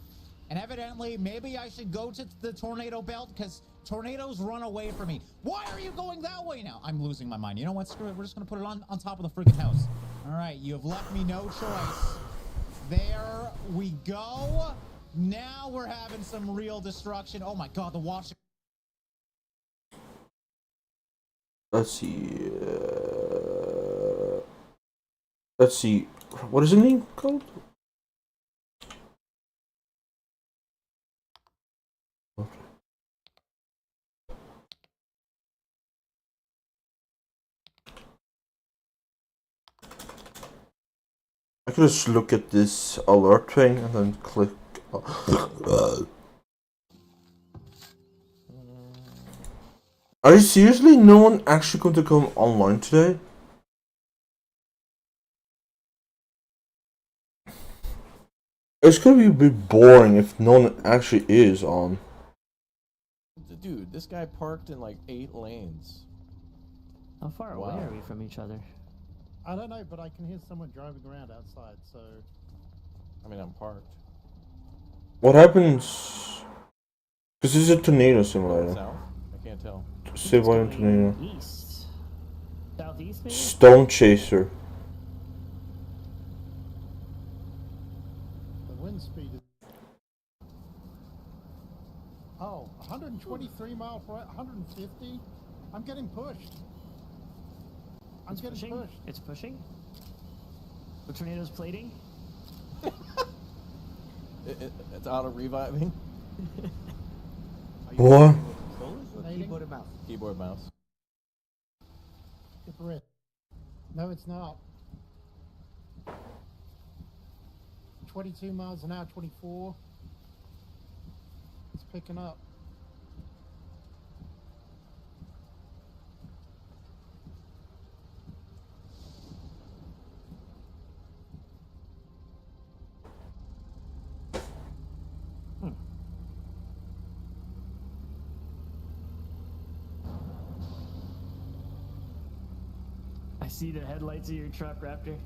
And evidently, maybe I should go to the tornado belt because tornadoes run away from me. Why are you going that way now? I'm losing my mind. You know what? Screw it. We're just going to put it on top of the freaking house. All right. You have left me no choice. There we go. Now we're having some real destruction. Oh, my God. The washer. Let's see. Let's see. What is the name called? I could just look at this alert thing and then click. Are you seriously no one actually going to come online today? It's gonna be a bit boring if no one actually is on. Dude, this guy parked in like 8 lanes. How far away are we from each other? I don't know, but I can hear someone driving around outside, so... I mean, I'm parked. What happens? Because this is a tornado simulator. South? I can't tell. Simulator tornado. East. Southeast, maybe? Stone Chaser. The wind speed is... Oh, 123 miles per hour, 150? I'm getting pushed. I'm getting pushed. It's pushing? The tornado's plating? It's auto reviving. What? Keyboard and mouse. Keyboard, mouse. Red. No, it's not. 22 miles an hour, 24. It's picking up. I see the headlights of your truck, Raptor.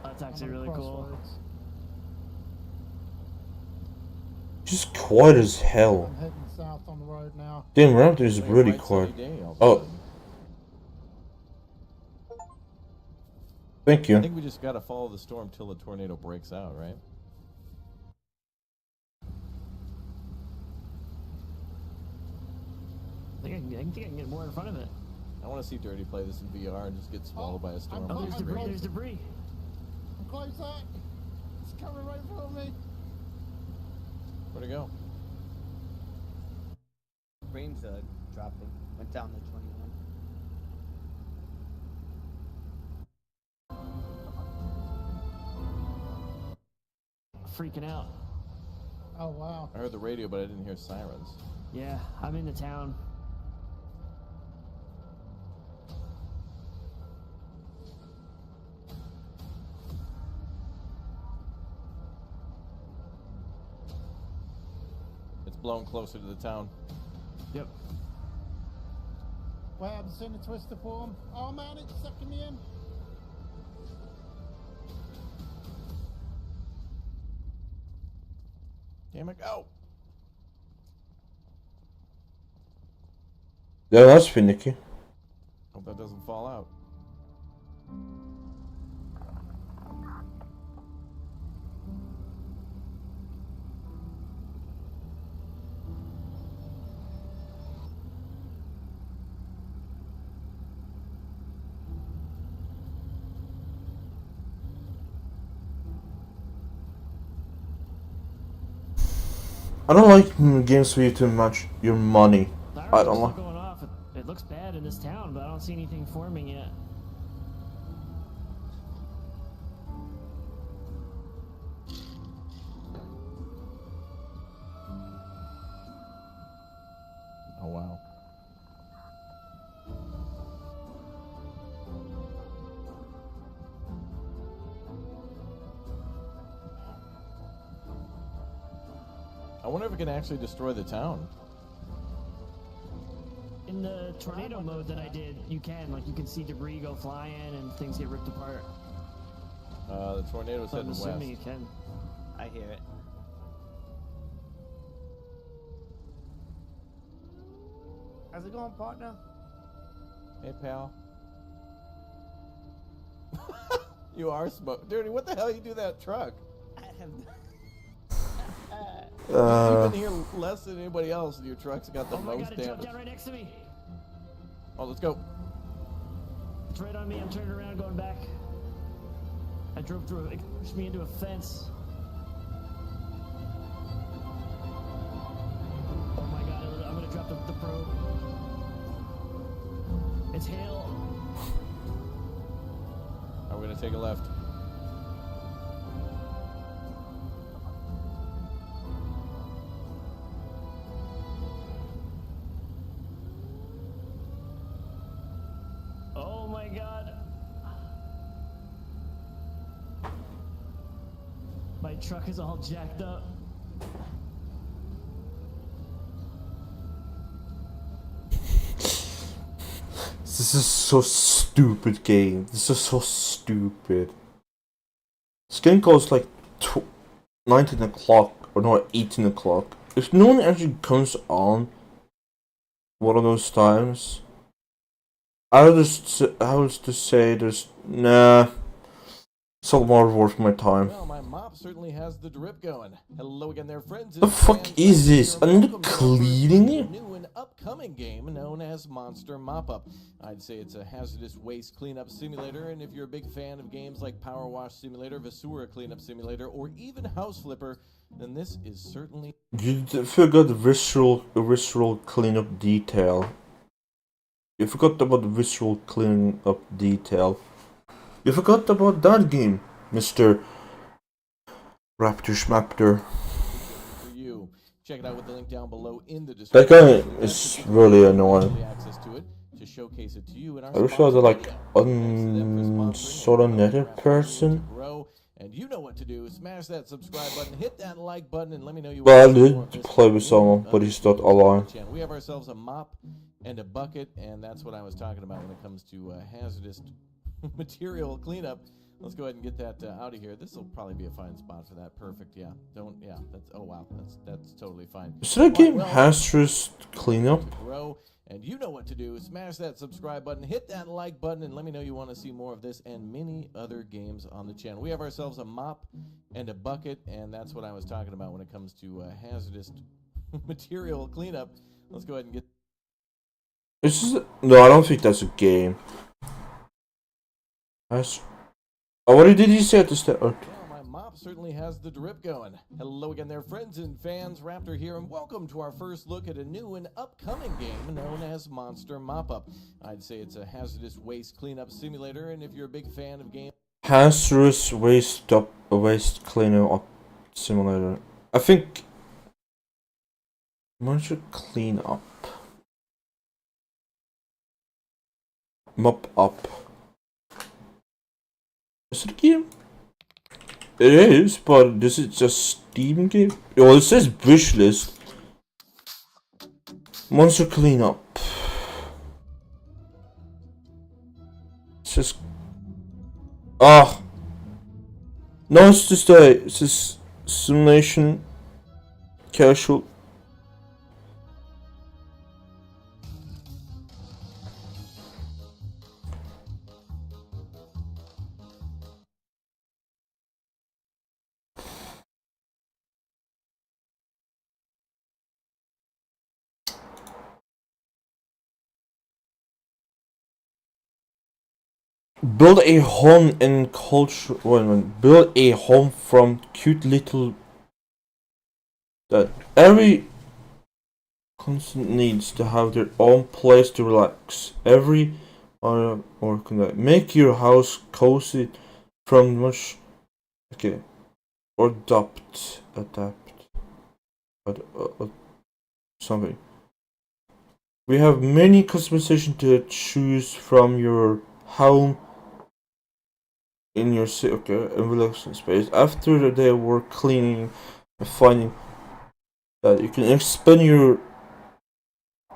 That's actually really cool. Just quiet as hell. I'm heading south Damn, Raptor is Like, really bright quiet. sunny day all of a Oh, sudden. thank I you. think we just gotta follow the storm till the tornado breaks out, right? I think I can get more in front of it. I want to see Dirty play this in VR and just get swallowed by a storm. Oh, there's debris. There's debris. I'm close, Zach. It's coming right for me. Where'd it go? Frames dropping. Went down to 21. Freaking out. Oh, wow. I heard the radio, but I didn't hear sirens. Yeah, I'm in the town. It's blown closer to the town. Yep. Well, I haven't seen the twister form. Oh, man, it's sucking me in. Damn it, go! Yeah, that's finicky. Hope that doesn't fall out. I don't like games where you too much your money. I don't like. Going off. It looks bad in this town, but I don't see anything forming yet. Oh, wow. I wonder if it can actually destroy the town. In the tornado mode that I did, you can see debris go flying and things get ripped apart. The tornado's So I'm heading assuming you west. can. I hear it. How's it going, partner? Hey, pal. You are smoke. Dirty, what the hell you do that truck? I have. You've been here less than anybody else, and your truck's got the Oh my most god, it dropped damage. down right next to me. Oh, let's go. It's right on me. I'm turning around, going back. I drove through it. It pushed me into a fence. Oh my god, I'm gonna drop the probe. It's hail. Are we gonna take a left? Oh my god. My truck is all jacked up. This is so stupid game. This is so stupid. This game goes like 19 o'clock or no 18 o'clock. If no one actually comes on one of those times, I would just say there's nah. It's not more worth my time. Well, my mop certainly has the drip going. Hello again there, friends. The fuck is this? I'm not cleaning it. New and upcoming game known as Monster Mop-Up. I'd say it's a hazardous waste cleanup simulator, and if you're a big fan of games like Power Wash Simulator, Vasura Cleanup Simulator, or even House Flipper, then this is certainly... You forgot the visceral cleanup detail. You forgot about the visceral cleanup detail. You forgot about that game, Mr. Raptor Schmaptor. for you. Check it out with the link down below in the That description. guy is really annoying. Access to it to showcase it to you in our I wish I was a like sort of sponsoring netted person. grow. And you know what to do. Smash that subscribe button, hit that like button, and let me know you Well, I want to see more of did this play with someone, but he's not alive. channel. We have ourselves a mop and a bucket, and that's what I was talking about when it comes to hazardous material cleanup. Let's go ahead and get that out of here. This will probably be a fine spot for that. Perfect. That's oh wow, that's totally fine. Is that game hazardous cleanup? And you know what to do. Smash that subscribe button, hit that like button, and let me know you want to see more of this and many other games on the channel. We have ourselves a mop and a bucket, and that's what I was talking about when it comes to hazardous material cleanup. Let's go ahead and get... No, I don't think that's a game. That's... Oh, what did you say at the start? Well, my mop certainly has the drip going. Hello again there, friends and fans. Raptor here, and welcome to our first look at a new and upcoming game known as Monster Mop-Up. I'd say it's a hazardous waste cleanup simulator, and if you're a big fan of games... Hazardous waste cleanup simulator. I think... Monster clean up. Mop up. Is it a game? It is, but this is just Steam game. Oh, it says wish list. Monster cleanup. It's just. Ah. No, it's just simulation. Casual. Build a home in culture. Build a home from cute little. That every constant needs to have their own place to relax. Every or make your house cozy from much. Okay, or adapt, something. We have many customizations to choose from your home. In your and relaxing space. After they were cleaning and finding that you can expand your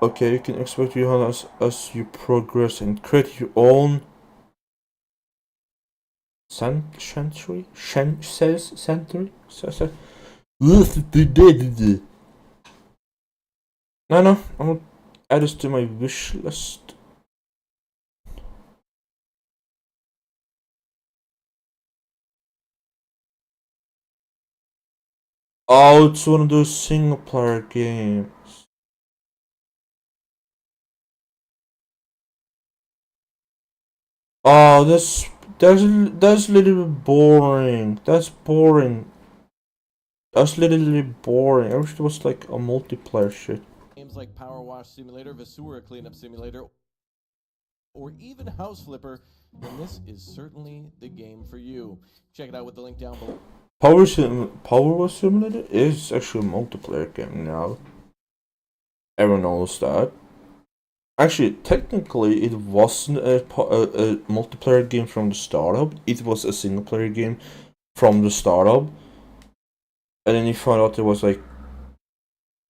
you can expect your house as you progress and create your own sanctuary. No, I'm gonna add this to my wish list. Oh, it's one of those single player games. Oh, that's a little bit boring. That's boring. That's literally boring. I wish it was like a multiplayer shit. Games like Power Wash Simulator, Vasura Cleanup Simulator, or even House Flipper, then this is certainly the game for you. Check it out with the link down below. Power Wash Simulator is actually a multiplayer game now. Everyone knows that. Actually, technically, it wasn't a multiplayer game from the startup. It was a single player game from the startup. And then you found out it was like,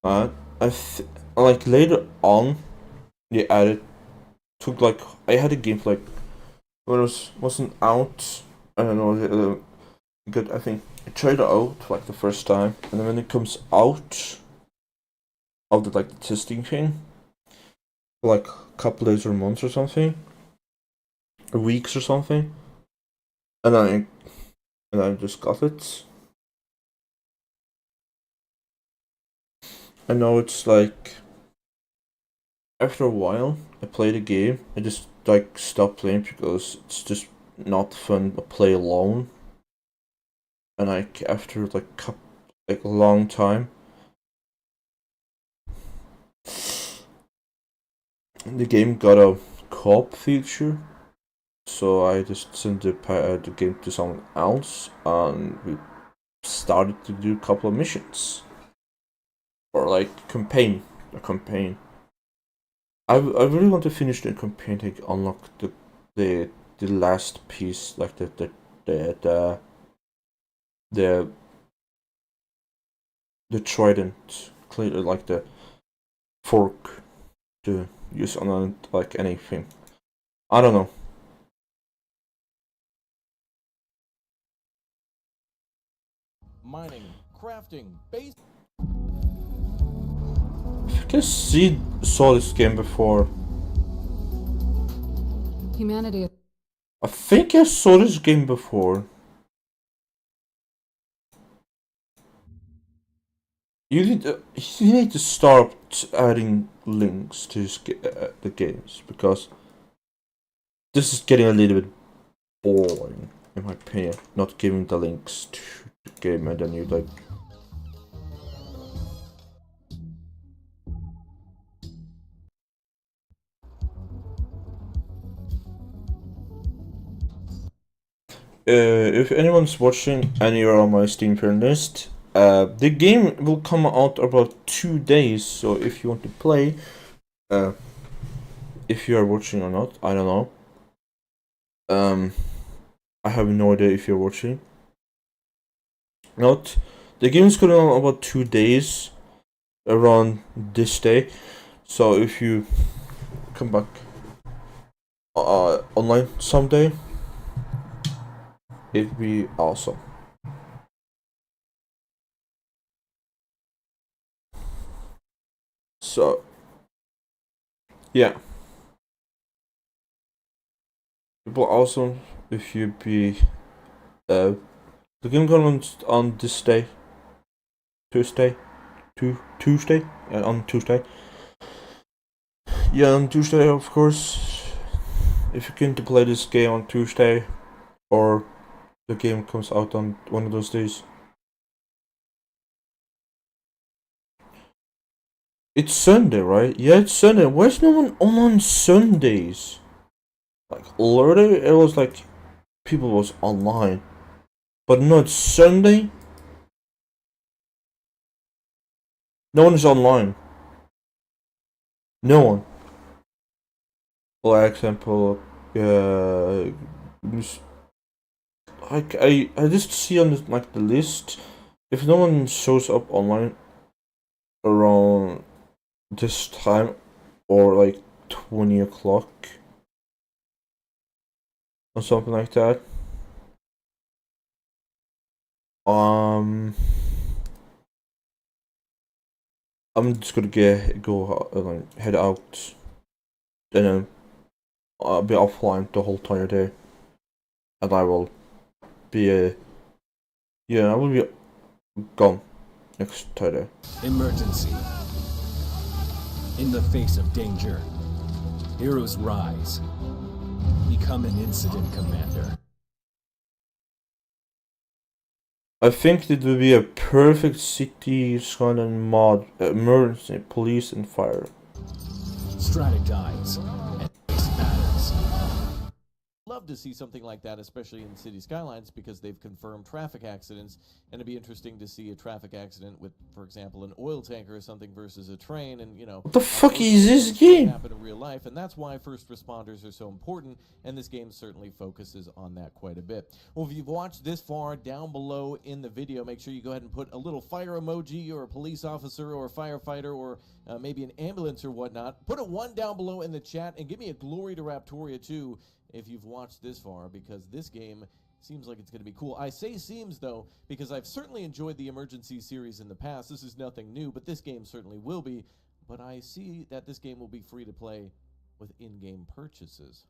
like later on, they added. Took like I had a game for like when it wasn't out. I don't know. Good. I think I tried it out like the first time, and then when it comes out of the like the testing thing, like a couple days or months or something, or weeks or something, and I just got it. I know it's like after a while I played the game, I just like stopped playing because it's just not fun to play alone. And like after like a long time, the game got a co-op feature, so I just sent the game to someone else, and we started to do a couple of missions, or like a campaign. I really want to finish the campaign to unlock the last piece, like the trident, like the fork to use on like anything. I don't know. Mining, crafting, base. think saw this game before. Humanity. I think I saw this game before. You need to start adding links to the games, because this is getting a little bit boring, in my opinion. Not giving the links to the game and then you like. If anyone's watching and you're on my Steam friend list, the game will come out about 2 days. So if you want to play, if you are watching or not, I don't know. I have no idea if you're watching. Not. The game is coming out about 2 days, around this day. So if you come back online someday, it'd be awesome. So, yeah. It'd be awesome if you'd be, the game comes on this day, Tuesday, on Tuesday. Yeah, on Tuesday, of course. If you're going to play this game on Tuesday, or the game comes out on one of those days. It's Sunday, right? Yeah, it's Sunday. Where's no one on Sundays? Like, literally, it was like people was online. But no, it's Sunday. No one is online. No one. For example, I just see on the list, if no one shows up online around this time, or like 20 o'clock or something like that, I'm just gonna head out, and then I'll be offline the whole entire day, and I will be I will be gone next Friday. Emergency. In the face of danger, heroes rise. Become an incident commander. I think it would be a perfect city skyline mod, emergency, police and fire. Strategize and face battles. Love to see something like that, especially in City Skylines, because they've confirmed traffic accidents, and it'd be interesting to see a traffic accident with, for example, an oil tanker or something versus a train, and you know, what the fuck is this game? Happen in real life, and that's why first responders are so important, and this game certainly focuses on that quite a bit. Well, if you've watched this far, down below in the video, make sure you go ahead and put a little fire emoji, or a police officer, or a firefighter, or maybe an ambulance or whatnot. Put a 1 down below in the chat, and give me a glory to Raptoria too, if you've watched this far, because this game seems like it's going to be cool. I say seems, though, because I've certainly enjoyed the Emergency series in the past. This is nothing new, but this game certainly will be. But I see that this game will be free to play with in-game purchases.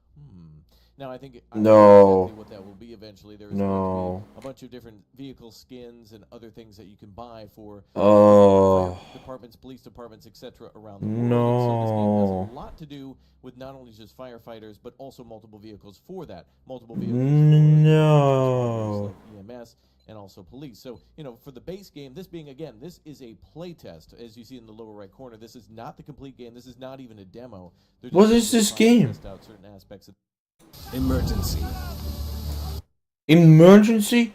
Now, I think I know exactly what that will be eventually. There is going to be a bunch of different vehicle skins and other things that you can buy for fire departments, police departments, etc. around the world. So this game has a lot to do with not only just firefighters, but also multiple vehicles for that. Multiple vehicles for like EMS and also police. So, you know, for the base game, this being, again, this is a playtest. As you see in the lower right corner, this is not the complete game. This is not even a demo. What is this game? Test out certain aspects of Emergency. Emergency?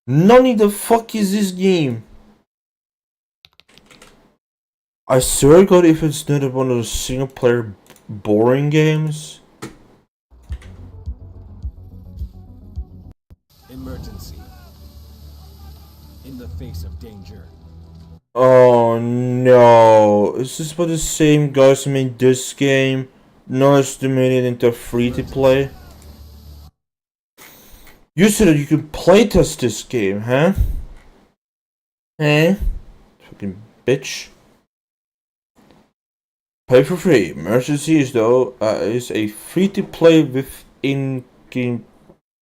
None the fuck is this game? I swear to God, if it's not one of those single player boring games. Emergency. In the face of danger. Oh no. Is this about the same guys who made this game? Not estimated into free to play? You said that you could playtest this game, huh? Eh? Fucking bitch. Play for free. Emergency is though is a free to play with in-game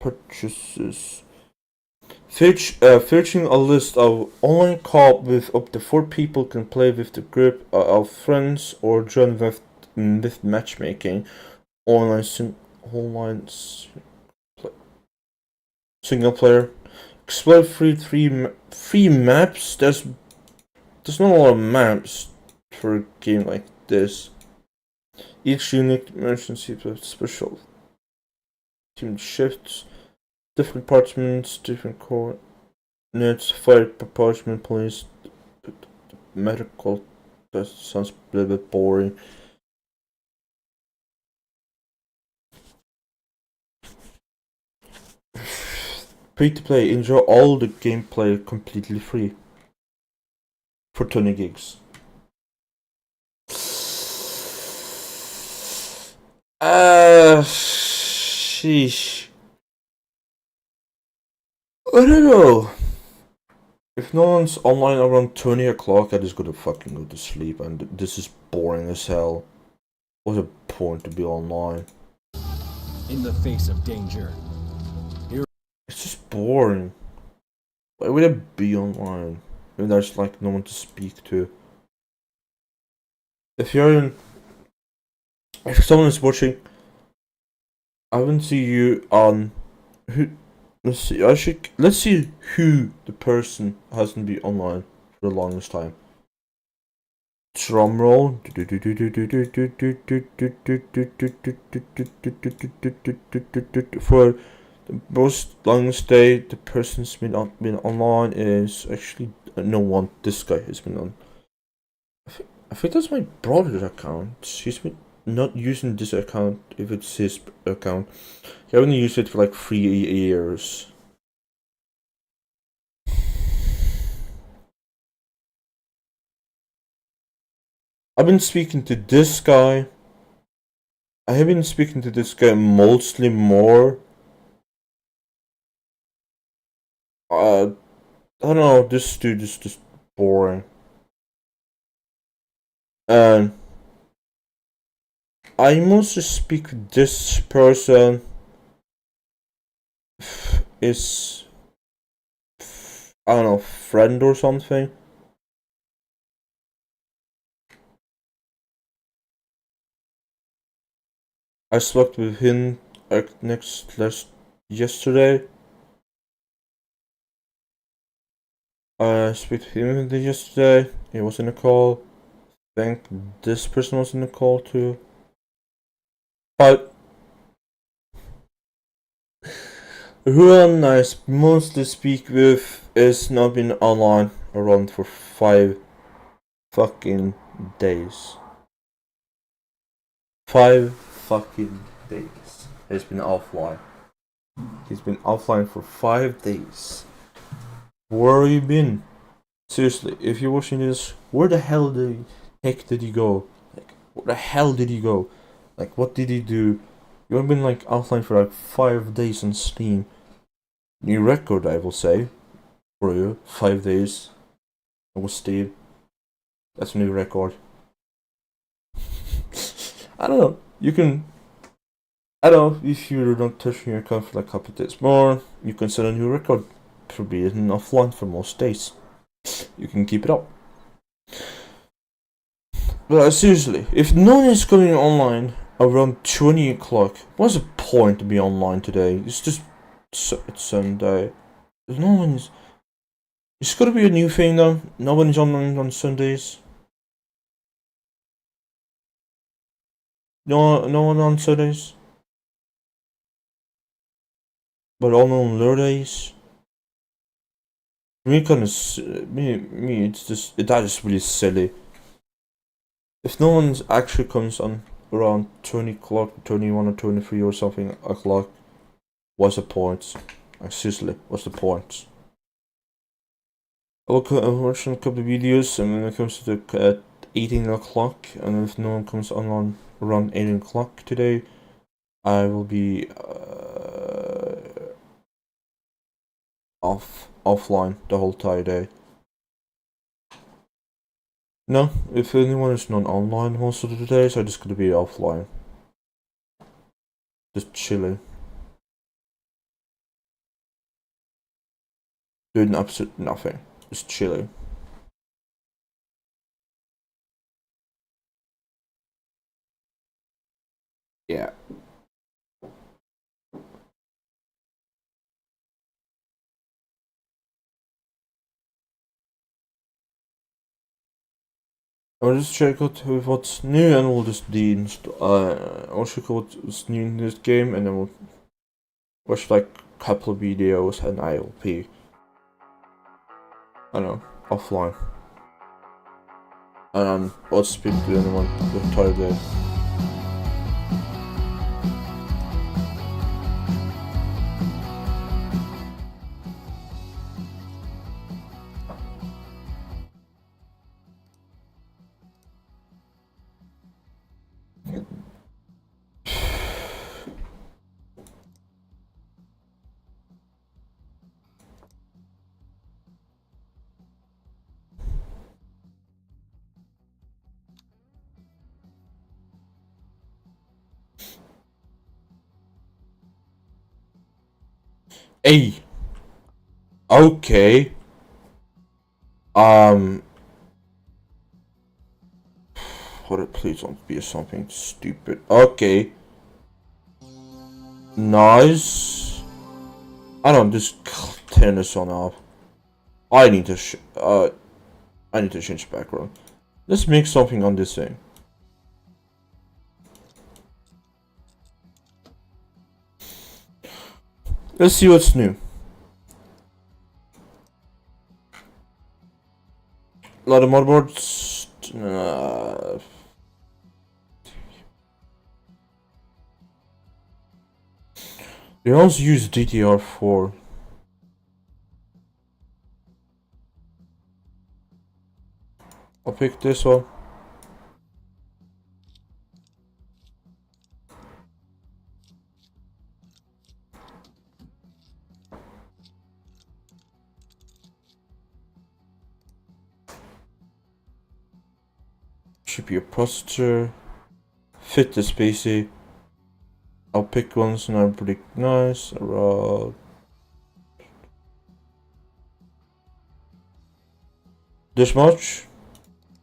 purchases. Featuring a list of online co-op with up to 4 people can play with the group of friends or join with matchmaking. Online single player. Explore free maps. There's not a lot of maps for a game like this. Each unique emergency with special team shifts, different departments, different coordinates, fire department, police, medical. That sounds a little bit boring. Free to play. Enjoy all the gameplay completely free for 20 gigs. Sheesh. I don't know. If no one's online around 20 o'clock, I just gotta fucking go to sleep, and this is boring as hell. What's the point to be online? In the face of danger. It's just boring. Why would I be online when there's like no one to speak to? If someone is watching, I haven't seen you on who. Let's see who the person hasn't been online for the longest time. Drum roll. For the most longest day, the person's been online is actually no one. This guy has been on. I think that's my brother's account. He's been not using this account if it's his account. He only used it for like 3 years. I've been speaking to this guy. I have been speaking to this guy mostly more. I don't know, this dude is just boring. And I mostly speak with this person is, I don't know, friend or something. I spoke with him yesterday. I spoke to him yesterday. He was in a call. I think this person was in the call too. But who I mostly speak with is not been online around for 5 fucking days. 5 fucking days. He's been offline. He's been offline for 5 days. Where have you been? Seriously, if you're watching this, where the heck did he go? Like, where the hell did he go? Like, what did he do? You've been like offline for like 5 days on Steam. New record, I will say, for you. 5 days. It was Steam. That's a new record. I don't know. You can. I don't know, if you're not touching your account for like a couple of days more, you can set a new record for being offline for most days. You can keep it up. But seriously, if no one is going online around 20 o'clock, what's the point to be online today? It's just it's Sunday. There's no one's. It's gotta be a new thing though. No one is online on Sundays. No one on Sundays. But all on Thursdays. Me, it's just that is really silly. If no one actually comes on around 20 o'clock, 21 or 23 or something o'clock, what's the point? Like, seriously, what's the point? I'm watching a couple of videos, and when it comes to the 18 o'clock, and if no one comes on around 18 o'clock today, I will be offline the whole entire day. No, if anyone is not online most of the days, I'm just gonna be offline. Just chilling. Doing absolutely nothing. Just chilling. Yeah. I'll just check out what's new and we'll just I'll check out what's new in this game and then we'll watch like a couple of videos and I'll be, I don't know, offline. And I'll speak to anyone the entire day. Hey! Okay. Please don't be something stupid. Okay. Nice. I don't just turn this on off. I need to change the background. Let's make something on this thing. Let's see what's new. A lot of motherboards. They also use DDR4. I'll pick this one. Should be a processor. Fit this PC. I'll pick ones that are pretty nice. This much?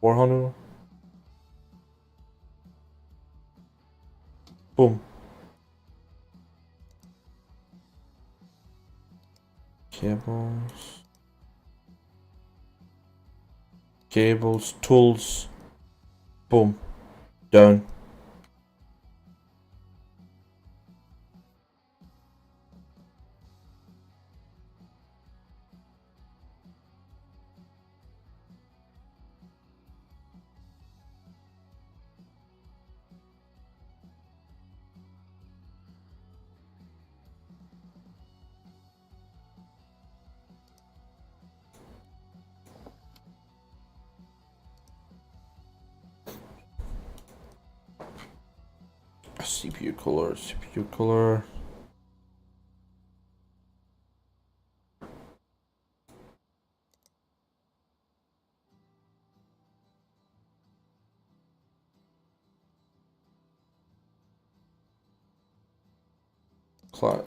400. Boom. Cables, tools. Boom. Done. CPU color. Clock.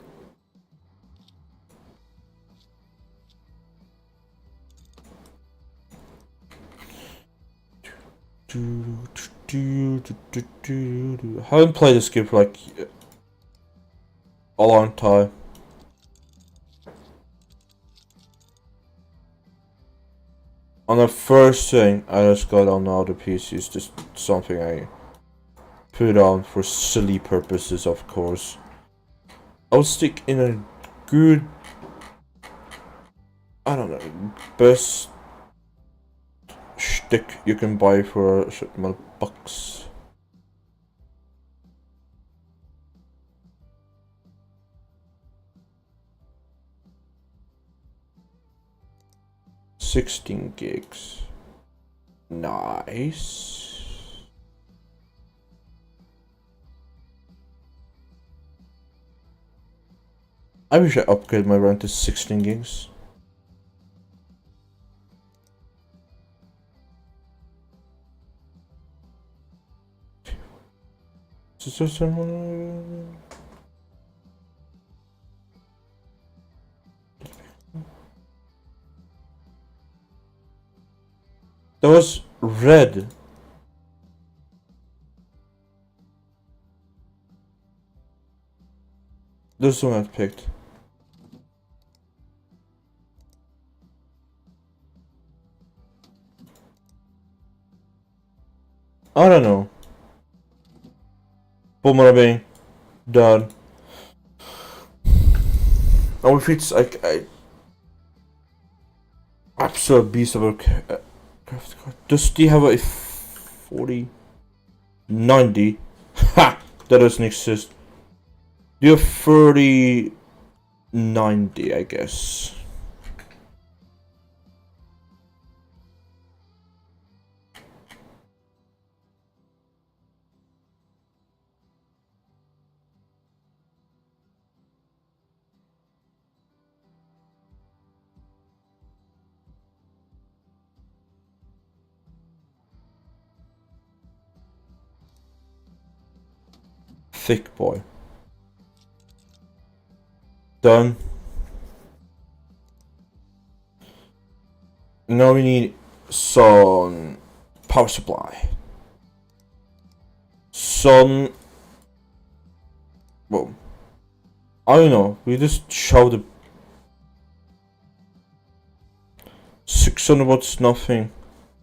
I haven't played this game for like a long time. On the first thing I just got on all the PCs, just something I put on for silly purposes, of course. I'll stick in a good, I don't know, best stick you can buy for a certain amount of bucks. $16 gigs. Nice. I wish I upgraded my RAM to 16 gigs. That was red. This one I've picked. I don't know. Boomerang. Done. Now if it's like a absolute beast of a craft card. Does he have a 40 90? Ha! That doesn't exist. Do you have 30 90, I guess. Thick boy. Done. Now we need some power supply. Some. Well, I don't know. We just showed the 600 watts. Nothing.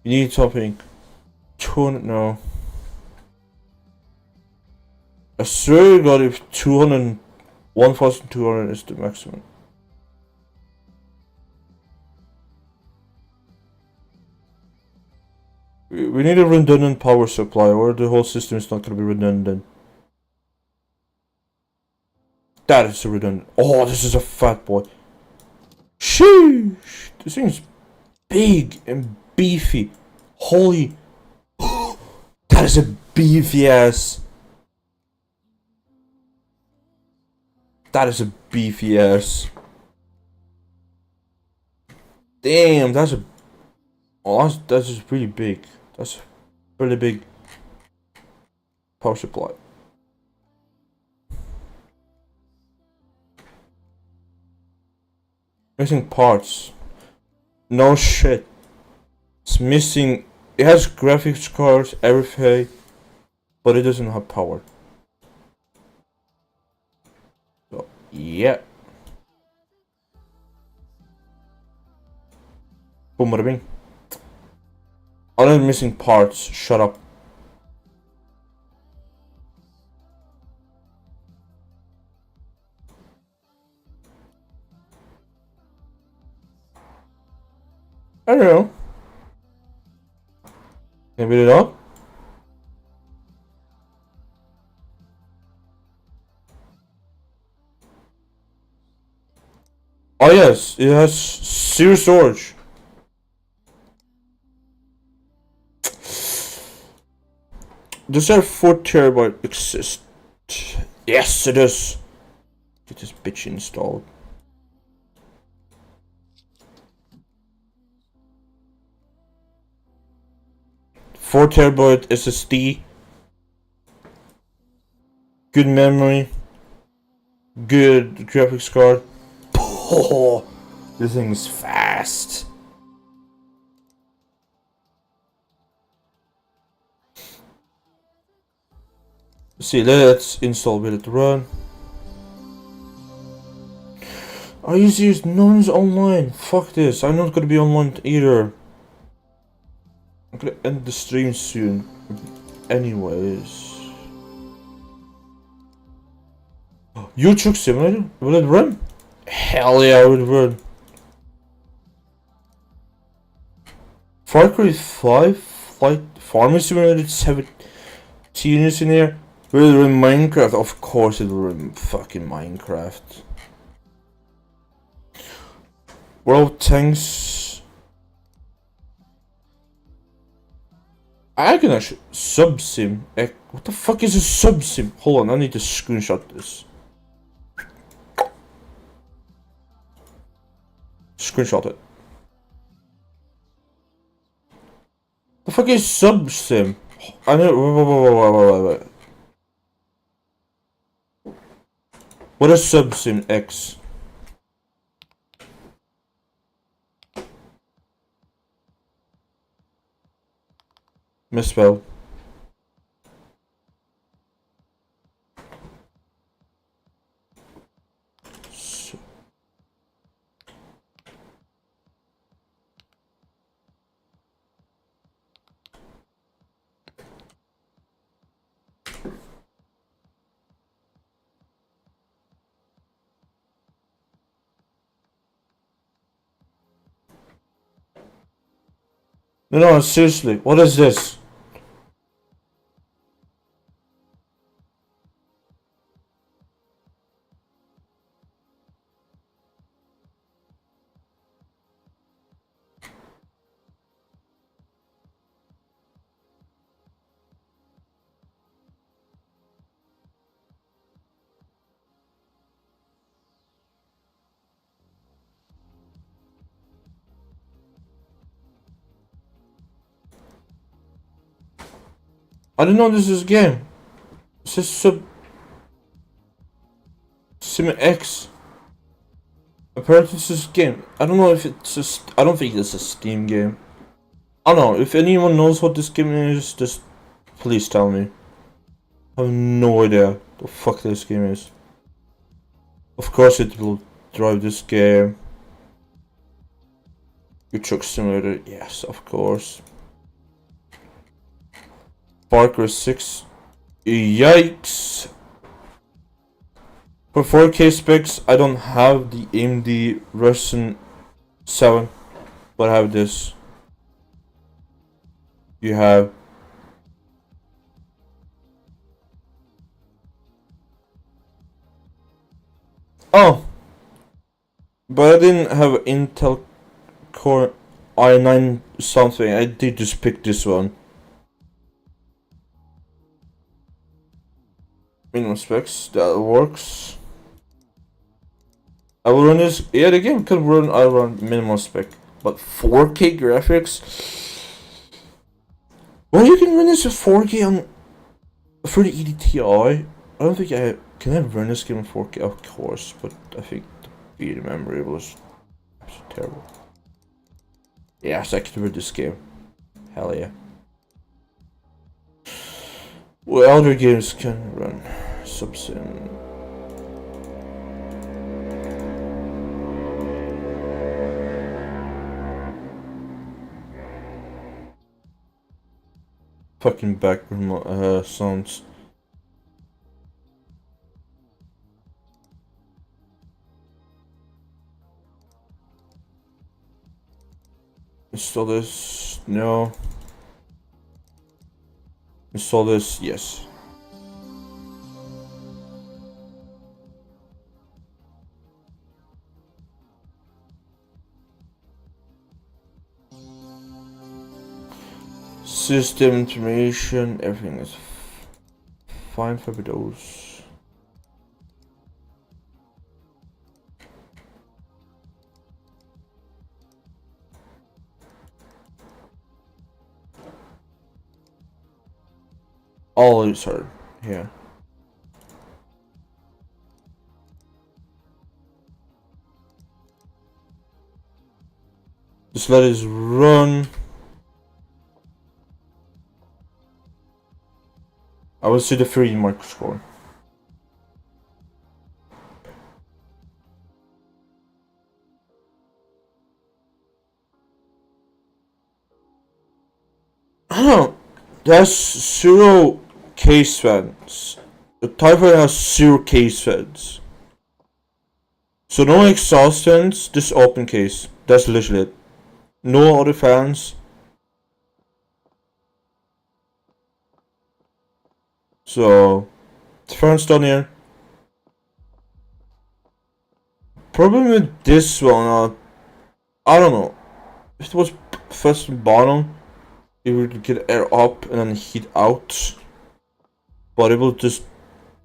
We need something. 200. No. I swear to God, if 200, 1200 is the maximum. We need a redundant power supply, or the whole system is not going to be redundant. That is a redundant. Oh, this is a fat boy. Sheesh! This thing is big and beefy. Holy. That is a beefy ass. That is a beefy ass. Damn, that's a. Oh, that's just really big. That's a really big power supply. Missing parts. No shit. It's missing. It has graphics cards, everything, but it doesn't have power. So, yeah. Boom, bada bing. Other missing parts. Shut up. I don't know. Can I beat it up? Oh yes, it has zero storage. Does our 4 terabyte exist? Yes, it does. Get this bitch installed. Four terabyte SSD. Good memory. Good graphics card. Oh, this thing is fast. See, let's install with it run. Are you serious? No one's online. Fuck this. I'm not gonna be online either. I'm gonna end the stream soon. Anyways. You Truck Simulator? Will it run? Hell yeah, it would run. Far Cry 5 Flight Farming Simulator 17 is in here. Will it run Minecraft? Of course it will run fucking Minecraft. World Tanks. I can actually sub-sim. What the fuck is a sub-sim? Hold on, I need to screenshot this. Screenshot it. The fuck is sub-sim? I know. Wait. What is subsim X? Misspelled. No, seriously, what is this? I didn't know this is a game. It says Sim X. Apparently this is a game. I don't know if it's just. I don't think it's a Steam game. I don't know. If anyone knows what this game is, just please tell me. I have no idea the fuck this game is. Of course it will drive this game. Your Truck Simulator, yes, of course. Parker 6. Yikes! For 4K specs, I don't have the AMD Ryzen 7, but I have this. You have. Oh! But I didn't have Intel Core i9 something, I did just pick this one. Minimum specs, that works. I will run this, yeah, the game can run, I run minimum spec. But 4K graphics? Well, you can run this at 4K on 3080 Ti. I don't think can I run this game in 4K? Of course, but I think the video memory was terrible. Yes, I can run this game. Hell yeah. Well, other games can run subsim. Fucking background sounds. Install this, no. Install this, yes. System information, everything is fine for those. All is hard here. Just let it run. I will see the 3D mark score. I don't know. There's 0 case fans. The Typhoon has 0 case fans. So no exhaust fans, just open case. That's literally it. No other fans. So the fans down here. Problem with this one, I don't know. If it was first and bottom, it would get air up and then heat out. But it will just,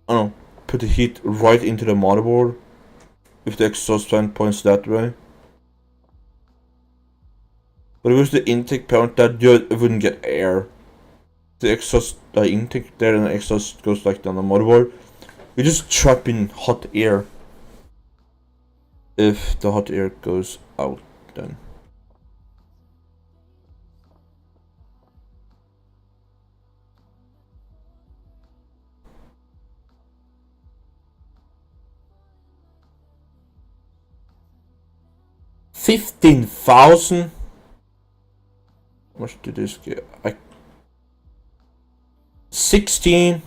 I don't know, put the heat right into the motherboard if the exhaust fan points that way. But it was the intake point that it wouldn't get air. The exhaust, the intake there and the exhaust goes like down the motherboard. You're just trapping hot air. If the hot air goes out, then. $15,000? How much did this get? 16.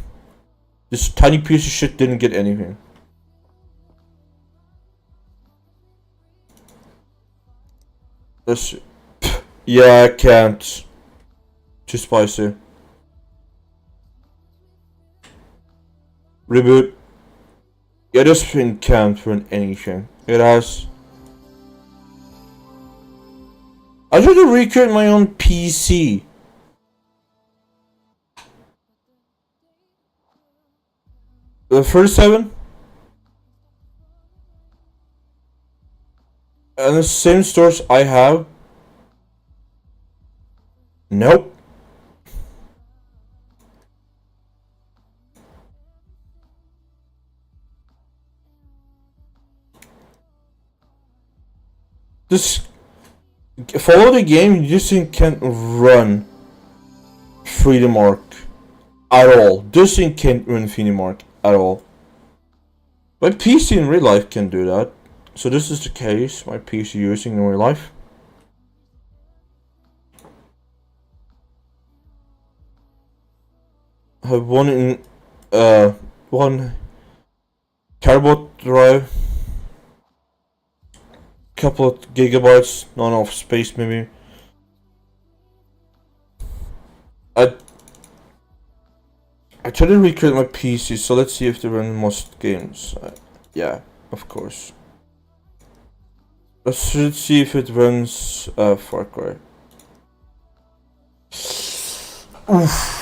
This tiny piece of shit didn't get anything. Let's. Yeah, I can't. Too spicy. Reboot. Yeah, this thing can't run anything. It has. I tried to recreate my own PC. The 37? And the same stores I have? Nope. This follow the game, you just can't run Freedom Arc at all. This thing can't run Freedom Arc at all. My PC in real life can do that. So this is the case my PC using in real life. I have one terabyte drive, couple of gigabytes, not enough space maybe. I tried to recreate my PC, so let's see if they run most games. Yeah, of course. Let's see if it runs Far Cry. Oof.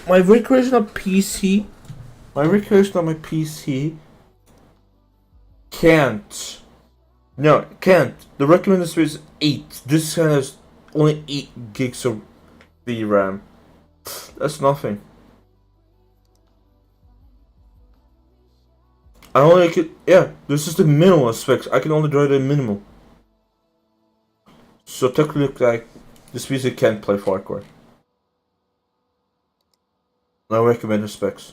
My recreation on PC, my PC can't. No, it can't. The recommended speed is 8. This has only 8 gigs of VRAM. That's nothing. I only could, yeah, this is the minimal specs. I can only drive the minimal. So technically, like, this PC can't play Far Cry. No recommended specs.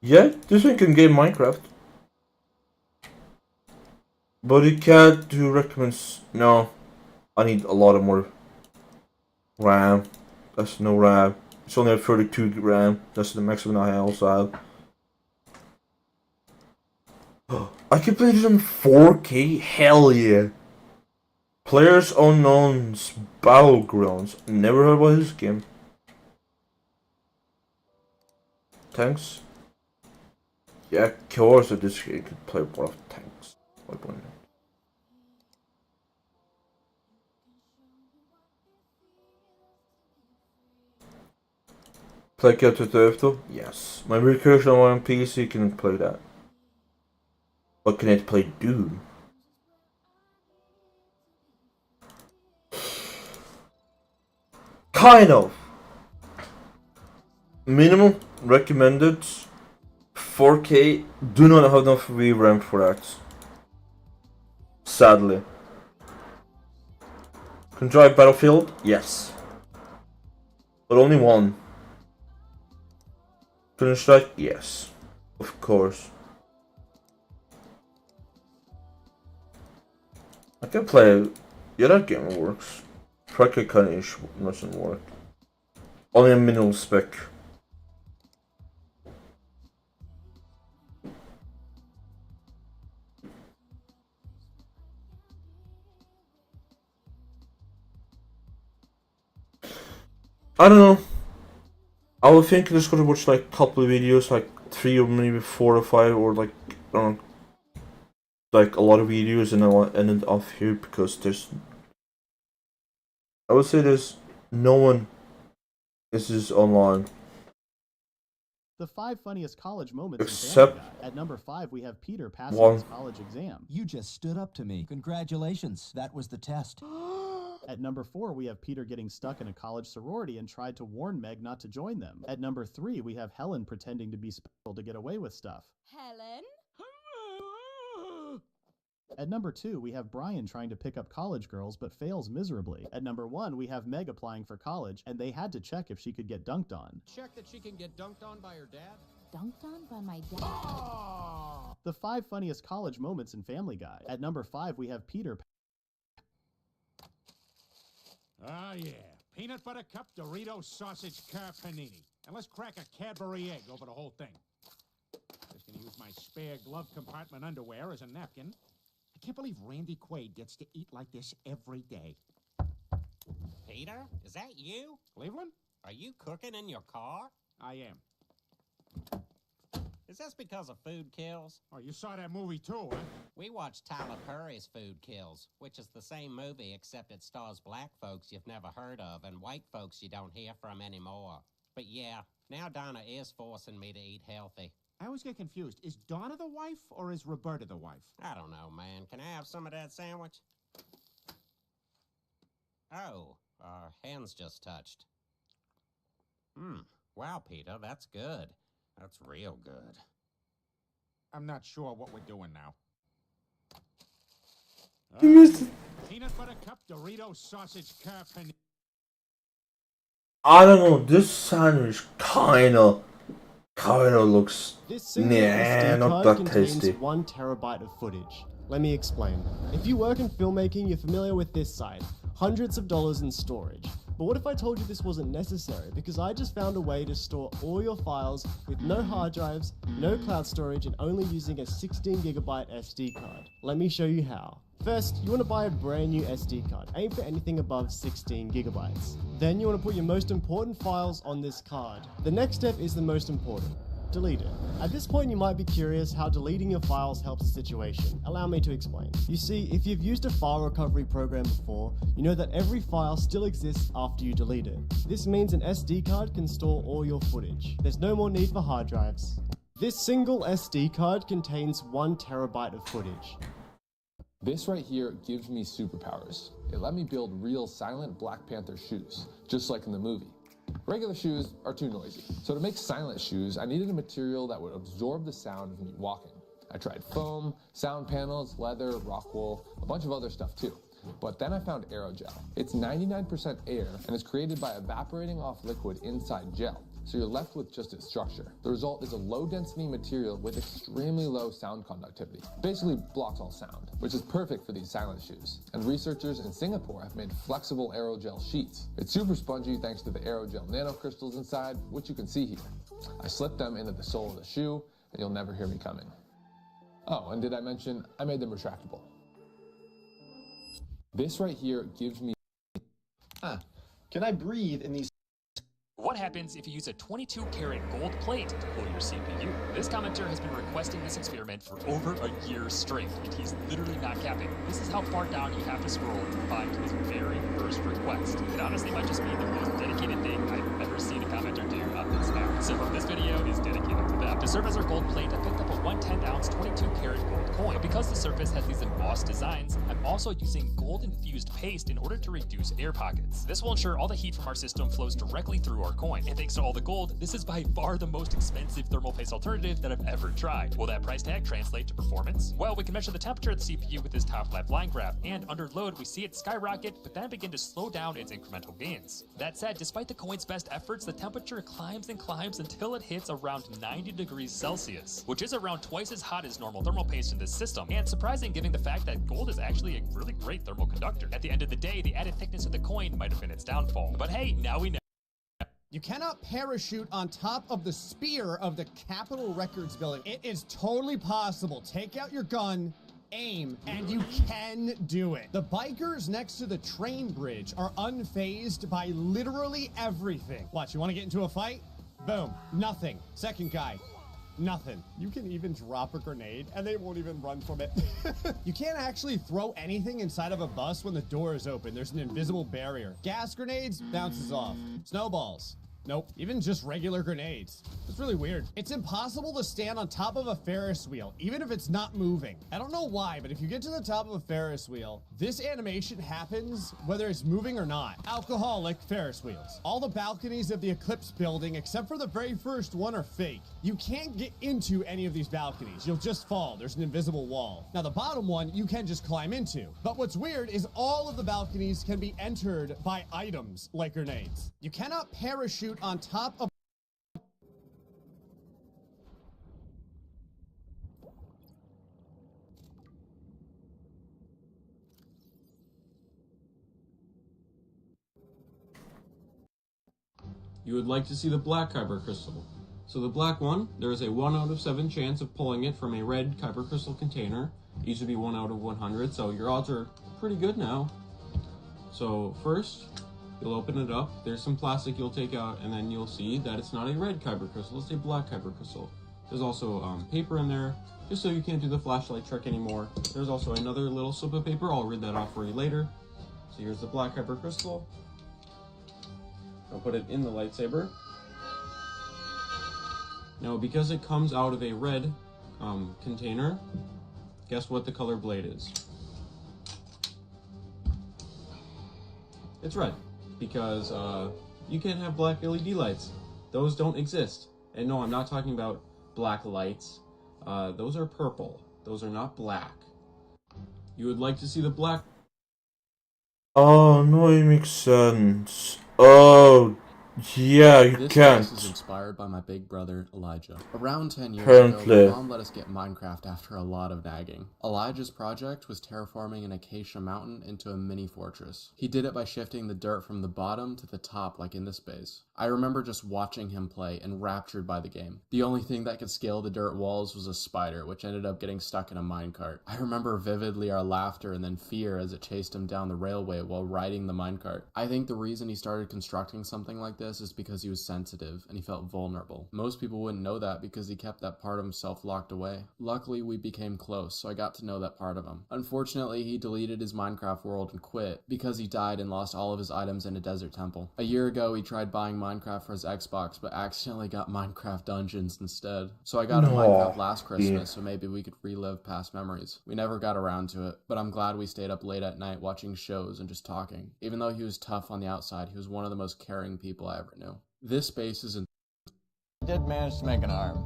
Yeah, this one can game Minecraft. But it can't do recommends. No, I need a lot of more RAM. That's no RAM. It's only a 32 RAM. That's the maximum I also have. I can play this in 4K? Hell yeah. Players Unknown's Battlegrounds. Never heard about this game. Tanks? Yeah, of course this game could play one of tanks. Why wouldn't it? Play Cat with the Yes. My recursion on my PC can play that. But can it play Doom? Kind of. Minimum recommended 4K. Do not have enough VRAM for that. Sadly. Can drive Battlefield? Yes. But only one. Can strike? Yes. Of course. I can play. Yeah, that game works. Tracker kinda doesn't work. Only a minimal spec. I don't know. I would think I'm just gonna watch like a couple of videos, like 3 or maybe 4 or 5, or like I don't know, like a lot of videos, and I'll end it off here because there's. I would say there's no one is just online. The 5 funniest college moments. Except at number 5, we have Peter passing one. his college exam. You just stood up to me. Congratulations. That was the test. At number 4, we have Peter getting stuck in a college sorority and tried to warn Meg not to join them. At number 3, we have Helen pretending to be special to get away with stuff. Helen? At number 2, we have Brian trying to pick up college girls but fails miserably. At number 1, we have Meg applying for college, and they had to check if she could get dunked on. Check that she can get dunked on by her dad? Dunked on by my dad? The 5 funniest college moments in Family Guy. At number 5, we have Peter. Oh yeah, peanut butter cup, Dorito sausage car panini. And let's crack a Cadbury egg over the whole thing. Just gonna use my spare glove compartment underwear as a napkin. I can't believe Randy Quaid gets to eat like this every day. Peter, is that you? Cleveland? Are you cooking in your car? I am. Is this because of food kills? Oh, you saw that movie too, huh? We watched Tyler Perry's Food Kills, which is the same movie except it stars black folks you've never heard of and white folks you don't hear from anymore. But yeah, now Donna is forcing me to eat healthy. I always get confused. Is Donna the wife or is Roberta the wife? I don't know, man. Can I have some of that sandwich? Oh, our hands just touched. Wow, Peter, that's good. That's real good. I'm not sure what we're doing now. Peanut butter cup, Dorito sausage car panini. I don't know, this sandwich kinda looks not that tasty. 1 terabyte of footage. Let me explain. If you work in filmmaking, you're familiar with this site. Hundreds of dollars in storage. But what if I told you this wasn't necessary? Because I just found a way to store all your files with no hard drives, no cloud storage, and only using a 16GB SD card. Let me show you how. First, you want to buy a brand new SD card. Aim for anything above 16GB. Then you want to put your most important files on this card. The next step is the most important. Delete it. At this point, you might be curious how deleting your files helps the situation. Allow me to explain. You see, if you've used a file recovery program before, you know that every file still exists after you delete it. This means an SD card can store all your footage. There's no more need for hard drives. This single SD card contains 1 terabyte of footage. This right here gives me superpowers. It let me build real silent Black Panther shoes, just like in the movie. Regular shoes are too noisy. So to make silent shoes, I needed a material that would absorb the sound of me walking. I tried foam, sound panels, leather, rock wool, a bunch of other stuff too. But then I found aerogel. It's 99% air and is created by evaporating off liquid inside gel. So you're left with just its structure. The result is a low-density material with extremely low sound conductivity. Basically blocks all sound, which is perfect for these silent shoes. And researchers in Singapore have made flexible aerogel sheets. It's super spongy thanks to the aerogel nanocrystals inside, which you can see here. I slipped them into the sole of the shoe, and you'll never hear me coming. Oh, and did I mention I made them retractable? This right here gives me... Can I breathe in these? What happens if you use a 22-karat gold plate to cool your CPU? This commenter has been requesting this experiment for over a year straight, and he's literally not capping. This is how far down you have to scroll to find his very first request. It honestly might just be the most dedicated thing I've ever seen a commenter do on this app. So this video is dedicated to them. To serve as our gold plate, I picked up a 1/10-ounce 22-karat gold coin. But because the surface has these embossed designs, I'm also using gold-infused paste in order to reduce air pockets. This will ensure all the heat from our system flows directly through our coin. And thanks to all the gold, this is by far the most expensive thermal paste alternative that I've ever tried. Will that price tag translate to performance? Well, we can measure the temperature of the CPU with this top left line graph, and under load, we see it skyrocket, but then begin to slow down its incremental gains. That said, despite the coin's best efforts, the temperature climbs and climbs until it hits around 90 degrees Celsius, which is around twice as hot as normal thermal paste in this system, and surprising given the fact that gold is actually a really great thermal conductor. At the end of the day, the added thickness of the coin might have been its downfall. But hey, now we know. You cannot parachute on top of the spear of the Capitol Records building. It is totally possible. Take out your gun, aim, and you can do it. The bikers next to the train bridge are unfazed by literally everything. Watch, you want to get into a fight? Boom, nothing. Second guy, nothing. You can even drop a grenade and they won't even run from it. You can't actually throw anything inside of a bus when the door is open. There's an invisible barrier. Gas grenades, bounces off. Snowballs, Nope, even just regular grenades. It's really weird. It's impossible to stand on top of a Ferris wheel, even if it's not moving. I don't know why, but if you get to the top of a Ferris wheel, this animation happens whether it's moving or not. Alcoholic Ferris wheels. All the balconies of the Eclipse building, except for the very first one, are fake. You can't get into any of these balconies. You'll just fall. There's an invisible wall. Now, the bottom one, you can just climb into. But what's weird is all of the balconies can be entered by items like grenades. You cannot parachute on top of You would like to see the black Kyber crystal. So the black one, there is a 1 out of 7 chance of pulling it from a red Kyber crystal container. Each would be 1 out of 100, so your odds are pretty good now. So first, you'll open it up, there's some plastic you'll take out, and then you'll see that it's not a red Kyber crystal, it's a black Kyber crystal. There's also paper in there, just so you can't do the flashlight trick anymore. There's also another little slip of paper, I'll read that off for you later. So here's the black Kyber crystal. I'll put it in the lightsaber. Now, because it comes out of a red container, guess what the color blade is? It's red, because you can't have black LED lights. Those don't exist. And no, I'm not talking about black lights. Those are purple. Those are not black. You would like to see the black... Oh, no, it makes sense. Oh, yeah, you This can't. This is inspired by my big brother, Elijah. Around 10 years Apparently. ago, my mom let us get Minecraft after a lot of nagging. Elijah's project was terraforming an acacia mountain into a mini fortress. He did it by shifting the dirt from the bottom to the top like in this base. I remember just watching him play and raptured by the game. The only thing that could scale the dirt walls was a spider, which ended up getting stuck in a minecart. I remember vividly our laughter and then fear as it chased him down the railway while riding the minecart. I think the reason he started constructing something like this is because he was sensitive and he felt vulnerable. Most people wouldn't know that because he kept that part of himself locked away. Luckily, we became close, so I got to know that part of him. Unfortunately, he deleted his Minecraft world and quit because he died and lost all of his items in a desert temple. A year ago, he tried buying Minecraft for his Xbox, but accidentally got Minecraft Dungeons instead. So I got him Minecraft last Christmas, so maybe we could relive past memories. We never got around to it, but I'm glad we stayed up late at night watching shows and just talking. Even though he was tough on the outside, he was one of the most caring people I ever knew. This space is in... I did manage to make an arm,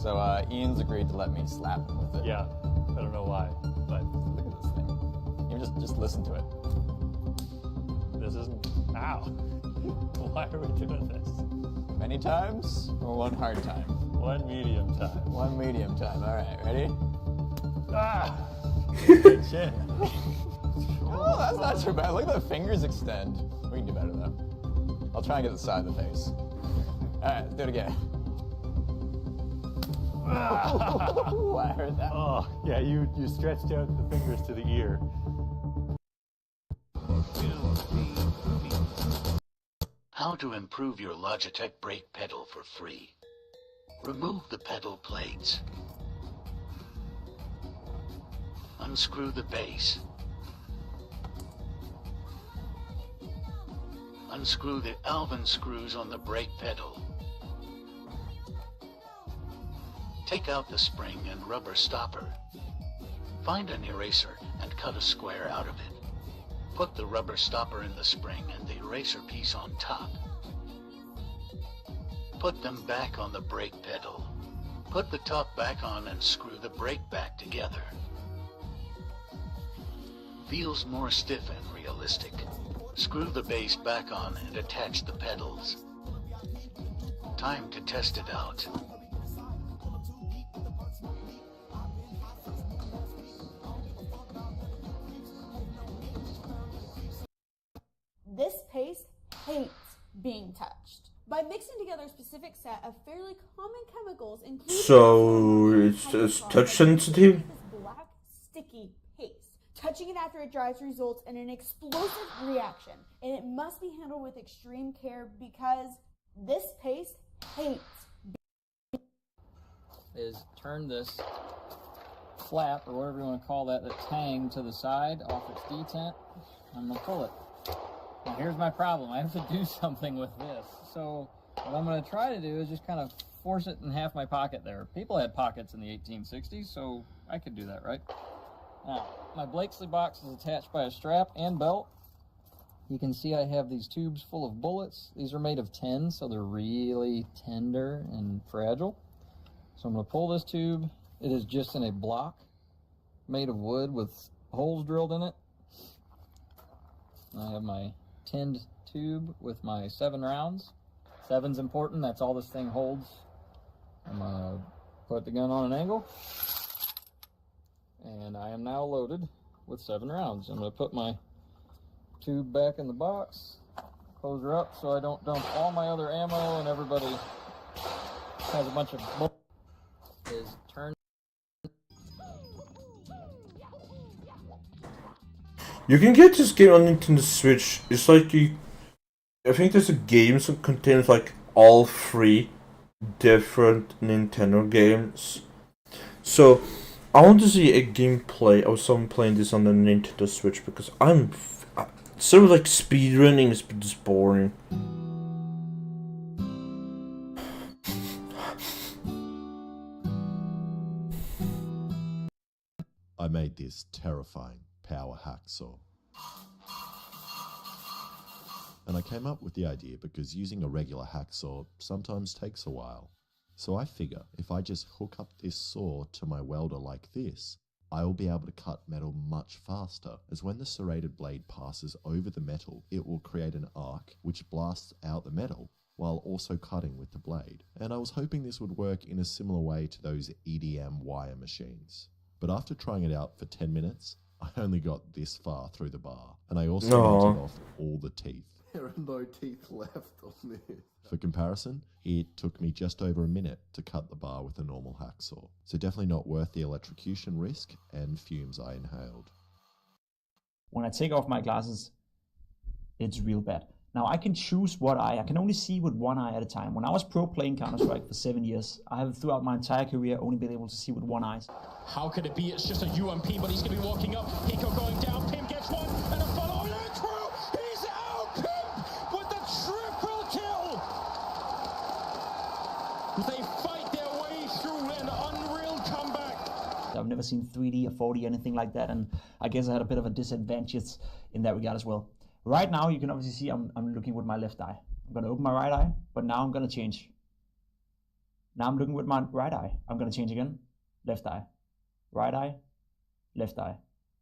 so Ian's agreed to let me slap him with it. Yeah, I don't know why, but look at this thing. You just listen to it. This isn't... Ow. Why are we doing this? Many times or one hard time? One medium time. One medium time. All right, ready? Ah! Good shit. Oh, that's not too bad. Look at the fingers extend. We can do better though. I'll try and get the side of the face. All right, let's do it again. I heard that. Oh, yeah, you stretched out the fingers to the ear. How to improve your Logitech brake pedal for free. Remove the pedal plates. Unscrew the base. Unscrew the Alvin screws on the brake pedal. Take out the spring and rubber stopper. Find an eraser and cut a square out of it. Put the rubber stopper in the spring and the eraser piece on top. Put them back on the brake pedal. Put the top back on and screw the brake back together. Feels more stiff and realistic. Screw the base back on and attach the pedals. Time to test it out. This paste hates being touched. By mixing together a specific set of fairly common chemicals, including So it's touch sensitive? this black sticky paste. Touching it after it dries results in an explosive reaction, and it must be handled with extreme care because this paste hates. Is turn this flap, or whatever you want to call that, the tang to the side off its detent. I'm going to pull it. Now here's my problem. I have to do something with this. So What I'm going to try to do is just kind of force it in half my pocket there. People had pockets in the 1860s, so I could do that, right? Now, my Blakesley box is attached by a strap and belt. You can see I have these tubes full of bullets. These are made of tin, so they're really tender and fragile. So I'm going to pull this tube. It is just in a block made of wood with holes drilled in it. I have my tinned tube with my 7 rounds. 7's important, that's all this thing holds. I'm gonna put the gun on an angle. And I am now loaded with 7 rounds. I'm gonna put my tube back in the box, close her up so I don't dump all my other ammo and everybody has a bunch of bullets. Is turn. You can get this game on Nintendo Switch. It's like I think there's a game that contains like all 3 different Nintendo games. So I want to see a gameplay of someone playing this on the Nintendo Switch because I'm sort of like speedrunning is just boring. I made this terrifying power hacksaw. And I came up with the idea because using a regular hacksaw sometimes takes a while. So I figure if I just hook up this saw to my welder like this, I will be able to cut metal much faster, as when the serrated blade passes over the metal, it will create an arc which blasts out the metal while also cutting with the blade. And I was hoping this would work in a similar way to those EDM wire machines. But after trying it out for 10 minutes, I only got this far through the bar, and I also melted off all the teeth. There are no teeth left on this. For comparison, it took me just over a minute to cut the bar with a normal hacksaw. So definitely not worth the electrocution risk and fumes I inhaled. When I take off my glasses, it's real bad. Now I can choose what eye. I can only see with one eye at a time. When I was pro playing Counter-Strike for 7 years, I have throughout my entire career only been able to see with one eye. How could it be? It's just a UMP, but he's going to be walking up. Pico going down. Pim gets one and a follow. Crew! He's out! Pim with the triple kill! They fight their way through an unreal comeback. I've never seen 3D or 4D, anything like that, and I guess I had a bit of a disadvantage in that regard as well. Right now, you can obviously see I'm looking with my left eye. I'm going to open my right eye, but now I'm going to change. Now I'm looking with my right eye. I'm going to change again. Left eye. Right eye. Left eye.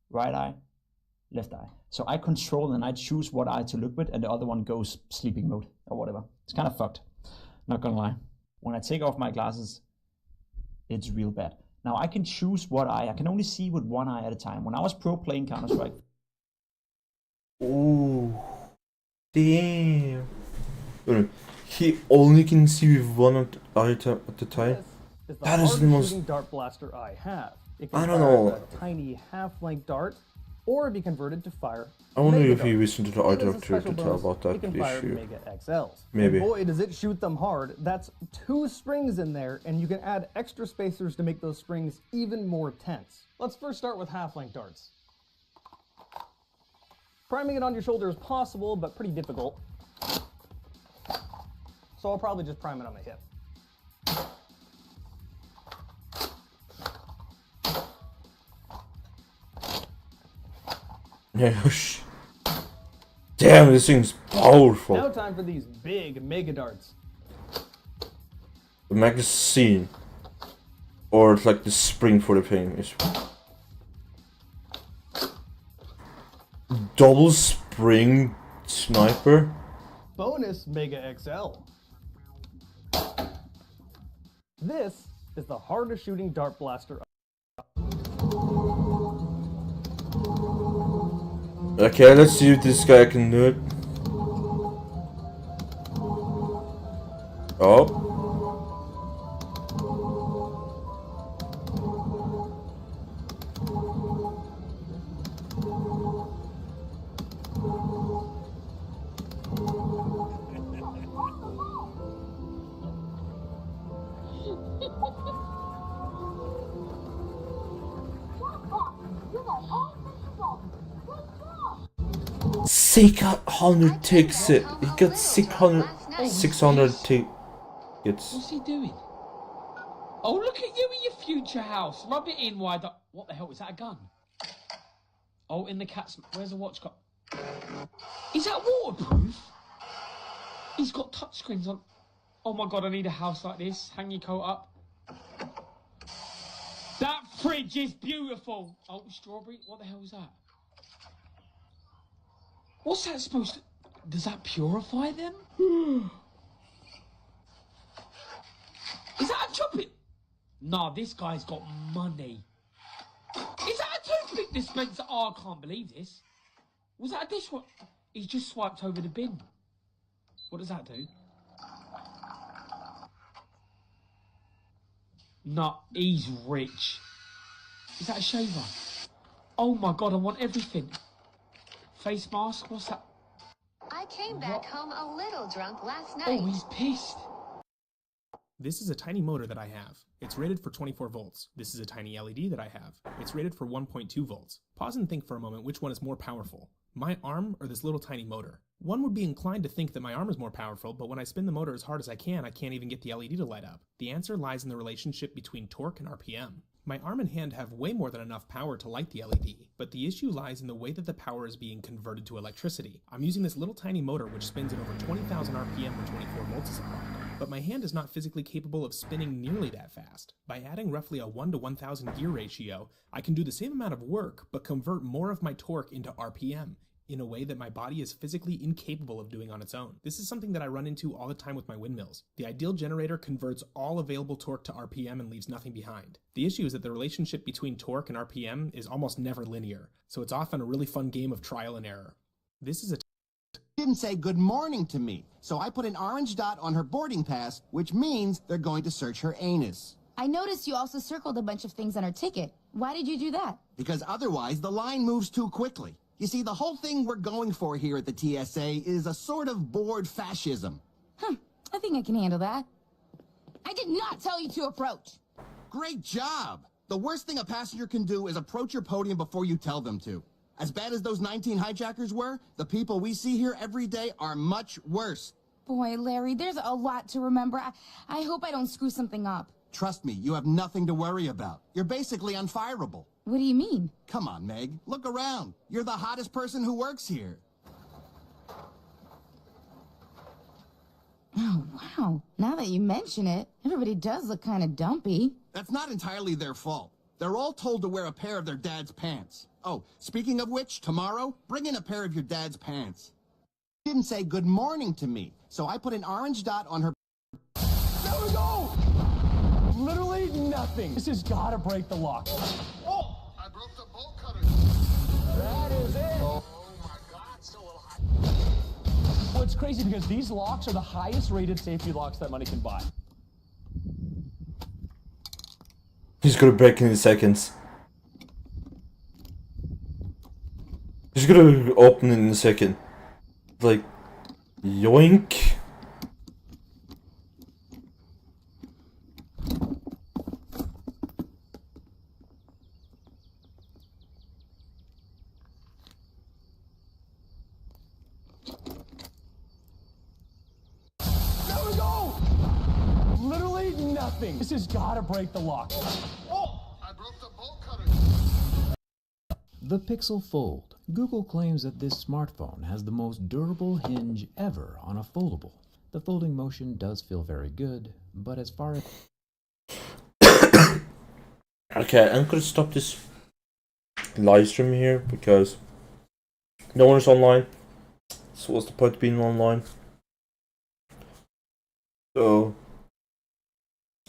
Right eye. Left eye. So I control and I choose what eye to look with, and the other one goes sleeping mode or whatever. It's kind of fucked. Not going to lie. When I take off my glasses, it's real bad. Now I can choose what eye. I can only see with one eye at a time. When I was pro playing Counter-Strike. Oh, damn. He only can see with one eye at the time. That is the most dart blaster I have. It I can don't fire know. a tiny half-length dart, or be converted to fire. I wonder mega if he darts. listened to the And eye as a doctor special to tell bonus, about that it can fire issue. Mega XLs. Maybe. And boy, does it shoot them hard. That's 2 springs in there, and you can add extra spacers to make those springs even more tense. Let's first start with half-length darts. Priming it on your shoulder is possible, but pretty difficult. So I'll probably just prime it on my hip. Yeah, damn, this thing's powerful. Now time for these big mega darts. The magazine, or it's like the spring for the thing is double spring sniper. Bonus Mega XL. This is the hardest shooting dart blaster. Okay, let's see if this guy can do it. Oh. Six 600 takes it. He got 600 take. It's What's he doing? Oh, look at you in your future house. Rub it in wide up. What the hell? Is that a gun? Oh, in the cat's... Where's the watch got? Is that waterproof? He's got touchscreens on. Oh my god, I need a house like this. Hang your coat up. That fridge is beautiful. Oh, strawberry? What the hell is that? What's that supposed to... Does that purify them? Is that a chopping? Nah, this guy's got money. Is that a toothpick dispenser? Oh, I can't believe this. Was that a dishwasher? He's just swiped over the bin. What does that do? Nah, he's rich. Is that a shaver? Oh my god, I want everything. Face mask, what's that? I came back home a little drunk last night. Oh, he's pissed. This is a tiny motor that I have. It's rated for 24 volts. This is a tiny LED that I have. It's rated for 1.2 volts. Pause and think for a moment which one is more powerful, my arm or this little tiny motor. One would be inclined to think that my arm is more powerful, but when I spin the motor as hard as I can't even get the LED to light up. The answer lies in the relationship between torque and RPM. My arm and hand have way more than enough power to light the LED, but the issue lies in the way that the power is being converted to electricity. I'm using this little tiny motor which spins at over 20,000 RPM when 24 volts is applied. But my hand is not physically capable of spinning nearly that fast. By adding roughly a 1 to 1000 gear ratio, I can do the same amount of work, but convert more of my torque into RPM, in a way that my body is physically incapable of doing on its own. This is something that I run into all the time with my windmills. The ideal generator converts all available torque to RPM and leaves nothing behind. The issue is that the relationship between torque and RPM is almost never linear, so it's often a really fun game of trial and error. This is a didn't say good morning to me, so I put an orange dot on her boarding pass, which means they're going to search her anus. I noticed you also circled a bunch of things on her ticket. Why did you do that? Because otherwise the line moves too quickly. You see, the whole thing we're going for here at the TSA is a sort of bored fascism. I think I can handle that. I did not tell you to approach. Great job! The worst thing a passenger can do is approach your podium before you tell them to. As bad as those 19 hijackers were, the people we see here every day are much worse. Boy, Larry, there's a lot to remember. I hope I don't screw something up. Trust me, you have nothing to worry about. You're basically unfireable. What do you mean? Come on, Meg. Look around. You're the hottest person who works here. Oh, wow. Now that you mention it, everybody does look kind of dumpy. That's not entirely their fault. They're all told to wear a pair of their dad's pants. Oh, speaking of which, tomorrow, bring in a pair of your dad's pants. She didn't say good morning to me, so I put an orange dot on her... There we go! Literally nothing. This has got to break the lock. Oh! I broke the bolt cutter. That is it. Oh my God, it's still a little hot. Well, it's crazy because these locks are the highest rated safety locks that money can buy. He's gonna break in seconds. He's gonna open in a second. Like, yoink. There we go! Literally nothing. This has got to break the lock. Oh! I broke the bolt cutter. The Pixel Fold. Google claims that this smartphone has the most durable hinge ever on a foldable. The folding motion does feel very good, but as far as... Okay, I'm gonna stop this live stream here because no one is online. So what's the point of being online? So,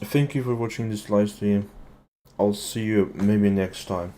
thank you for watching this live stream. I'll see you maybe next time.